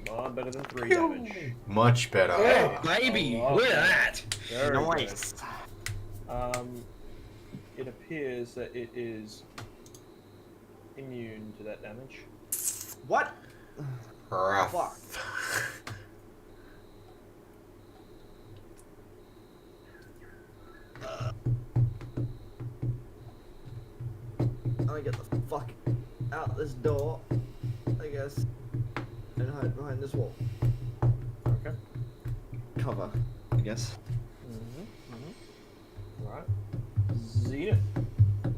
Come on, better than 3 damage. Much better. Oh, baby, Oh, look at that. Very Nice. good. It appears that it is immune to that damage. What? Rough. Fuck. I'm gonna get the fuck out this door, I guess, and hide behind this wall. Okay. Cover. guess. Right. Zenith.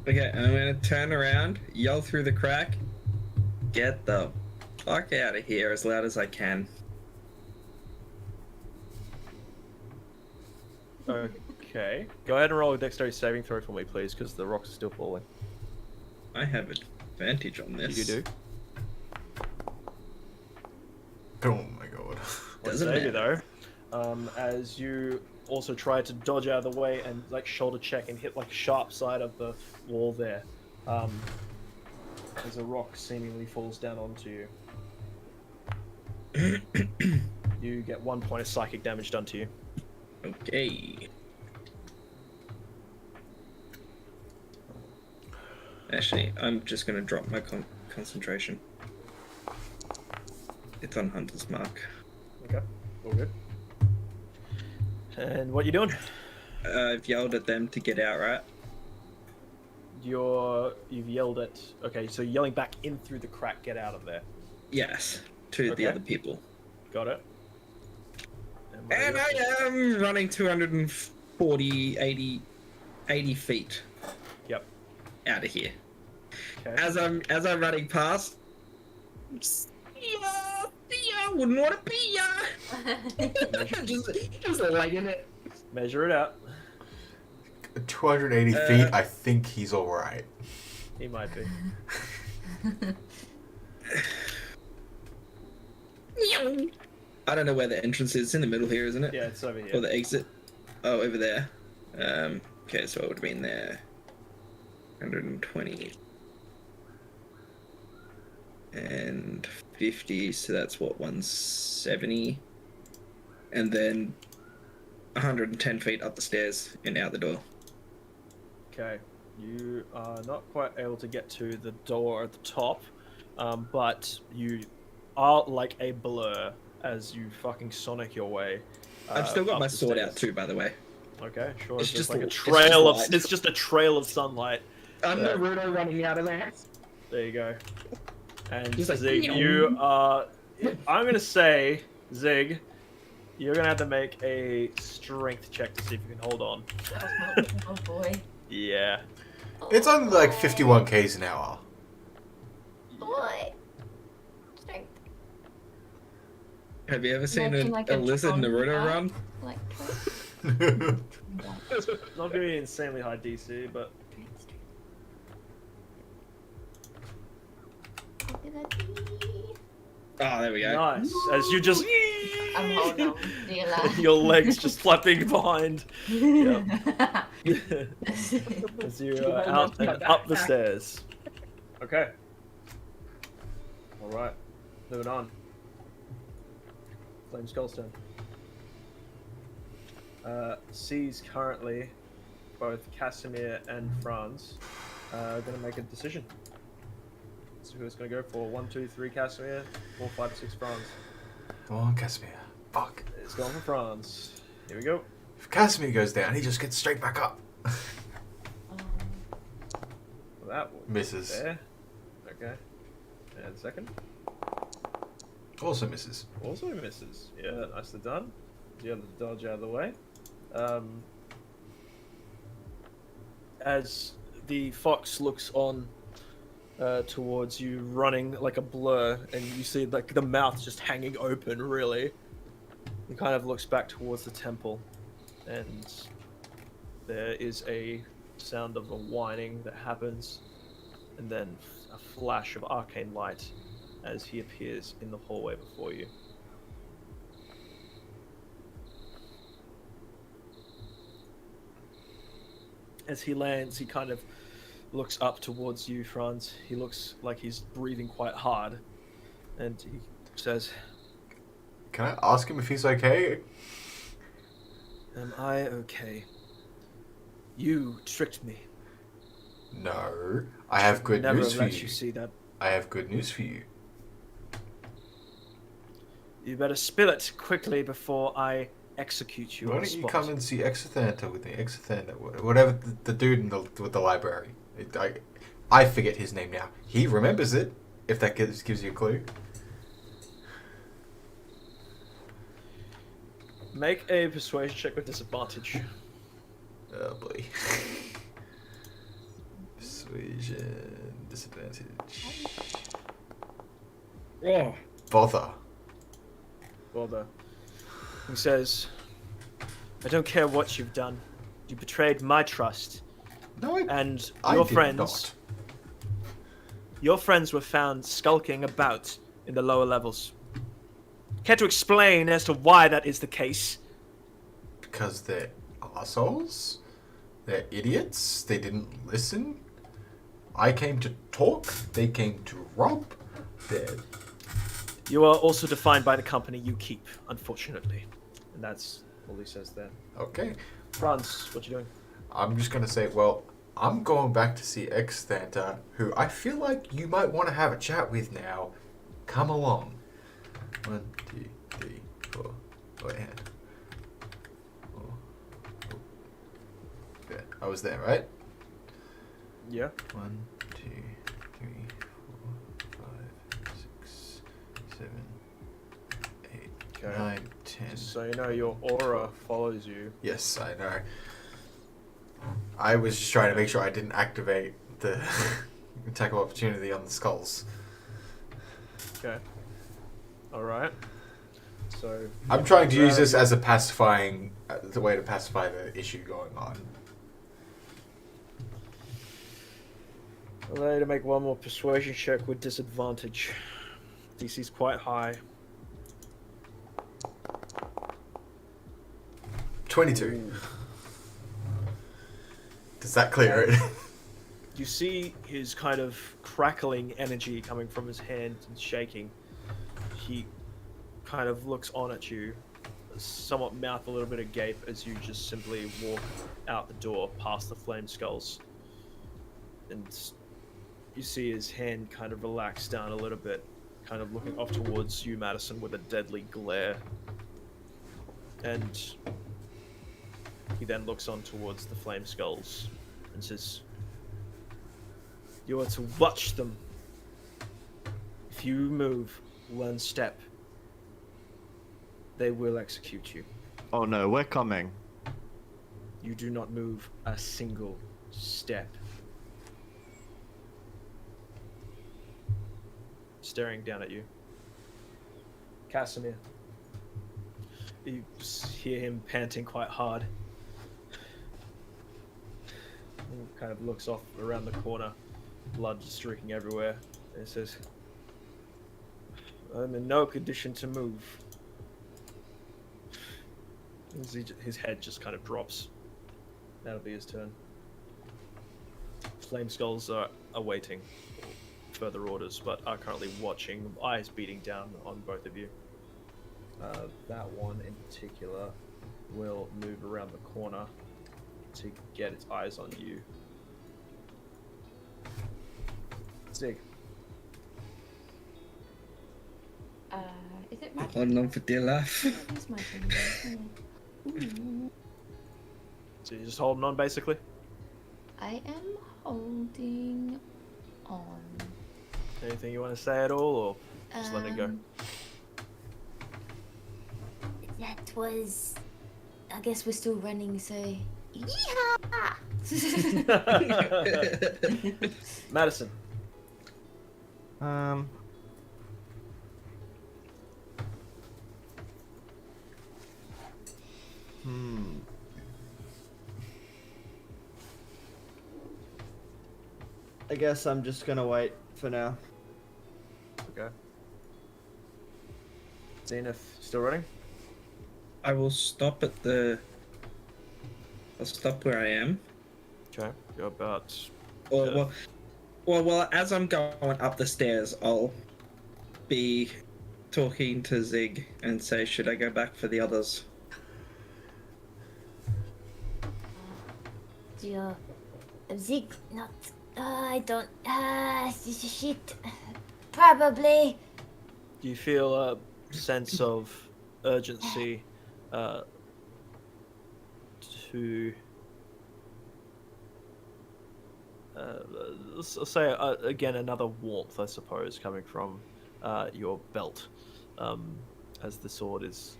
Okay, I'm gonna turn around, yell through the crack, get the fuck out of here as loud as I can. Okay. Go ahead and roll a dexterity saving throw for me, please, because the rocks are still falling. I have advantage on this. You do. Oh my god. Doesn't Save you matter. though. As you also try to dodge out of the way and like shoulder check and hit like sharp side of the wall there. As a rock seemingly falls down onto you. You get 1 point of psychic damage done to you. Okay. Actually, I'm just gonna drop my concentration. It's on Hunter's Mark. Okay, all good. And what you doing? I've yelled at them to get out, right? You've yelled at. Okay, so you're yelling back in through the crack. Get out of there. Yes, to Okay. the other people. Got it. what are And you up to? I am running 240, 80 feet Yep. out of here. Okay. As I'm running past, yeah, wouldn't want to be ya. just liking it. Measure it out. 280 feet, I think he's alright. He might be. I don't know where the entrance is. It's in the middle here, isn't it? Yeah, it's over Or here. the exit. Oh, over there. Okay, so it would have been there. 120. And 50, so that's what, 170. And then 110 feet up the stairs and out the door. Okay. You are not quite able to get to the door at the top, but you are like a blur as you fucking sonic your way. I've still got up my the sword stairs. out too, by the way. Okay, sure. It's It's just just like a it's just trail of. light. It's just a trail of sunlight. I'm Naruto running out of there. There you go. And Just like, Zig, meow. you are. I'm gonna say, Zig, you're gonna have to make a strength check to see if you can hold on. Oh boy. Yeah. It's only like 51 k's an hour. Boy. Strength. Have you ever seen Imagine like a a lizard Tron Naruto guy. run? Like Not gonna be insanely high DC, but Oh, there we go. nice. As you just. I'm holding on, dear lad. Your legs just flapping behind. Yep. As you are out and up the stairs. Okay. Alright. Moving on. Flame Skull's turn. Sees currently both Casimir and Franz going to make a decision. So who's going to go for 1, 2, 3 Casimir, 4, 5, 6 Franz? Come on, Casimir. Fuck. It's going for Franz. Here we go. If Casimir goes down, he just gets straight back up. That one. Misses. There. Okay. And second. Also misses. Also misses. Yeah, nicely done. The other dodge out of the way. As the fox looks on towards you, running like a blur, and you see like the mouth just hanging open. Really, he kind of looks back towards the temple, and there is a sound of a whining that happens, and then a flash of arcane light as he appears in the hallway before you. As he lands, he kind of looks up towards you, Franz. He looks like he's breathing quite hard, and he says, Can I ask him if he's okay? "Am I okay? You tricked me. No. I have good Never news for let you. you see that. I have good news for you. You better spill it quickly before I execute you Why on the don't you spot." come and see Exotherna with me? Exotherna, whatever the dude with the library. I forget his name now. He remembers it, if that gives you a clue. Make a persuasion check with disadvantage. Oh boy. Persuasion, disadvantage. Oh, Bother. Bother. He says, I don't care what you've done. You betrayed my trust. No, And I your did friends. not. Your friends were found skulking about in the lower levels. Care to explain as to why that is the case? Because they're assholes? They're idiots? They didn't listen? I came to talk, they came to rob. They're... You are also defined by the company you keep, unfortunately. And that's all he says there. Okay. Franz, what you doing? I'm just gonna say, well, I'm going back to see Xthanta, who I feel like you might want to have a chat with now. Come along. 1, 2, 3, 4. Oh, yeah. 4. Yeah, I was there, right? Yeah. 1, 2, 3, 4, 5, 6, 7, 8, Okay. 9, 10. Just so you know, your aura follows you. Yes, I know. I was just trying to make sure I didn't activate the attack of opportunity on the skulls. Okay. Alright. So... I'm trying to use this as a pacifying, the way to pacify the issue going on. Allow you to make one more persuasion check with disadvantage. DC's quite high. 22. Does that clear it? You see his kind of crackling energy coming from his hand and shaking. He kind of looks on at you, somewhat mouth a little bit agape as you just simply walk out the door past the flame skulls. And you see his hand kind of relax down a little bit, kind of looking off towards you, Madison, with a deadly glare. And he then looks on towards the flame skulls and says, you are to watch them. If you move one step, they will execute you. Oh no, we're coming. You do not move a single step. Staring down at you. Casimir. You hear him panting quite hard. He kind of looks off around the corner, blood streaking everywhere, and he says, I'm in no condition to move. His head just kind of drops. That'll be his turn. Flame Skulls are awaiting further orders, but are currently watching, eyes beating down on both of you. That one in particular will move around the corner to get its eyes on you. Zig. Is it my turn? holding on for dear life. It is my turn. Ooh. So you're just holding on, basically? I am holding on. Anything you want to say at all, or just let it go? That was... I guess we're still running, so... Yeehaw! Madison. I guess I'm just gonna wait for now. Okay. Zeneth, still running? I will stop at the. I'll stop where I am. Okay. Go about... Or Yeah. well, as I'm going up the stairs, I'll be talking to Zig and say, should I go back for the others? Dear Zig, not. I don't. Shit. Probably. Do you feel a sense of urgency to... I'll say, again, another warmth, I suppose, coming from your belt, as the sword is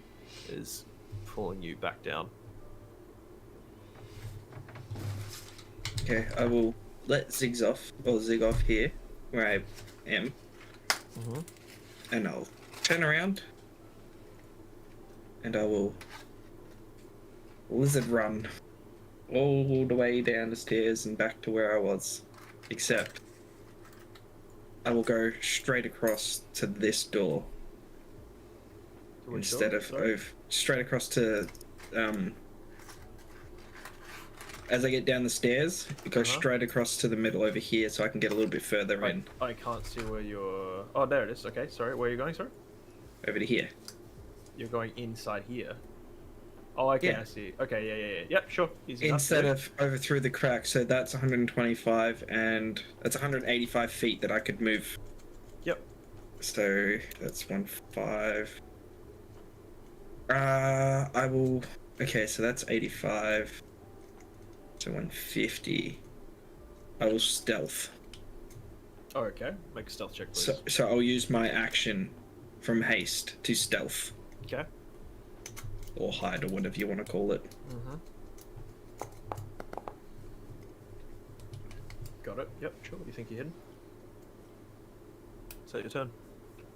pulling you back down. Okay, I will let Zig off here, where I am, Mm-hmm. and I'll turn around, and I will lizard run all the way down the stairs and back to where I was, except I will go straight across to this door instead of straight across to as I get down the stairs, it goes straight across to the middle over here, so I can get a little bit further in. I can't see where you're... Oh, there it is. Okay, sorry. Where are you going, sorry? Over to here. You're going inside here. Oh, okay, Yeah. I see. Okay, yeah. Yep, sure. Easy enough. Instead of over through the crack, so that's 125, and that's 185 feet that I could move. Yep. So that's 1.5. I will... Okay, so that's 85. So 150. I will stealth. Oh, okay. Make a stealth check, please. So I'll use my action from haste to stealth. Okay. Or hide, or whatever you want to call it. Mm-hmm. Got it. Yep, sure. What do you think you're hidden? Is that your turn?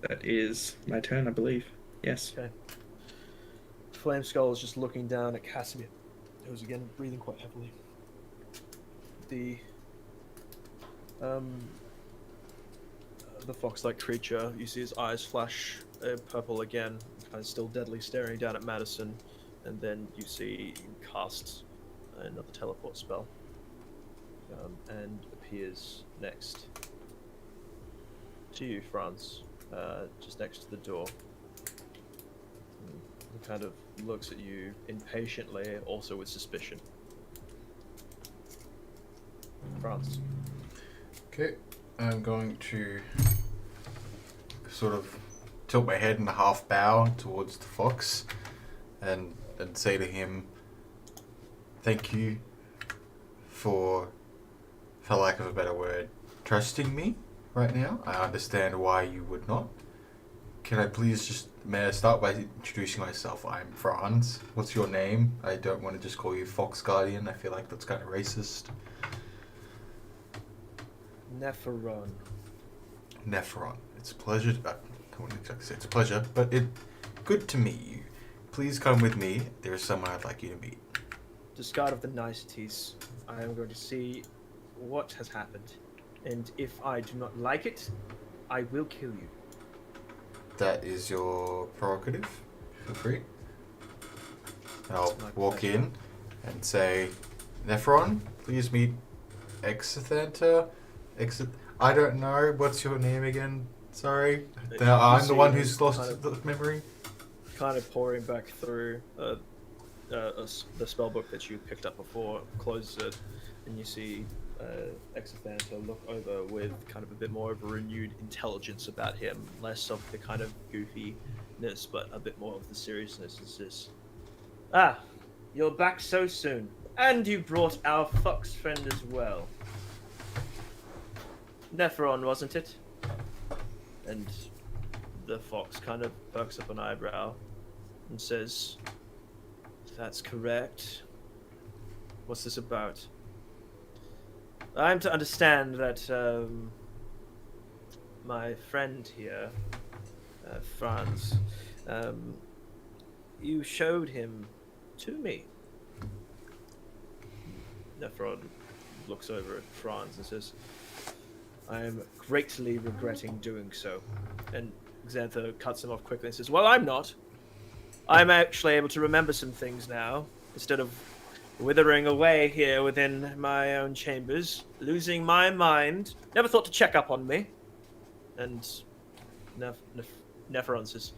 That is my turn, I believe. Yes. Okay. Flame Skull is just looking down at Casimir, who's again breathing quite heavily. The fox-like creature, you see his eyes flash purple again, kind of still deadly staring down at Madison, and then you see him cast another teleport spell, and appears next to you, Franz, just next to the door. He kind of looks at you impatiently, also with suspicion. Franz. Okay, I'm going to sort of tilt my head and half bow towards the fox and say to him, thank you for lack of a better word, trusting me right now. I understand why you would not. Can I please may I start by introducing myself? I'm Franz. What's your name? I don't want to just call you Fox Guardian. I feel like that's kind of racist. Nepheron. Nepheron. It's a pleasure. I wouldn't exactly say it's a pleasure, but good to meet you. Please come with me. There is someone I'd like you to meet. Discard of the niceties. I am going to see what has happened, and if I do not like it, I will kill you. That is your prerogative. Feel free. And I'll my walk pleasure. in and say, Nepheron, please meet Exithanta. I don't know. What's your name again? Sorry. You I'm the see one him who's lost kind of- the memory. Kind of pouring back through the spell book that you picked up before, closes it, and you see Exithanta look over with kind of a bit more of a renewed intelligence about him, less of the kind of goofiness, but a bit more of the seriousness. It's this. Ah, you're back so soon, and you brought our fox friend as well. Nepheron, wasn't it? And the fox kind of perks up an eyebrow and says, that's correct. What's this about? I'm to understand that my friend here, Franz, you showed him to me. Nepheron looks over at Franz and says, I am greatly regretting doing so. And Zeneth cuts him off quickly and says, well, I'm not. I'm actually able to remember some things now, instead of withering away here within my own chambers, losing my mind. Never thought to check up on me. And Nepheron says,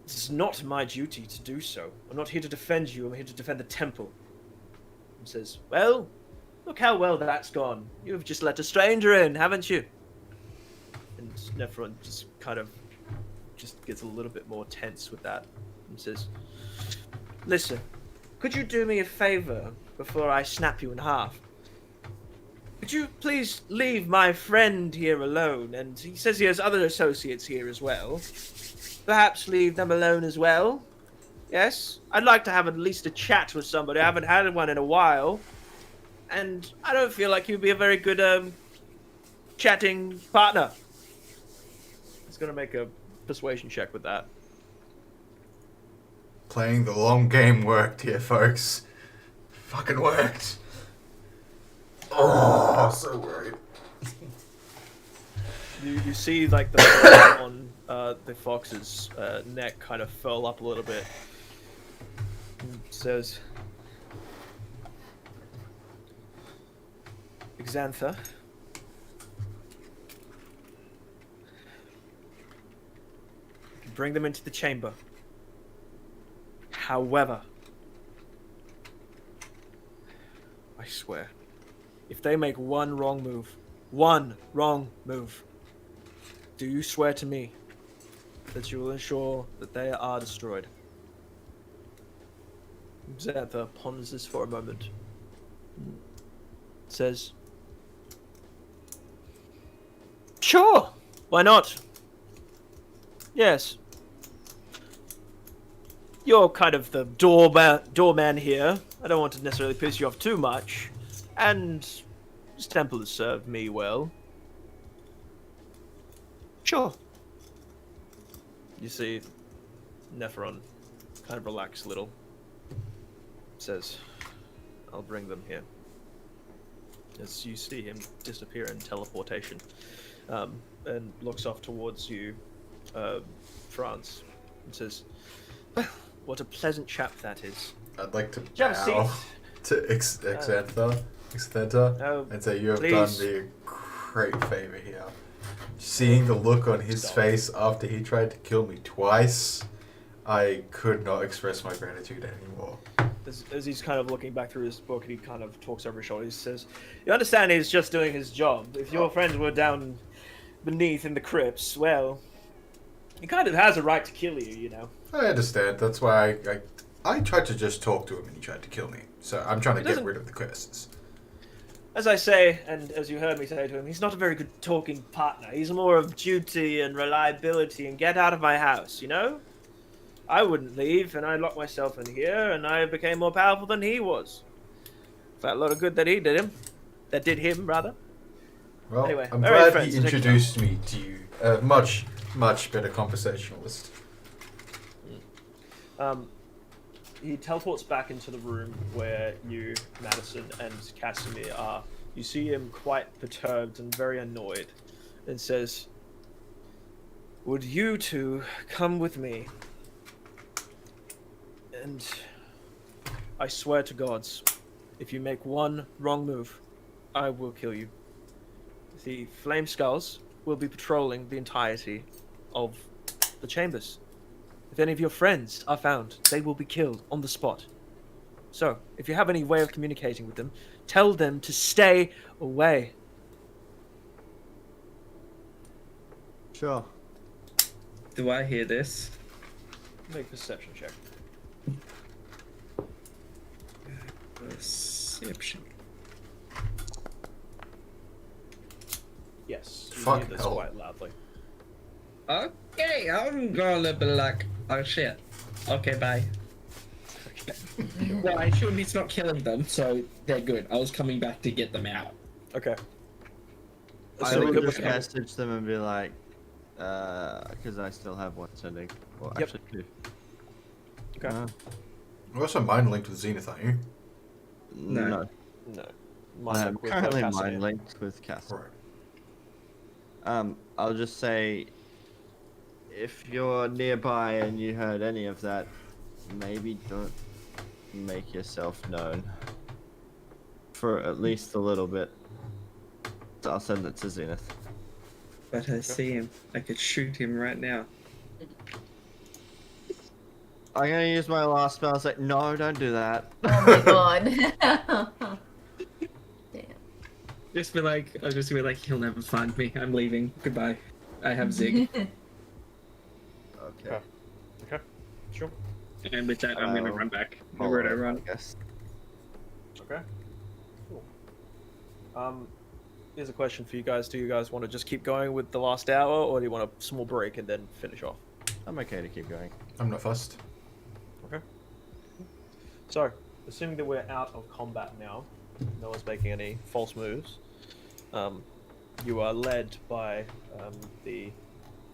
this is not my duty to do so. I'm not here to defend you, I'm here to defend the temple. And says, well, look how well that's gone. You've just let a stranger in, haven't you? And Nepheron just kind of gets a little bit more tense with that and says, listen, could you do me a favor before I snap you in half? Could you please leave my friend here alone? And he says he has other associates here as well. Perhaps leave them alone as well? Yes, I'd like to have at least a chat with somebody. I haven't had one in a while. And I don't feel like you'd be a very good, chatting partner. He's gonna make a persuasion check with that. Playing the long game worked here, folks. Fucking worked. Oh, so worried. You see, like, the fur on the fox's neck kind of furl up a little bit. And says, Xantha, you can bring them into the chamber. However, I swear, if they make one wrong move, do you swear to me that you will ensure that they are destroyed? Xantha ponders this for a moment. Says, sure, why not? Yes. You're kind of the doorman here. I don't want to necessarily piss you off too much. And this temple has served me well. Sure. You see, Nephron kind of relax a little. Says, I'll bring them here. As you see him disappear in teleportation. And looks off towards you, Franz. And says, well, what a pleasant chap that is. I'd like to Have a bow seat. to Xantha, Oh, and say you have please. done me a great favor here. Seeing the look on his face after he tried to kill me twice, I could not express my gratitude anymore. As he's kind of looking back through his book and he kind of talks over his shoulder, he says, you understand he's just doing his job. If your friends were down beneath in the crypts, well, he kind of has a right to kill you, you know. I understand. That's why I tried to just talk to him and he tried to kill me. So I'm trying to get doesn't- rid of the curses. As I say, and as you heard me say to him, he's not a very good talking partner. He's more of duty and reliability and get out of my house, you know? I wouldn't leave, and I locked myself in here, and I became more powerful than he was. That lot of good that he did him. That did him, rather. Well, Anyway, I'm very glad friends, he take care. introduced me to you. A much better conversationalist. He teleports back into the room where you, Madison, and Casimir are. You see him quite perturbed and very annoyed, and says, would you two come with me? And I swear to gods, if you make one wrong move, I will kill you. The Flame Skulls will be patrolling the entirety of the chambers. If any of your friends are found, they will be killed on the spot. So, if you have any way of communicating with them, tell them to stay away. Sure. Do I hear this? Make a perception check. Perception. Yes, you Fuck hear this hell. quite loudly. Okay, I'm gonna be like, oh shit. Okay, bye. Well, I assume he's not killing them, so they're good. I was coming back to get them out. Okay. I So will good just with- message them and be like, because I still have one sending. Well, Yep. actually two. Okay. You're also mind linked with Zeneth, aren't you? No. No. No. I am With currently Casimir. mind linked with Cass. Right. I'll just say, if you're nearby and you heard any of that, maybe don't make yourself known. For at least a little bit. So I'll send it to Zenith. But I see him. I could shoot him right now. I'm gonna use my last spell. I was like, no, don't do that. Oh my god. Damn. I'll just be like, he'll never find me. I'm leaving. Goodbye. I have Zig. Okay. Okay. Sure. And with that, I'm gonna Oh. run back. Hold Where'd I on, run? I guess. Okay. Cool. Here's a question for you guys. Do you guys want to just keep going with the last hour, or do you want a small break and then finish off? I'm okay to keep going. I'm not fussed. Okay. So, assuming that we're out of combat now, no one's making any false moves. You are led by the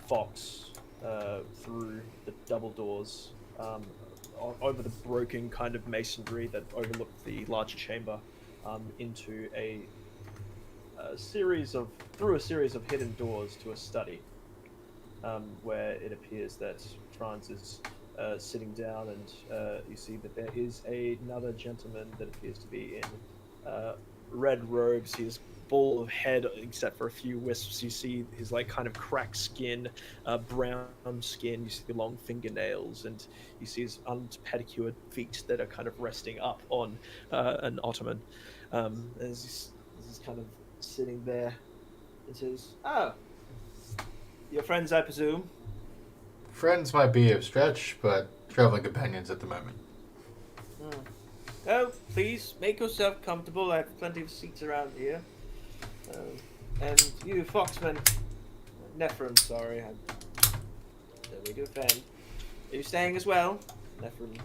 fox through the double doors, over the broken kind of masonry that overlook the larger chamber, into a series of hidden doors to a study, where it appears that Franz is sitting down, and you see that there is another gentleman that appears to be in red robes. He is bald of head except for a few wisps. You see his like kind of cracked skin, brown skin. You see the long fingernails, and you see his unpedicured feet that are kind of resting up on an ottoman. As he's kind of sitting there, and says, "Oh, your friends, I presume." Friends might be a stretch, but traveling companions at the moment. Oh, please make yourself comfortable. I have plenty of seats around here. And you, Foxman, Nephron, sorry, I'm a big fan. Are you staying as well? Nephron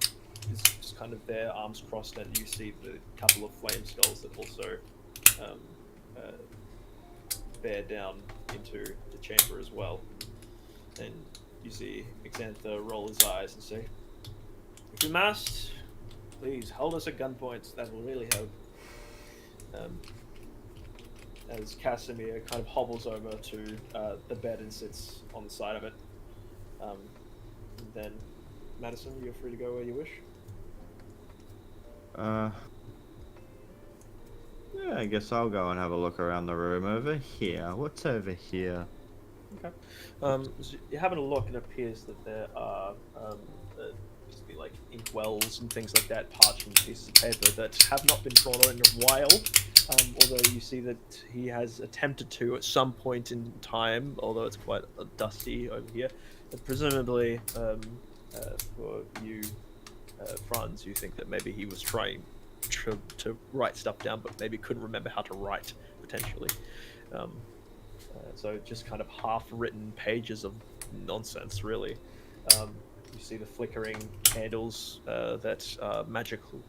is just kind of there, arms crossed, and you see the couple of flame skulls that also bear down into the chamber as well. And you see Xantha roll his eyes and say, "If you must, please hold us at gunpoint. That will really help." As Casimir kind of hobbles over to the bed and sits on the side of it. And then, Madison, you're free to go where you wish. Yeah, I guess I'll go and have a look around the room over here. What's over here? Okay. So you're having a look, and it appears that there are basically like inkwells and things like that, parchment pieces of paper that have not been drawn on in a while. Although you see that he has attempted to at some point in time, although it's quite dusty over here. And presumably, for you, Franz, you think that maybe he was trying to write stuff down, but maybe couldn't remember how to write, potentially. So just kind of half-written pages of nonsense, really. You see the flickering candles that are magical,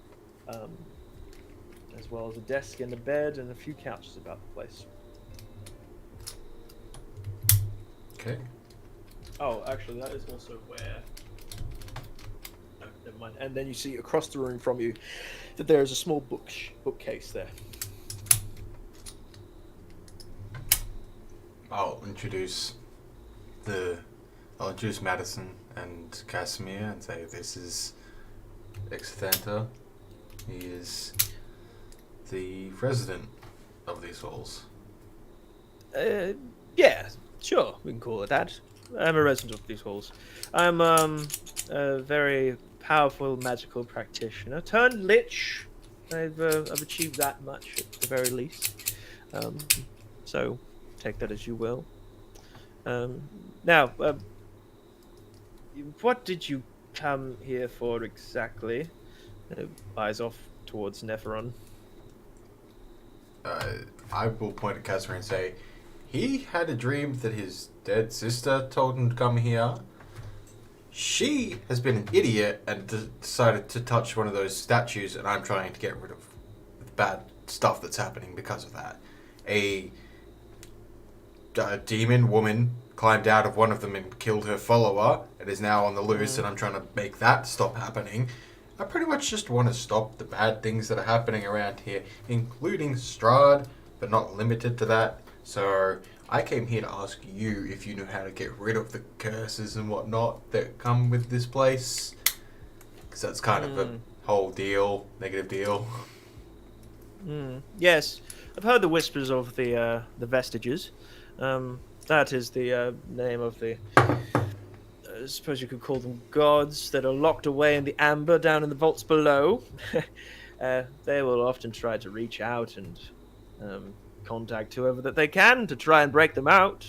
as well as a desk and a bed and a few couches about the place. Okay. Oh, actually, that is also where... No, never mind. And then you see across the room from you that there is a small bookcase there. I'll introduce Madison and Casimir and say this is Xantha. He is the resident of these halls. Yeah, sure, we can call it that. I'm a resident of these halls. I'm a very powerful magical practitioner turned lich. I've achieved that much at the very least. So take that as you will. Now, what did you come here for exactly? Eyes off towards Nephron. I will point at Casimir and say, he had a dream that his dead sister told him to come here. She has been an idiot and decided to touch one of those statues, and I'm trying to get rid of the bad stuff that's happening because of that. A demon woman climbed out of one of them and killed her follower and is now on the loose, and I'm trying to make that stop happening. I pretty much just want to stop the bad things that are happening around here, including Strahd, but not limited to that. So I came here to ask you if you knew how to get rid of the curses and whatnot that come with this place. Because that's kind of a whole deal, negative deal. Yes, I've heard the whispers of the vestiges. That is the name of the... I suppose you could call them gods that are locked away in the amber down in the vaults below. They will often try to reach out and contact whoever that they can to try and break them out.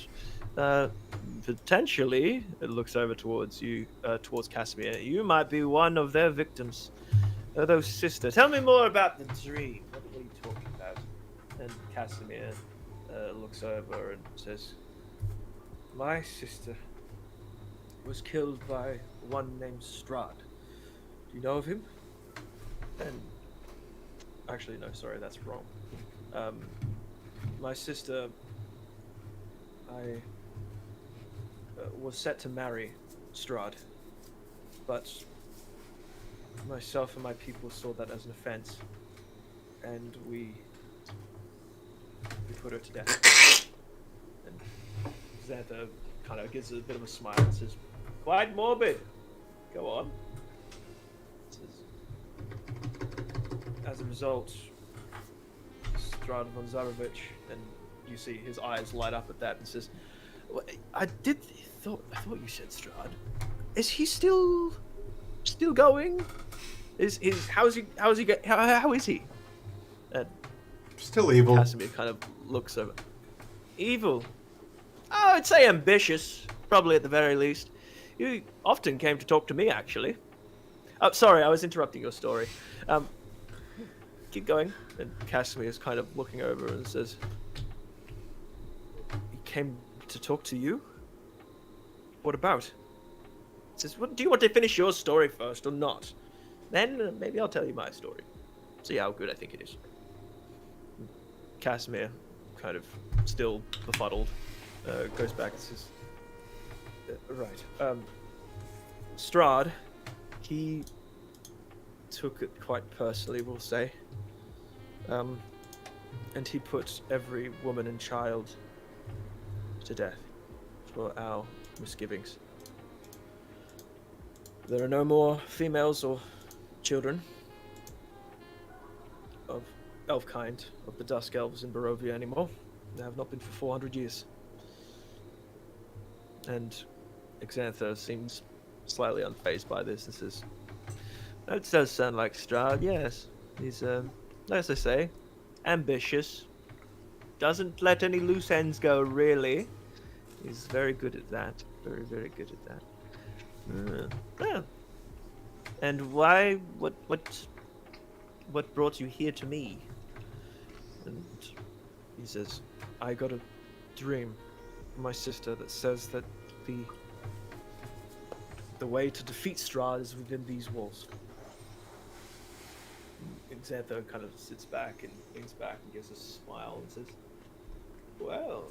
Potentially, it looks over towards you, towards Casimir. You might be one of their victims. Although, sister, tell me more about the dream. What are you talking about? And Casimir looks over and says, "My sister was killed by one named Strahd. Do you know of him?" And actually, no, sorry, that's wrong. My sister, I was set to marry Strahd, but myself and my people saw that as an offense, and we put her to death. And Zeneth kind of gives a bit of a smile and says, "Quite morbid. Go on." As a result, Strahd von Zarovich, and you see his eyes light up at that and says, I thought you said Strahd. Is he still going? How is he? And Still evil. Casimir kind of looks over. Evil? Oh, I'd say ambitious, probably at the very least. You often came to talk to me, actually. Oh, sorry, I was interrupting your story. Keep going. And Casimir is kind of looking over and says, he came to talk to you? What about? He says, do you want to finish your story first or not? Then maybe I'll tell you my story. See how good I think it is. Casimir, kind of still befuddled, goes back and says, right. Strahd, he took it quite personally, we'll say. And he put every woman and child to death for our misgivings. There are no more females or children of elf kind, of the Dusk Elves in Barovia anymore. There have not been for 400 years. And Xantha seems slightly unfazed by this and says, that does sound like Strahd, yes. He's, as I say, ambitious. Doesn't let any loose ends go, really. He's very good at that. Very, very good at that. Yeah. And why? What brought you here to me? And he says, I got a dream from my sister that says that the way to defeat Strahd is within these walls. Xantha kind of sits back and leans back and gives a smile and says, well,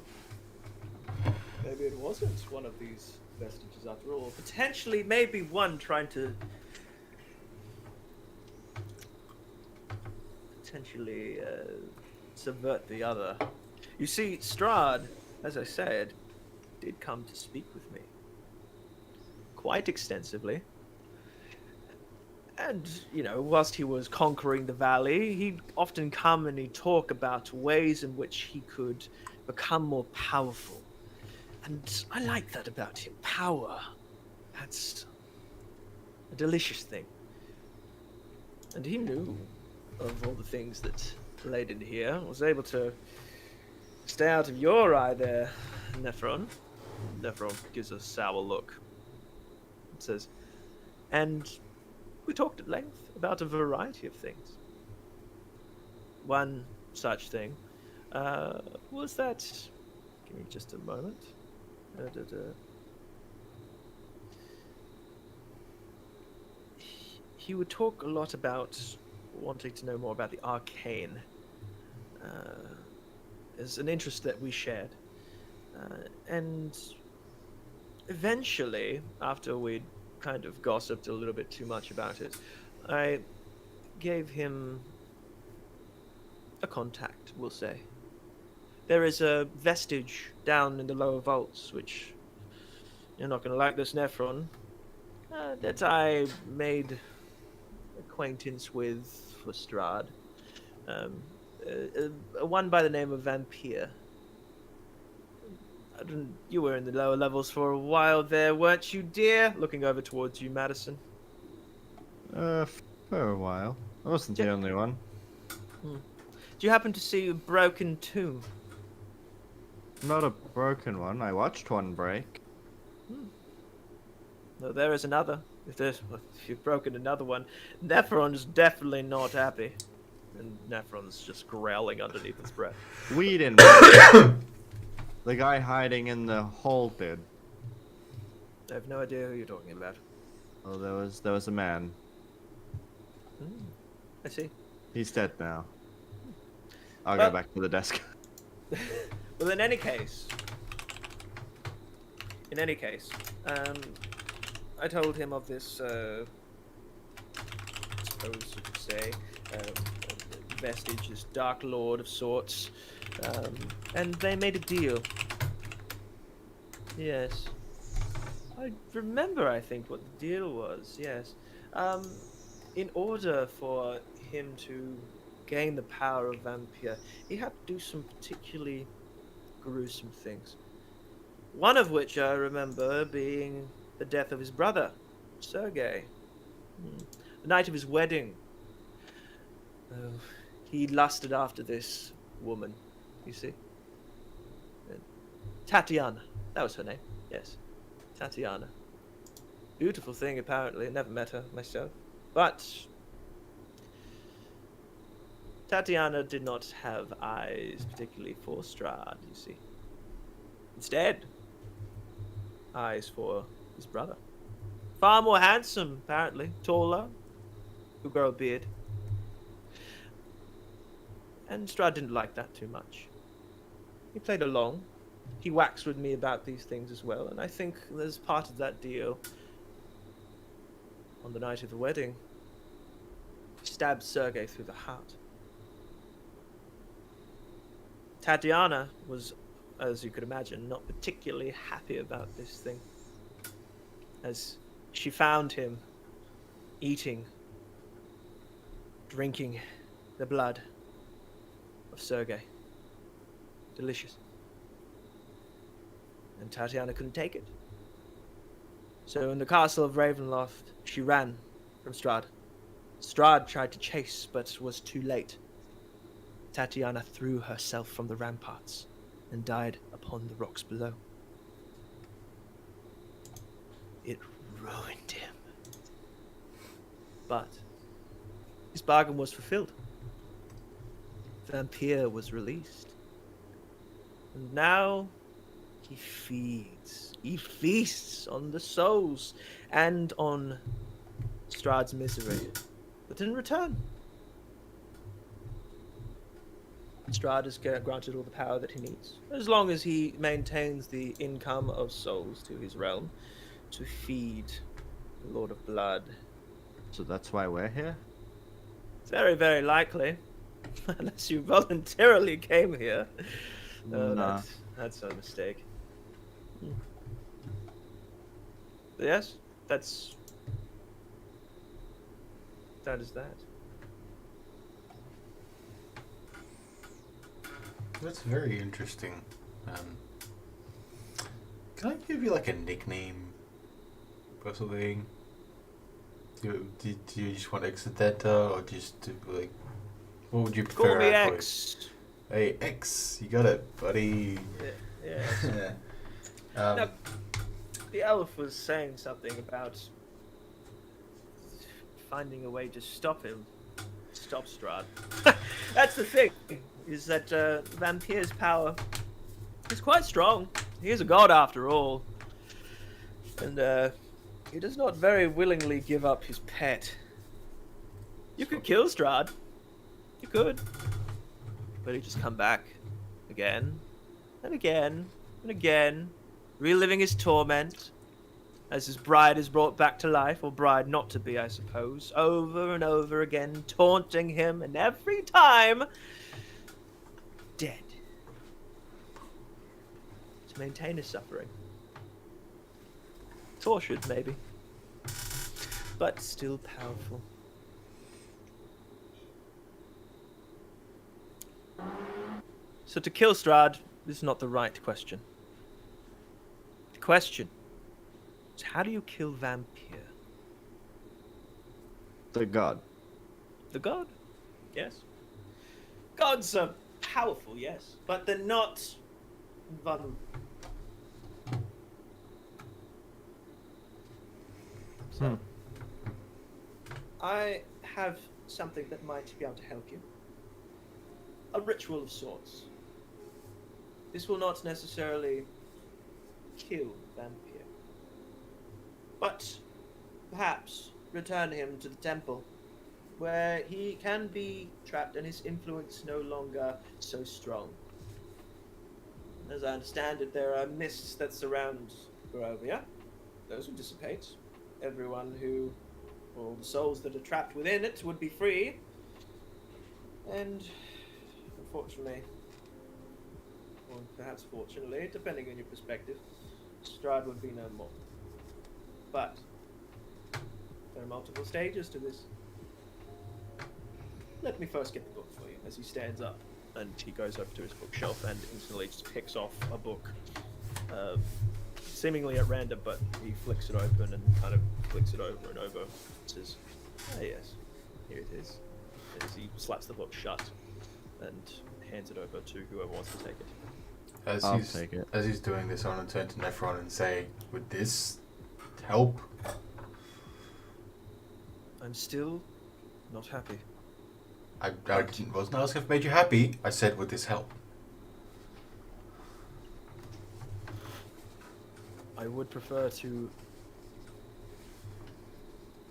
maybe it wasn't one of these vestiges after all. Potentially, maybe one trying to subvert the other. You see, Strahd, as I said, did come to speak with me. Quite extensively. And, whilst he was conquering the valley, he'd often come and he'd talk about ways in which he could become more powerful. And I like that about him. Power. That's a delicious thing. And he knew of all the things that laid in here. Was able to stay out of your eye there, Nephron. Nephron gives a sour look. And says, and we talked at length about a variety of things. One such thing was that... Give me just a moment. He would talk a lot about wanting to know more about the arcane. Is an interest that we shared. And eventually, after we'd kind of gossiped a little bit too much about it, I gave him a contact, we'll say. There is a vestige down in the lower vaults, which you're not going to like this, Nephron, that I made acquaintance with for Strahd. One by the name of Vampire. You were in the lower levels for a while there, weren't you, dear? Looking over towards you, Madison. For a while. I wasn't the only one. Do you happen to see a broken tomb? Not a broken one. I watched one break. No, there is another. If you've broken another one, Nephron's definitely not happy. And Nephron's just growling underneath his breath. We didn't. The guy hiding in the hole did. I have no idea who you're talking about. Oh, there was a man. I see. He's dead now. I'll Well- go back to the desk. Well, in any case, I told him of this, I suppose you could say, vestige, this dark lord of sorts, and they made a deal. Yes. I remember, I think, what the deal was, yes. In order for him to gain the power of vampire, he had to do some particularly gruesome things. One of which I remember being the death of his brother, Sergei. The night of his wedding. He lusted after this woman, you see. Tatiana, that was her name, yes. Tatiana. Beautiful thing, apparently. I never met her myself. But Tatiana did not have eyes particularly for Strahd, you see. Instead, eyes for his brother. Far more handsome, apparently. Taller. Could grow a beard. And Strahd didn't like that too much. He played along. He waxed with me about these things as well, and I think there's part of that deal. On the night of the wedding, he stabbed Sergei through the heart. Tatiana was, as you could imagine, not particularly happy about this thing, as she found him eating, drinking the blood of Sergei. Delicious. And Tatiana couldn't take it. So in the castle of Ravenloft, she ran from Strahd. Strahd tried to chase, but was too late. Tatiana threw herself from the ramparts and died upon the rocks below. It ruined him. But his bargain was fulfilled. Vampire was released. And now he feeds. He feasts on the souls and on Strahd's misery. But in return, Strahd is granted all the power that he needs, as long as he maintains the income of souls to his realm to feed the Lord of Blood. So that's why we're here? Very, very likely. Unless you voluntarily came here. Nah. That's a mistake. Yes, that is that. That's very interesting. Can I give you like a nickname or something? Do you just want Exodenta or just to, like, what would you prefer? Call me I call you? X. Hey, X, you got it, buddy. Yeah. Yeah. Now, the elf was saying something about finding a way to stop him. Stop Strahd. That's the thing, is that Vampire's power is quite strong. He is a god after all. And he does not very willingly give up his pet. You could kill Strahd. You could. But he'd just come back again and again and again, reliving his torment as his bride is brought back to life, or bride not to be, I suppose, over and over again, taunting him, and every time dead. To maintain his suffering. Tortured, maybe. But still powerful. So to kill Strahd is not the right question. The question is, how do you kill Vampire? The god. The god? Yes. Gods are powerful, yes, but they're not vulnerable. So, I have something that might be able to help you. A ritual of sorts. This will not necessarily kill Vampire, but perhaps return him to the temple where he can be trapped and his influence no longer so strong. As I understand it, there are mists that surround Barovia. Those would dissipate. Everyone who, all the souls that are trapped within it, would be free. And unfortunately, or perhaps fortunately, depending on your perspective, Strahd would be no more. But there are multiple stages to this. Let me first get the book for you. As he stands up and he goes over to his bookshelf and instantly just picks off a book, seemingly at random, but he flicks it open and kind of flicks it over and over. Says, "Ah, yes, here it is." As he slaps the book shut and hands it over to whoever wants to take it. I'll take it. As he's doing this, I'm going to turn to Nephron and say, would this help? I'm still not happy. I wasn't asking if it made you happy. I said, would this help? I would prefer to...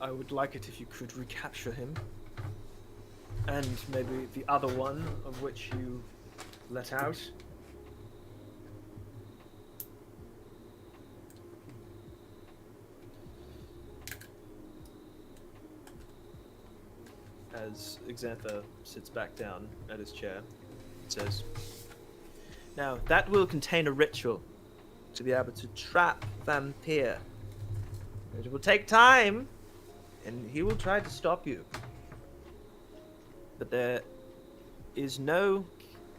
I would like it if you could recapture him. And maybe the other one of which you let out. As Xantha sits back down at his chair, it says, "Now, that will contain a ritual to be able to trap Vampire. It will take time, and he will try to stop you. But there is no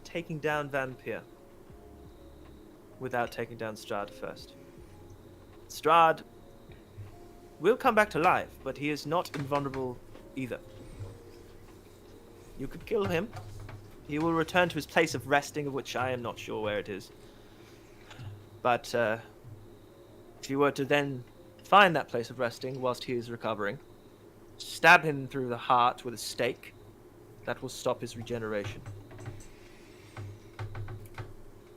taking down Vampire without taking down Strahd first. Strahd will come back to life, but he is not invulnerable either. You could kill him. He will return to his place of resting, of which I am not sure where it is. But if you were to then find that place of resting whilst he is recovering, stab him through the heart with a stake, that will stop his regeneration.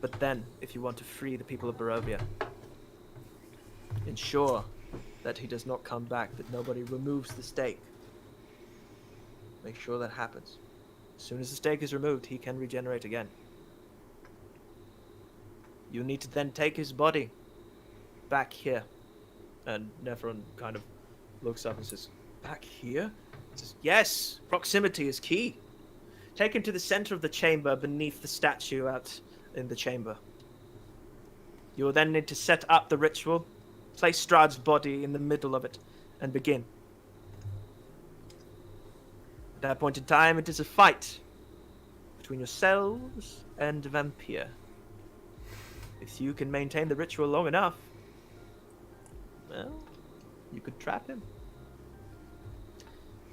But then, if you want to free the people of Barovia, ensure that he does not come back, that nobody removes the stake. Make sure that happens. As soon as the stake is removed, he can regenerate again. You need to then take his body back here." And Nephron kind of looks up and says, "Back here?" He says, "Yes, proximity is key. Take him to the center of the chamber beneath the statue out in the chamber. You will then need to set up the ritual, place Strahd's body in the middle of it, and begin. At that point in time, it is a fight between yourselves and Vampire. If you can maintain the ritual long enough, well, you could trap him.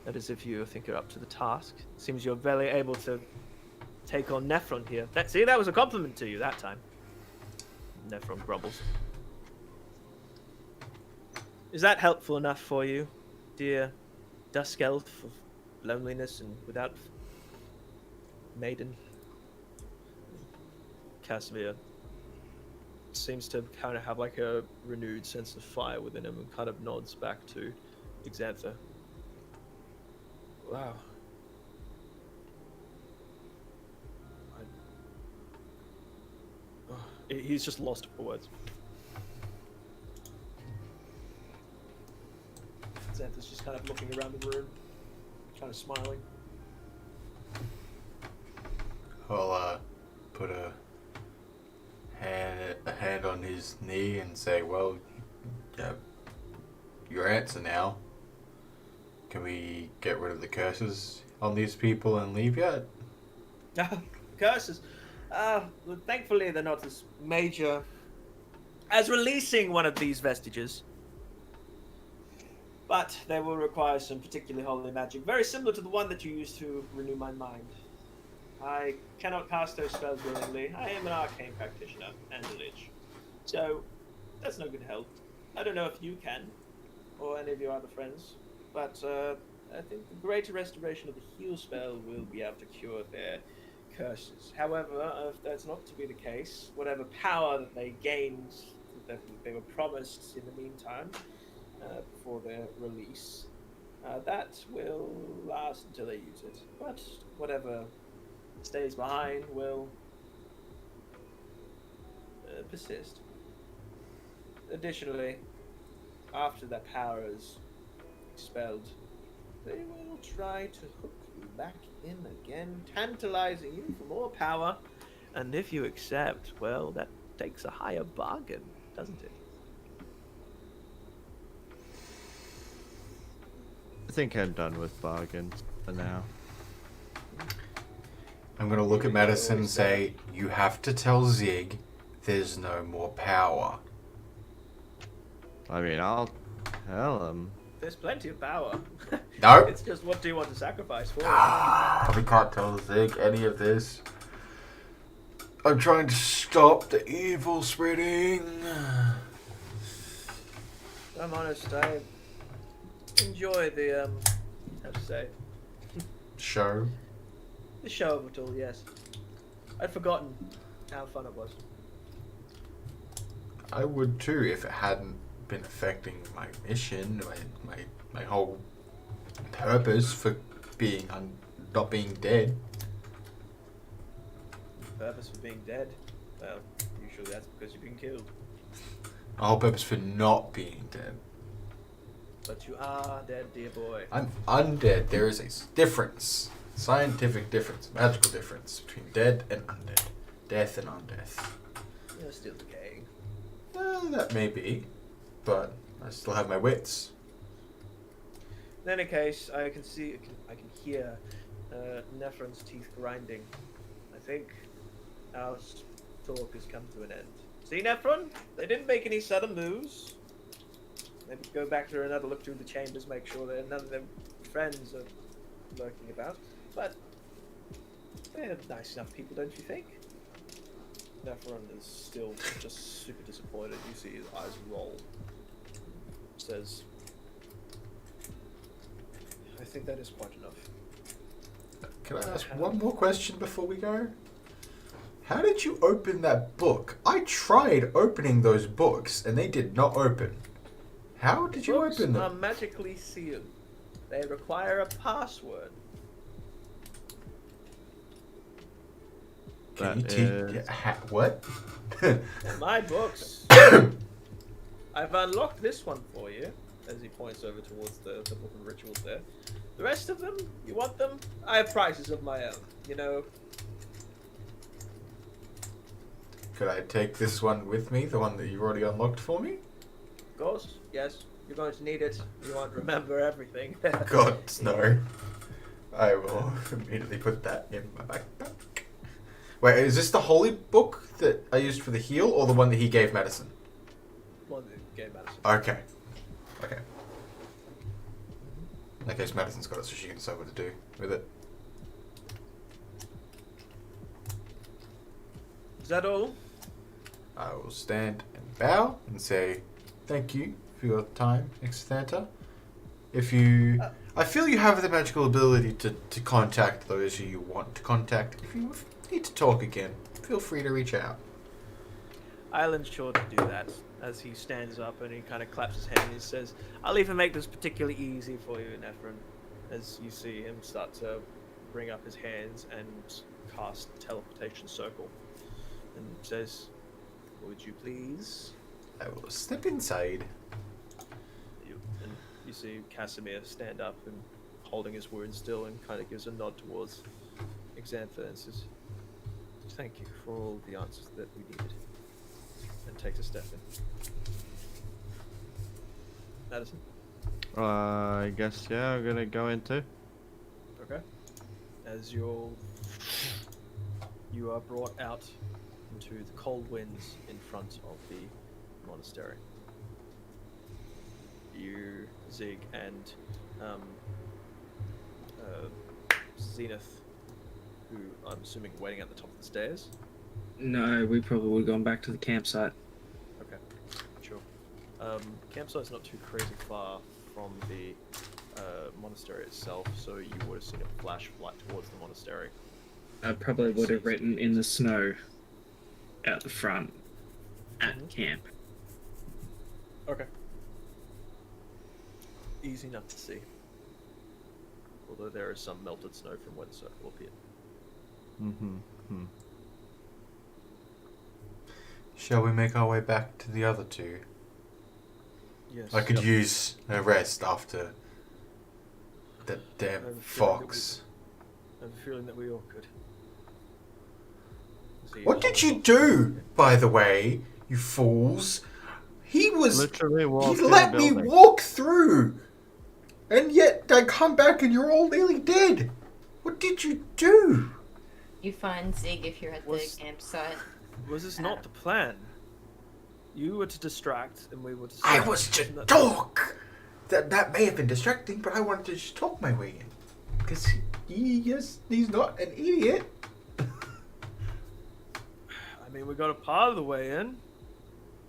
That is if you think you're up to the task. It seems you're barely able to take on Nephron here. See, that was a compliment to you that time." Nephron grumbles. "Is that helpful enough for you, dear Dusk Elf of loneliness and without maiden?" Casimir seems to kind of have like a renewed sense of fire within him and kind of nods back to Xantha. "Wow. He's just lost for words. Xantha's just kind of looking around the room, kind of smiling. I'll put a hand on his knee and say, "Well, your answer now. Can we get rid of the curses on these people and leave yet?" Curses. Well, thankfully, they're not as major as releasing one of these vestiges. But they will require some particularly holy magic, very similar to the one that you used to renew my mind. I cannot cast those spells willingly. I am an arcane practitioner and a lich. So, that's no good help. I don't know if you can, or any of your other friends, but I think the greater restoration of the heal spell will be able to cure their curses. However, if that's not to be the case, whatever power that they gained, that they were promised in the meantime, before their release, That will last until they use it. But whatever stays behind will persist. Additionally, after that power is expelled, they will try to hook you back in again, tantalizing you for more power. And if you accept, well, that takes a higher bargain, doesn't it? I think I'm done with bargains for now. I'm gonna look at Madison and say, you have to tell Zig there's no more power. I mean, I'll tell him. There's plenty of power. No. It's just what do you want to sacrifice for? We can't tell Zig any of this. I'm trying to stop the evil spreading. I'm honest, I enjoy the, how to say, Show. the show of it all, yes. I'd forgotten how fun it was. I would too if it hadn't been affecting my mission, my whole purpose for being not being dead. Purpose for being dead? Well, usually that's because you've been killed. My whole purpose for not being dead. But you are dead, dear boy. I'm undead. There is a difference. Scientific difference. Magical difference between dead and undead. Death and undeath. You're still decaying. That may be. But I still have my wits. In any case, I can hear Nephron's teeth grinding. I think our talk has come to an end. See, Nephron? They didn't make any sudden moves. Maybe go back through another look through the chambers, make sure that none of their friends are lurking about. But they're nice enough people, don't you think? Nephron is still just super disappointed. You see his eyes roll. Says, I think that is quite enough. Can I ask one more question before we go? How did you open that book? I tried opening those books and they did not open. How did you Books open them? are magically sealed. They require a password. Can you That teach? is- What? My books. I've unlocked this one for you, as he points over towards the book of rituals there. The rest of them, you want them? I have prices of my own. You know, Could I take this one with me? The one that you've already unlocked for me? of course, yes. You're going to need it. You won't remember everything. God, no. I will immediately put that in my backpack. Wait, is this the holy book that I used for the heal, or the one that he gave Madison? One that gave Madison. Okay. Okay. In that case, Madison's got it, so she can decide what to do with it. Is that all? I will stand and bow and say thank you for your time, Exthanta. If you... I feel you have the magical ability to contact those who you want to contact. If you need to talk again, feel free to reach out. Island's sure to do that as he stands up and he kind of claps his hand and he says, I'll even make this particularly easy for you, Nephron. As you see him start to bring up his hands and cast teleportation circle. And says, would you please? I will step inside. And you see Casimir stand up and holding his wound still and kind of gives a nod towards Xantha and says, thank you for all the answers that we needed. And takes a step in. Madison? I guess, yeah, I'm gonna go in too. Okay. As you are brought out into the cold winds in front of the monastery. You, Zig, and Zeneth, who I'm assuming are waiting at the top of the stairs. No, we probably would have gone back to the campsite. Okay, sure. Campsite's not too crazy far from the monastery itself, so you would have seen a flash of light towards the monastery. I probably would have written in the snow out the front at camp. Okay. Easy enough to see. Although there is some melted snow from where the circle appeared. Mm-hmm. Shall we make our way back to the other two? Yes. I could use a rest after that I damn have a feeling that fox. I have a feeling that we all could. So What did you do, by the way, you fools? He was. Literally walked He in let the me building. walk through! And yet I come back and you're all nearly dead! What did you do? You find Zig if you're at Was- the campsite. Was this not the plan? You were to distract, and we were to. I stop. was to Isn't that- talk! That may have been distracting, but I wanted to just talk my way in. Because he's not an idiot. I mean, we got a part of the way in.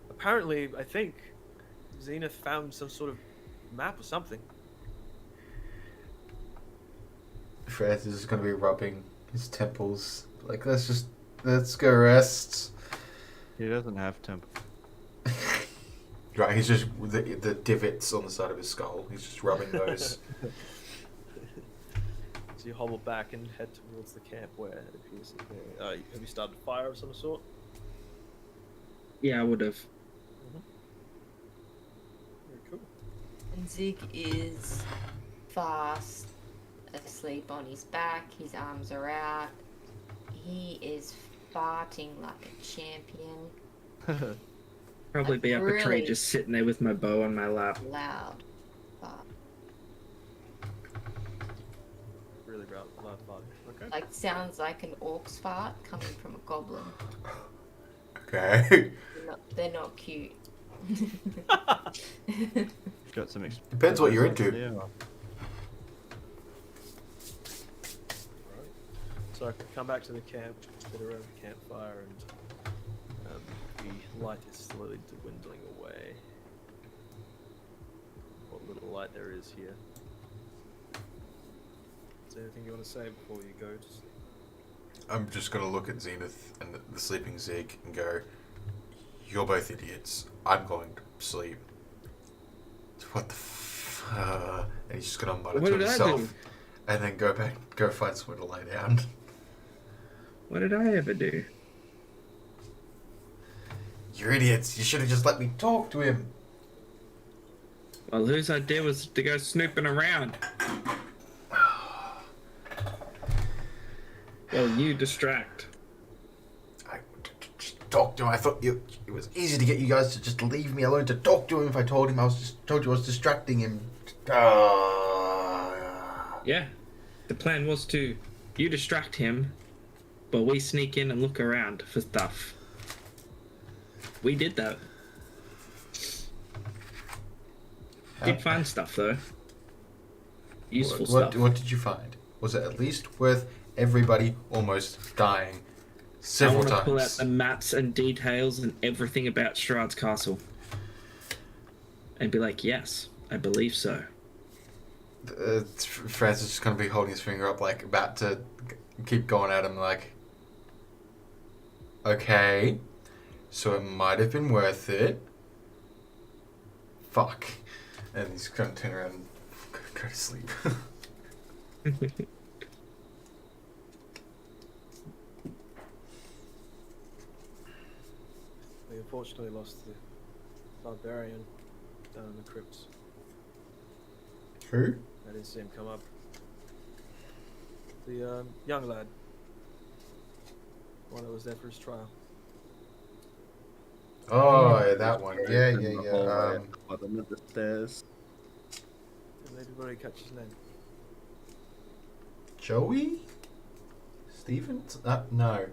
Apparently, I think Zeneth found some sort of map or something. Franz is going to be rubbing his temples. Like, let's go rest. He doesn't have temper. Right, he's just, the divots on the side of his skull, he's just rubbing those. So you hobble back and head towards the camp where it appears that have you started a fire of some sort? Yeah, I would have. Very cool. And Zig is fast asleep on his back. His arms are out. He is farting like a champion. Probably be up a tree Really? just sitting there with my bow on my lap. Loud fart. Really loud fire. Okay. Like sounds like an orc's fart coming from a goblin. Okay. They're not cute. Got some Depends what you're into. Yeah. So I can come back to the camp, sit around the campfire, and the light is slowly dwindling away. What little light there is here. Is there anything you want to say before you go to sleep? I'm just going to look at Zenith and the sleeping Zig and go, you're both idiots. I'm going to sleep. What the and he's just going to mutter What to did I himself. do? And then go find somewhere to lay down. What did I ever do? You're idiots. You should have just let me talk to him. Well, whose idea was to go snooping around? Well, you distract. I just talked to him. I thought it was easy to get you guys to just leave me alone to talk to him if I told you I was distracting him. Yeah. The plan was to you distract him, but we sneak in and look around for stuff. We did that. Did find stuff though. Useful stuff. What did you find? Was it at least worth everybody almost dying I several want to pull out times? the maps and details and everything about Strahd's castle. And be like, yes, I believe so. Franz is just going to be holding his finger up, like, about to keep going at him, like, okay, so it might have been worth it. Fuck. And he's going to turn around and go to sleep. We unfortunately lost the barbarian down in the crypts. Who? I didn't see him come up. The young lad. One that was there for his trial. Oh, yeah, that one. Yeah. Bottom of the stairs. Did anybody catch his name? Joey? Stevens? No.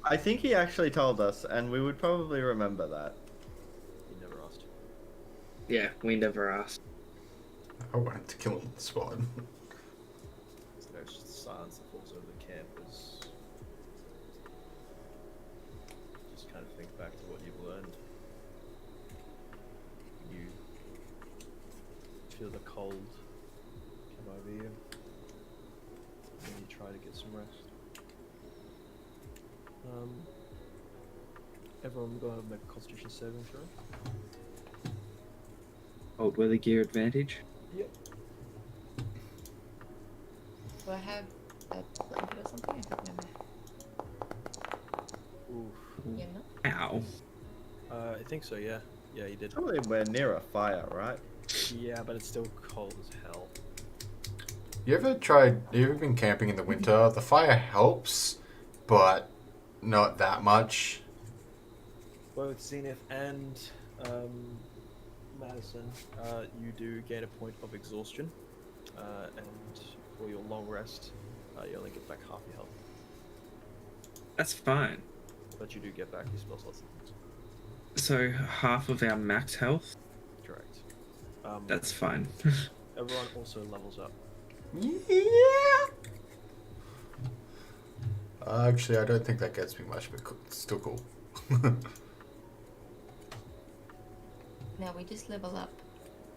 I think he actually told us, and we would probably remember that. He never asked. Yeah, we never asked. I wanted to kill him on the spot. So there's just the silence that falls over the camp as just kind of think back to what you've learned. You feel the cold come over you, and you try to get some rest. Everyone go ahead and make a Constitution saving throw. Old weather gear advantage. Yep. Do I have a blanket or something? I can't remember. Oof. Yeah, no. Ow. I think so. Yeah. Yeah, you did. Surely we're near a fire, right? Yeah, but it's still cold as hell. You ever been camping in the winter? The fire helps, but not that much. Both Zenith and Madison, you do gain a point of exhaustion, and for your long rest, you only get back half your health. That's fine. But you do get back your spell slots. So half of our max health. Correct. That's fine. Everyone also levels up. Yeah. Actually, I don't think that gets me much, but it's still cool. Now we just level up.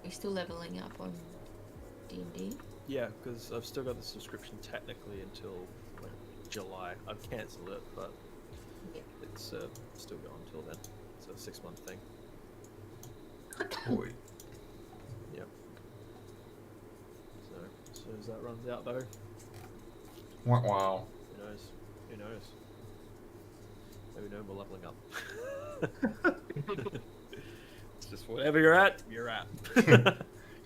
We're still leveling up on D&D. Yeah, because I've still got the subscription technically until like July. I've cancelled it, but Yeah. it's still going until then. It's a 6-month thing. Boy. Yep. So as soon as that runs out, though, Wow. who knows? Who knows? Maybe no more leveling up. It's just whatever you're at, you're at.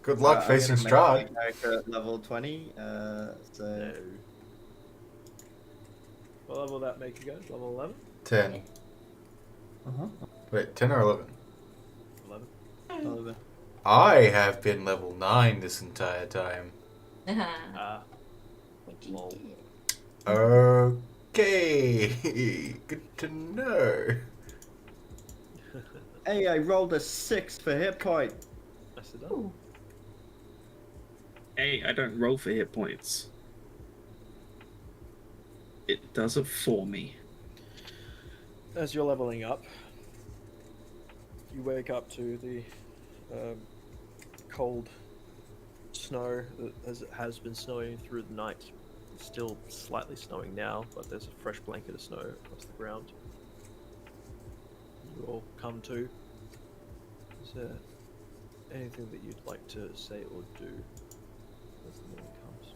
Good luck I'm facing gonna make Strahd. my character at level 20. So No. What level will that make you guys? Level 11? 10. uh-huh. Wait, 10 or 11? 11. I have been level 9 this entire time. Ah, What you lol. did. Okay. Good to know. Hey, I rolled a 6 for hit point. Nicely done. Ooh. Hey, I don't roll for hit points. It does it for me. As you're leveling up, you wake up to the cold snow as it has been snowing through the night. It's still slightly snowing now, but there's a fresh blanket of snow across the ground. You all come to. Is there anything that you'd like to say or do as the morning comes?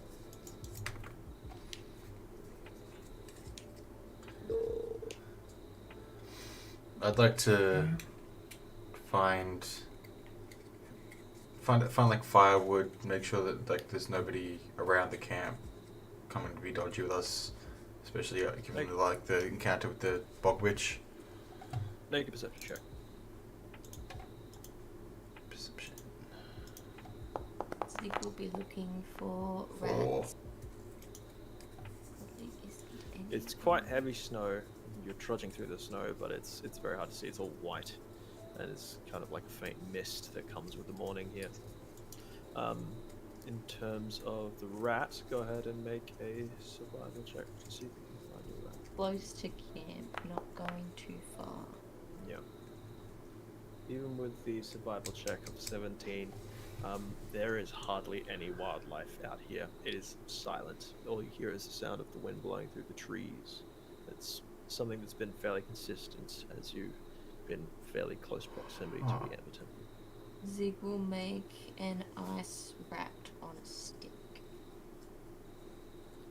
I'd like to find like firewood, make sure that like there's nobody around the camp coming to be dodgy with us, especially given like the encounter with the bog witch. Make a perception check. Perception. Sleep will be looking for 4. rats. Probably isn't anything. It's quite heavy snow. You're trudging through the snow, but it's very hard to see. It's all white, and it's kind of like a faint mist that comes with the morning here. In terms of the rat, go ahead and make a survival check to see if you can find a rat. Close to camp, not going too far. Yeah. Even with the survival check of 17, there is hardly any wildlife out here. It is silent. All you hear is the sound of the wind blowing through the trees. It's something that's been fairly consistent as you've been fairly close proximity to the Amber Temple. Zig will make an ice rat on a stick.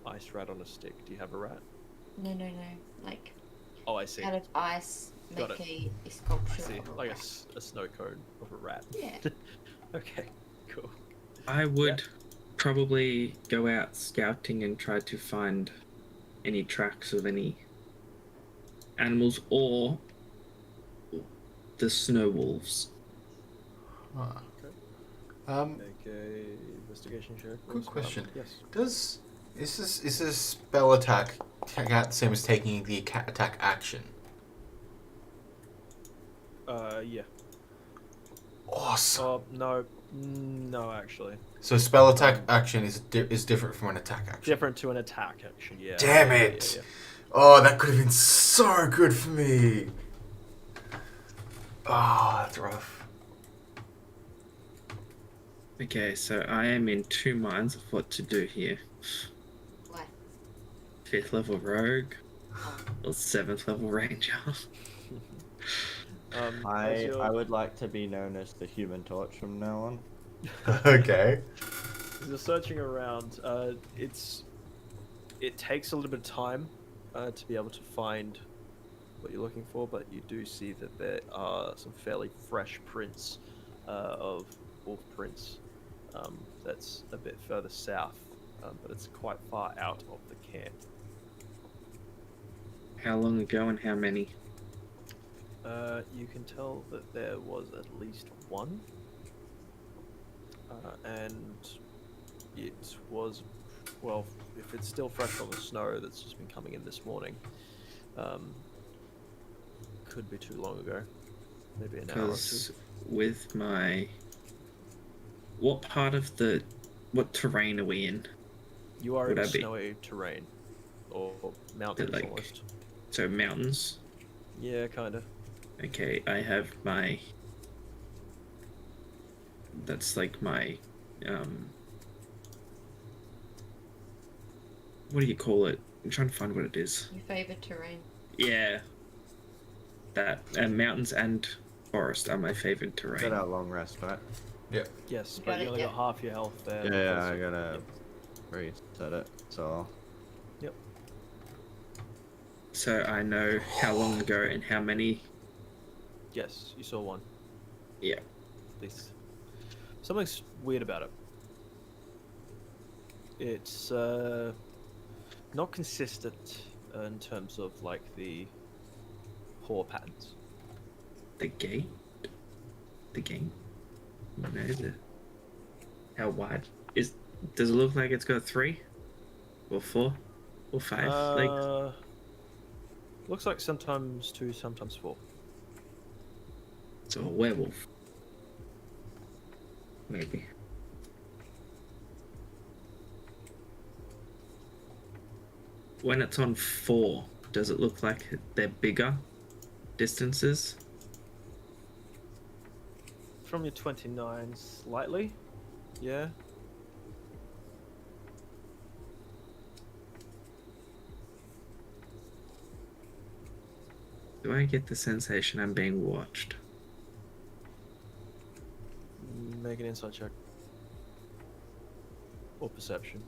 Ice rat on a stick. Do you have a rat? No. Like, Oh, I see. out of ice, Got make a I sculpture see. of a Like rat. a snow cone of a rat. Yeah. Okay, cool. I would probably go out scouting and try to find any tracks of any animals or the snow wolves. Huh. Make a investigation check. or Good survival. question. Yes. Is this spell attack the same as taking the attack action? Yeah. Awesome. Oh, no, actually. So spell attack action is different from an attack action. Different to an attack action, yeah. Damn Yeah, it! yeah. Oh, that could have been so good for me. Oh, that's rough. Okay, so I am in 2 minds of what to do here. What? 5th level rogue or 7th level ranger. I would like to be known as the Human Torch from now on. Okay. As you're searching around, it's it takes a little bit of time to be able to find what you're looking for, but you do see that there are some fairly fresh prints of wolf prints. That's a bit further south, but it's quite far out of the camp. How long ago and how many? You can tell that there was at least one, and it was, well, if it's still fresh from the snow that's just been coming in this morning, could be too long ago, maybe an hour or two. With my... What terrain are we in? You are Would in I be? snowy terrain, or mountains Like- almost. So mountains? Yeah, kind of. Okay, I have my... That's like my... What do you call it? I'm trying to find what it is. Your favorite terrain. Yeah. That. And mountains and forest are my favorite terrain. Got our long rest, right? Yes, You but got you it, only yeah. got half your health there. Yeah, because I of- gotta Yep. reset it. So So I know how long ago and how many. Yes, you saw one. Yeah. At least. Something's weird about it. It's not consistent in terms of like the paw patterns. The gate? The game? No, how wide? Does it look like it's got 3? Or 4? Or 5 legs? Looks like sometimes 2, sometimes 4. So a werewolf. Maybe. When it's on 4, does it look like they're bigger distances? From your 29, slightly. Yeah. Do I get the sensation I'm being watched? Make an insight check. Or perception.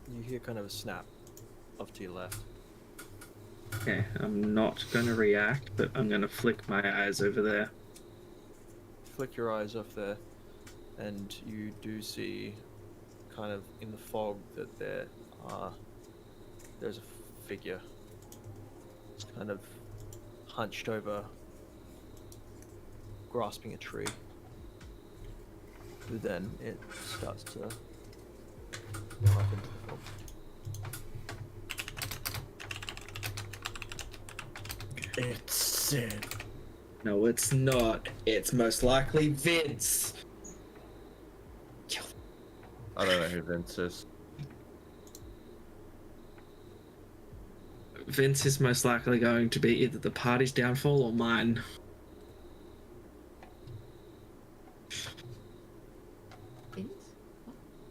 You hear kind of a snap off to your left. Okay, I'm not gonna react, but I'm gonna flick my eyes over there. Flick your eyes off there, and you do see, kind of in the fog, that there's a figure, kind of hunched over, grasping a tree. But then it starts to go up into the fog. It's Sid. No, it's not. It's most likely Vince. I don't know who Vince is. Vince is most likely going to be either the party's downfall or mine. Vince?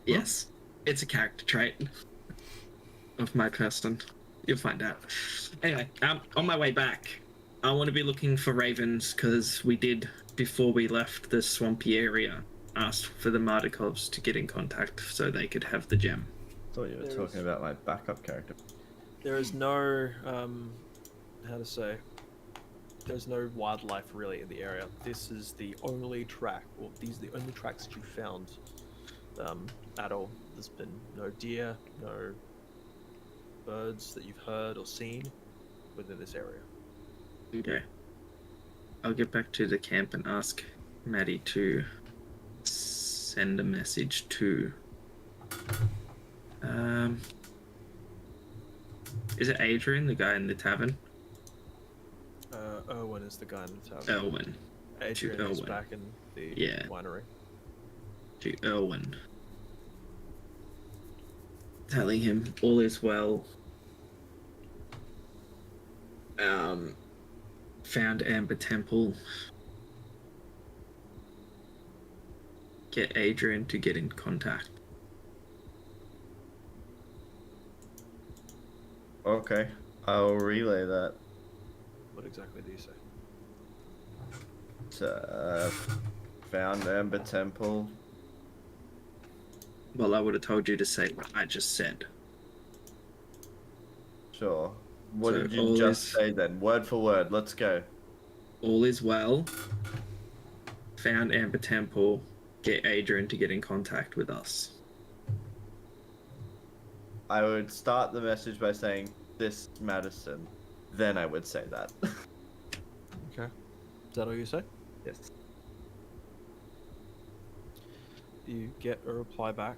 Yes, it's a character trait of my person. You'll find out. Anyway, on my way back, I want to be looking for ravens because we did, before we left the swampy area, asked for the Mardikovs to get in contact so they could have the gem. I thought you were There talking is- about my backup character. There is no, how to say, there's no wildlife really in the area. This is the only track, or these are the only tracks that you found at all. There's been no deer, no birds that you've heard or seen within this area. Okay. I'll get back to the camp and ask Maddie to send a message to... Is it Adrian, the guy in the tavern? Erwin is the guy in the town. Elwyn. Adrian is Erwin. back in the Yeah. winery. To Elwyn. Telling him all is well. Found Amber Temple. get Adrian to get in contact. Okay, I'll relay that What exactly do you say? to found Amber Temple. Well, I would have told you to say what I just said. Sure. What So did you all just is- say then? Word for word. Let's go. All is well. Found Amber Temple. Get Adrian to get in contact with us. I would start the message by saying, "This is Madison." Then I would say that. Okay. Is that all you say? Yes. You get a reply back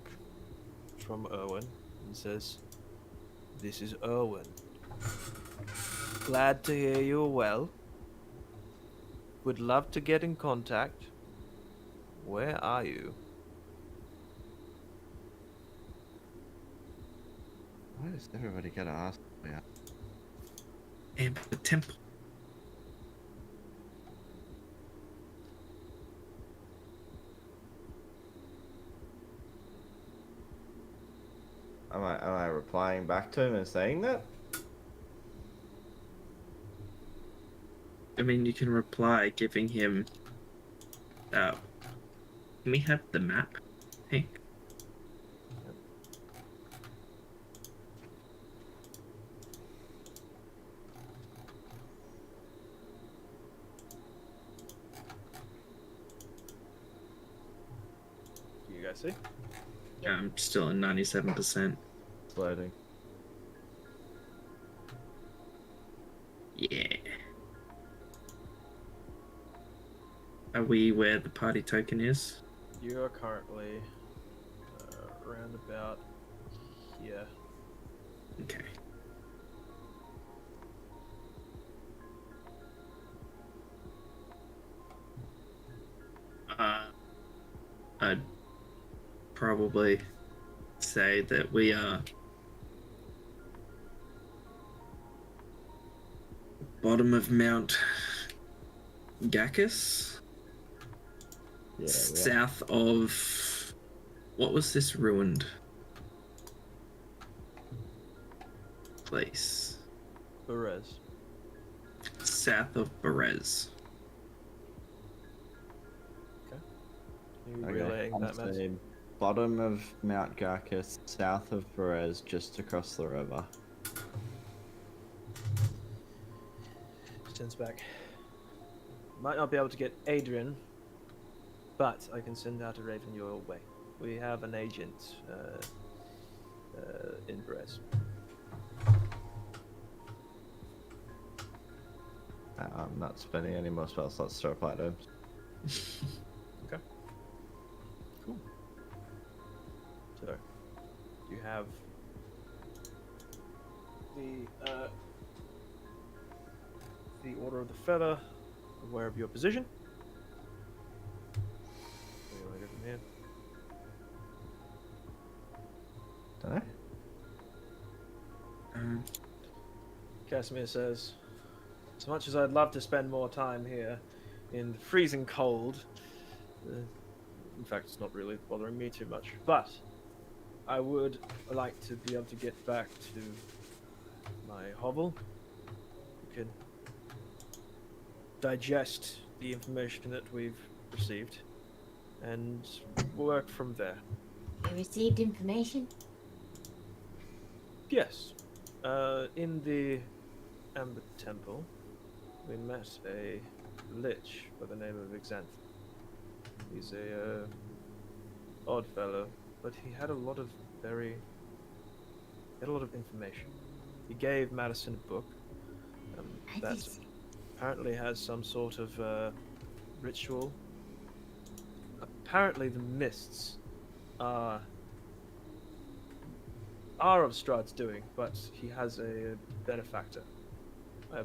from Erwin and says, "This is Erwin. Glad to hear you're well. Would love to get in contact. Where are you?" Why does everybody gotta ask me? Amber Temple. Am I replying back to him and saying that? I mean, you can reply giving him. Can we have the map? Hey. Do you guys see? I'm still at 97%. It's loading. Yeah. Are we where the party token is? You are currently around about here. Okay. I'd probably say that we are bottom of Mount Gacchus, Yeah. south of what was this ruined place? Perez. South of Berez. You relaying I'm that message? saying bottom of Mount Garcus, south of Perez, just across the river. Sends back. Might not be able to get Adrian, but I can send out a raven your way. We have an agent in Perez. I'm not spending any more spell slots to reply to him. Okay. Cool. So, you have the Order of the Feather, aware of your position. Where do I go from here? Don't know. Casimir says, "As much as I'd love to spend more time here in the freezing cold, in fact, it's not really bothering me too much, but I would like to be able to get back to my hovel. We can digest the information that we've received and work from there." You received information? Yes. In the Amber Temple, we met a lich by the name of Zeneth. He's a odd fellow, but he had a lot of information. He gave Madison a book that apparently has some sort of ritual. Apparently, the mists are of Strahd's doing, but he has a benefactor, a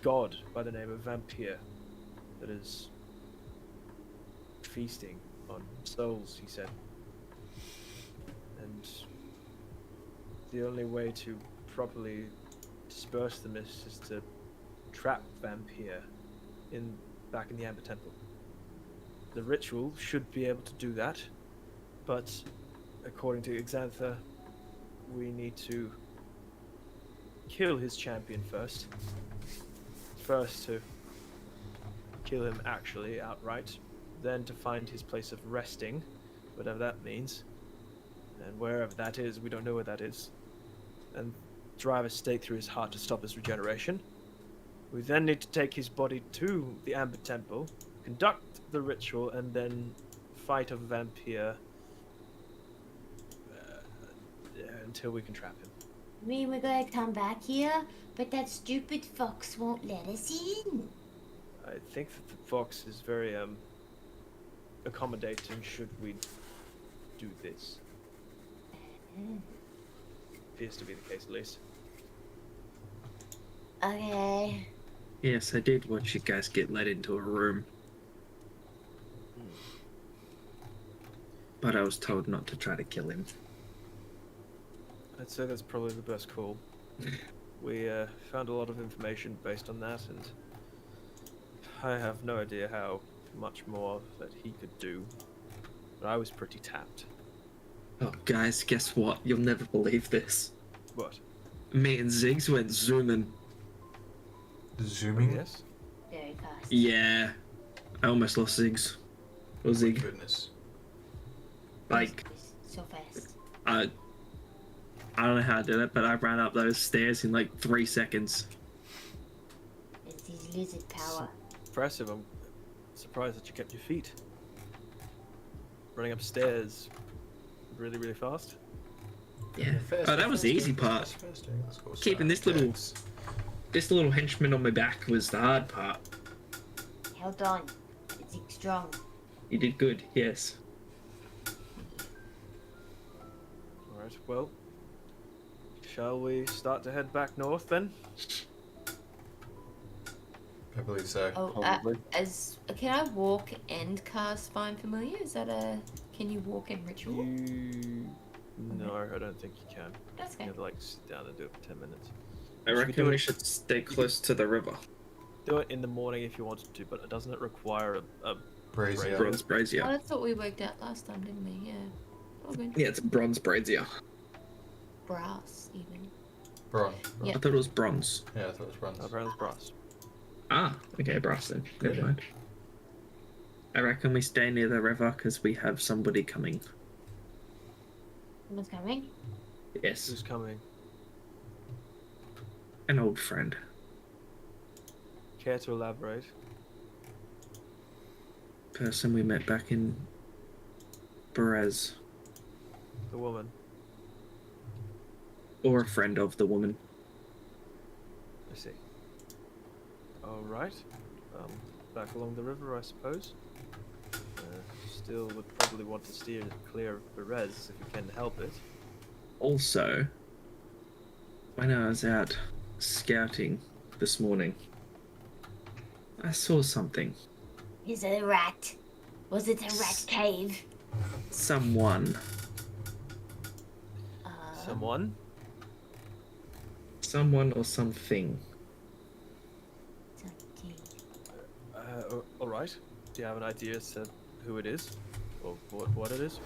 god by the name of Vampire, that is feasting on souls, he said. And the only way to properly disperse the mist is to trap Vampire back in the Amber Temple. the ritual should be able to do that, but according to Xantha, we need to kill his champion first. First to kill him actually outright, then to find his place of resting, whatever that means, and wherever that is, we don't know where that is, and drive a stake through his heart to stop his regeneration. We then need to take his body to the Amber Temple, conduct the ritual, and then fight a vampire until we can trap him. I mean, we're gonna come back here, but that stupid fox won't let us in. I think that the fox is very accommodating should we do this. Appears to be the case, at least. Okay. Yes, I did watch you guys get led into a room. But I was told not to try to kill him. I'd say that's probably the best call. We found a lot of information based on that, and I have no idea how much more that he could do. But I was pretty tapped. Oh, guys, guess what? You'll never believe this. What? Me and Ziggs went zooming. Zooming? Yes? Very fast. Yeah. I almost lost Ziggs. Or Zig. Goodness. Like, So fast. I don't know how I did it, but I ran up those stairs in like 3 seconds. It's his lizard power. Impressive. I'm surprised that you kept your feet. Running upstairs really, really fast. Yeah. Oh, that was the easy part. Keeping this little henchman on my back was the hard part. Held on. It's strong. You did good, yes. Alright, well, shall we start to head back north then? I believe so. Oh, Probably. can I walk and cast Find Familiar? Is that a... Can you walk in Ritual? No, I don't think you can. That's You okay. have to like sit down and do it for 10 minutes. I You should reckon do we it- should stay close to the river. Do it in the morning if you wanted to, but doesn't it require a Brazier. Bronze Oh, brazier. that's what we worked out last time, didn't we? Yeah. All good. Yeah, it's a bronze brazier. Brass, even. Bron. Yeah. I thought it was bronze. Yeah, I thought it was bronze. apparently brass? Ah, okay, brass then. Never mind. I reckon we stay near the river because we have somebody coming. Someone's coming. Yes, Who's coming? an old friend. Care to elaborate? Person we met back in Perez. The woman. Or a friend of the woman. I see. Alright. Back along the river, I suppose. Still would probably want to steer clear of Perez if you can help it. Also, when I was out scouting this morning, I saw something. Is it a rat? Was it a rat cave? Someone. Someone? Someone or something. Something. Alright. Do you have an idea as to who it is? Or what it is?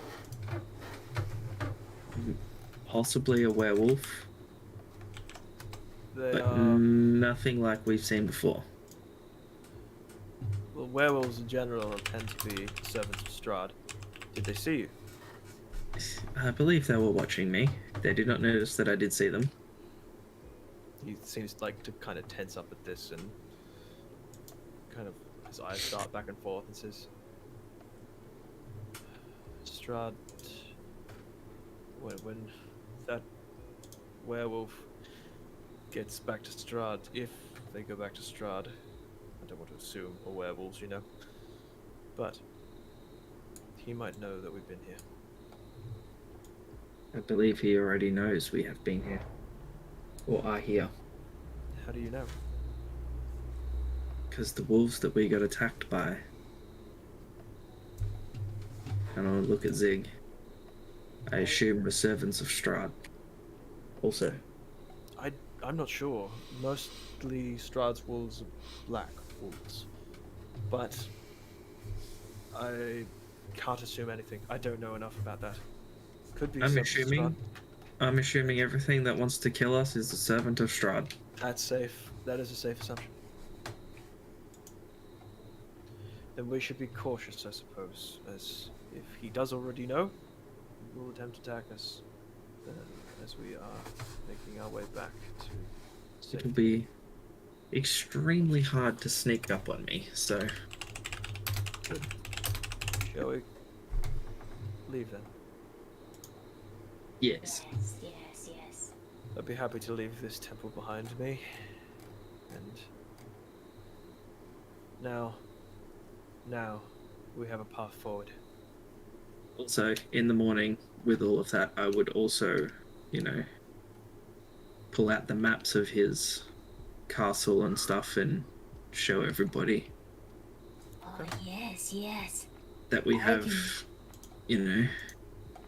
Possibly a werewolf, They but are... nothing like we've seen before. Well, werewolves in general tend to be servants of Strahd. Did they see you? I believe they were watching me. They did not notice that I did see them. He seems like to kind of tense up at this and kind of his eyes dart back and forth and says, Strahd, when that werewolf gets back to Strahd, if they go back to Strahd, I don't want to assume, or werewolves, you know, but he might know that we've been here. I believe he already knows we have been here. Or are here. How do you know? Because the wolves that we got attacked by. And I'll look at Zig. I assume were servants of Strahd. Also. I'm not sure. Mostly Strahd's wolves are black wolves. But I can't assume anything. I don't know enough about that. Could be. I'm Curse of Strahd. assuming everything that wants to kill us is the servant of Strahd. That's safe. That is a safe assumption. Then we should be cautious, I suppose, as if he does already know, he will attempt to attack us as we are making our way back to It'll safety. be extremely hard to sneak up on me, so Shall we leave then? yes. Yes. I'd be happy to leave this temple behind me. And now we have a path forward. Also, in the morning, with all of that, I would also, pull out the maps of his castle and stuff and show everybody Oh, yes. that we I have, can-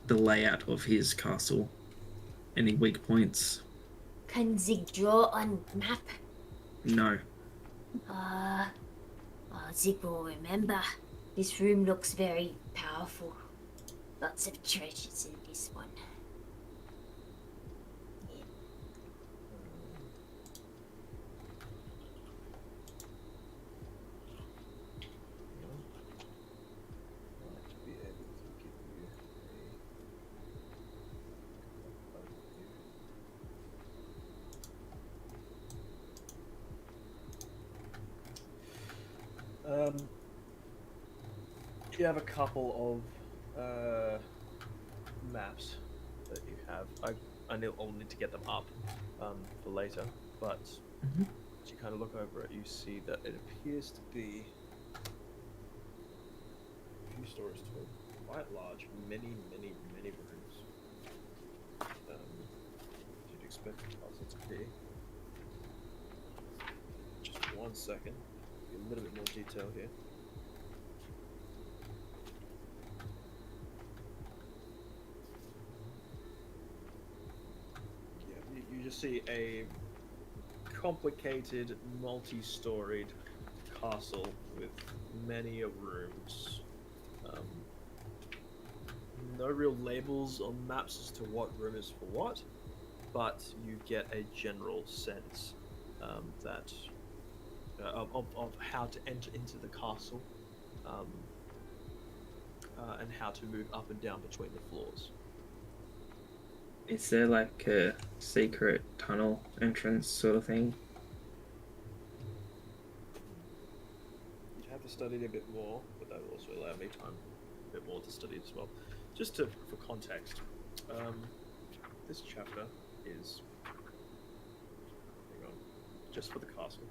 the layout of his castle. Any weak points? Can Zig draw on map? No. Zig will remember. This room looks very powerful. Lots of treasures in this one. Might be able to give you you have a couple of maps that you have. I'll need to get them up for later, but as you kind of look over it, you see that it appears to be a few stories tall, quite large, many rooms. You'd expect the castle to be. Just 1 second, a little bit more detail here. You just see a complicated, multi-storied castle with many rooms. No real labels on maps as to what room is for what, but you get a general sense that of how to enter into the castle and how to move up and down between the floors. Is there like a secret tunnel entrance sort of thing? You'd have to study it a bit more, but that would also allow me time a bit more to study it as well. Just for context, this chapter is just for the castle.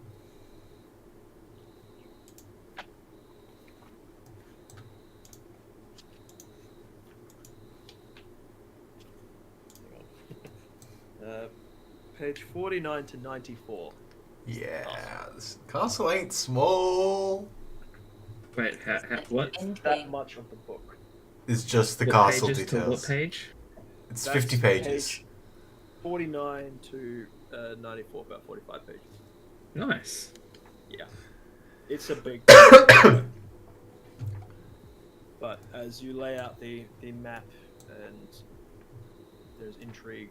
Page 49 to 94. Yeah, this castle ain't small. Wait, what? That much of the book. It's just the What castle pages to what details. page? It's That's 50 pages. page 49 to 94, about 45 pages. Nice. Yeah. It's a big but as you lay out the map and there's intrigue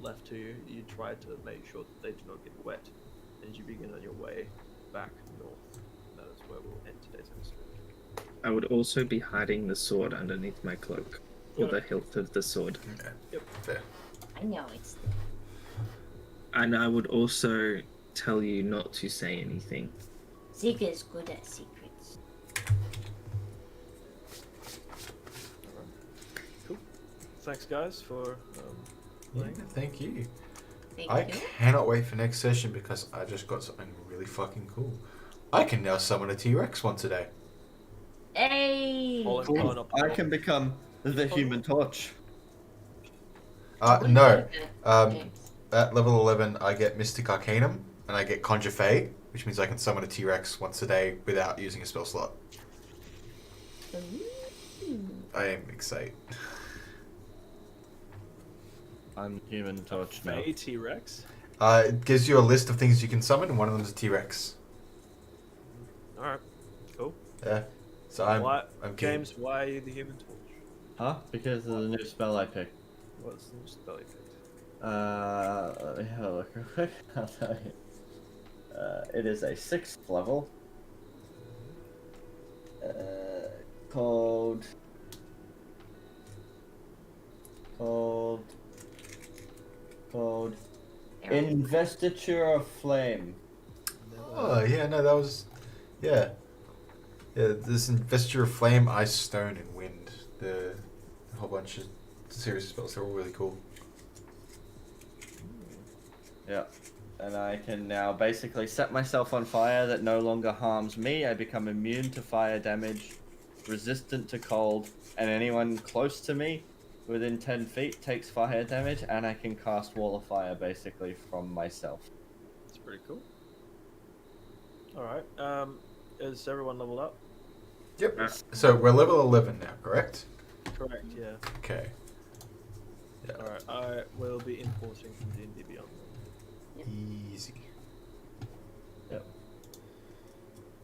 left to you, you try to make sure that they do not get wet as you begin on your way back north. That is where we'll end today's episode. I would also be hiding the sword underneath my cloak, or the hilt of the sword. Okay. Yep. Fair. I know it's And I would also tell you not to say anything. Zig is good at secrets. Cool. Thanks guys for Yeah, playing. thank you. Thank I you. cannot wait for next session because I just got something really fucking cool. I can now summon a T-Rex once a day. Hey! All in going up the I wall. can become the Human Torch. No. Okay. At level 11, I get Mystic Arcanum, and I get Conjure Fey, which means I can summon a T-Rex once a day without using a spell slot. Ooh. I am excited. I'm Human Torch now. Fey T-Rex. It gives you a list of things you can summon, and one of them is a T-Rex. Alright. Cool. Yeah. So I'm game. James, why are you the Human Torch? Huh? Because of the new spell I picked. What's the new spell you picked? Let me have a look real quick. I'll tell you. It is a 6th level. Called Investiture of Flame. Oh yeah, no, that was yeah. This Investiture of Flame, Ice, Stone, and Wind. The whole bunch of series of spells. They're all really cool. Yeah. And I can now basically set myself on fire that no longer harms me. I become immune to fire damage, resistant to cold, and anyone close to me within 10 feet takes fire damage, and I can cast Wall of Fire basically from myself. That's pretty cool. Alright, is everyone leveled up? Yep. So we're level 11 now, correct? Correct, yeah. Okay. Yeah. Alright, I will be importing from D&D Beyond. Easy. Yep.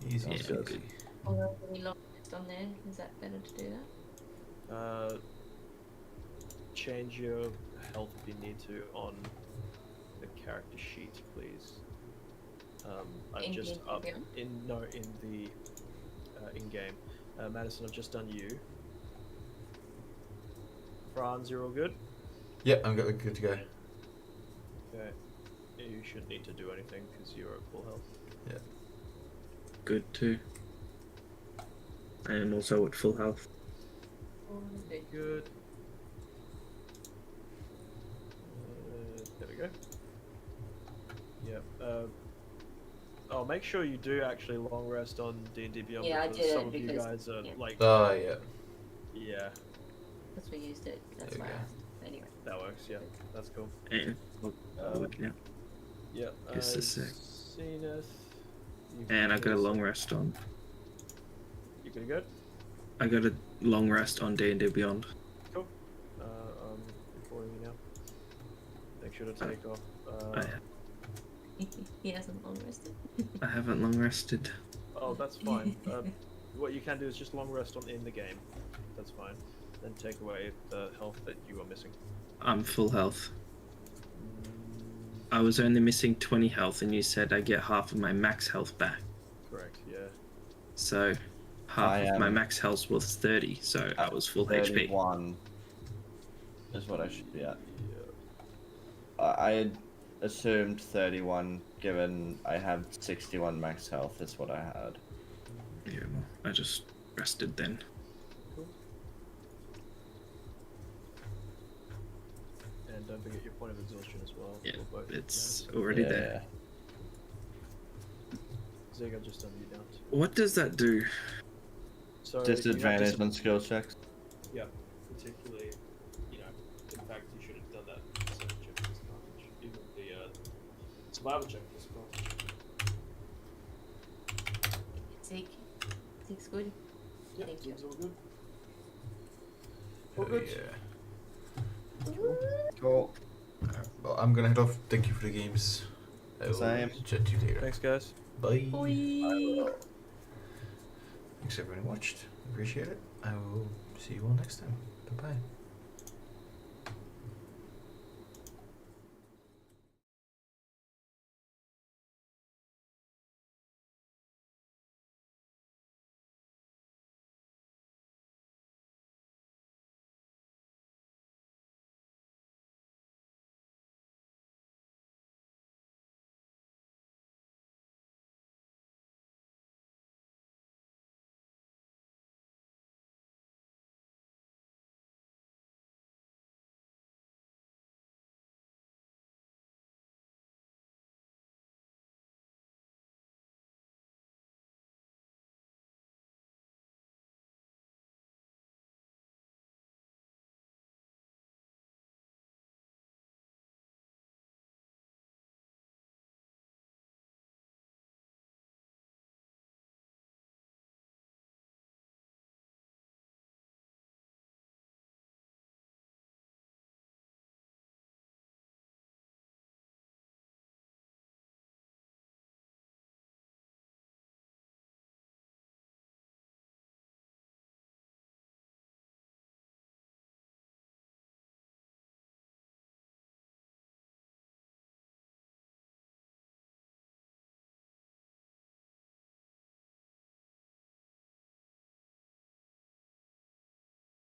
Easy. Yeah, easy. good. Although we lost on there, is that better to do that? Change your health if you need to on the character sheet, please. I've In just D&D up Beyond? in the in-game. Madison, I've just done you. Franz, you're all good? Yeah, I'm good to go. Okay. You shouldn't need to do anything because you're at full health. Yeah. Good too. And also at full health. Good. There we go. Yeah. Oh, make sure you do actually long rest on D&D Beyond. Yeah, I because did it some of you because- guys are yeah. like, Oh yeah. yeah, Because we used it. That's There why we I go. asked. Anyway. that works. Yeah, that's cool. And yeah. Yeah. Just a sec. Zeneth. And I got a long rest on. You pretty good? I got a long rest on D&D Beyond. Cool. I'm recording you now. Make sure to take off. He hasn't long rested. I haven't long rested. Oh, that's fine. What you can do is just long rest on in the game. That's fine. Then take away the health that you are missing. I'm full health. I was only missing 20 health, and you said I get half of my max health back. Correct. Yeah. So half I of my am max health was 30, so I was full HP. 31 is what I should be at. Yeah. I had assumed 31, given I have 61 max health is what I had. Yeah, well, I just rested then. Cool. And don't forget your point of exhaustion as well. Yeah, for both it's Madison. already there. Zig, I've just done you down. What does that do? So Disadvantage on skill checks. Yeah, particularly, in fact, you should have done that percentage check disadvantage, even the survival check as well. Zeke. Zeke's good. Yeah, Thank you. it's all good. Oh, All good. yeah. Cool. Alright, well, I'm gonna head off. Thank you for the games. I will Same. chat to you later. Thanks, guys. Bye. Bye. Thanks everyone who watched. Appreciate it. I will see you all next time. Bye bye.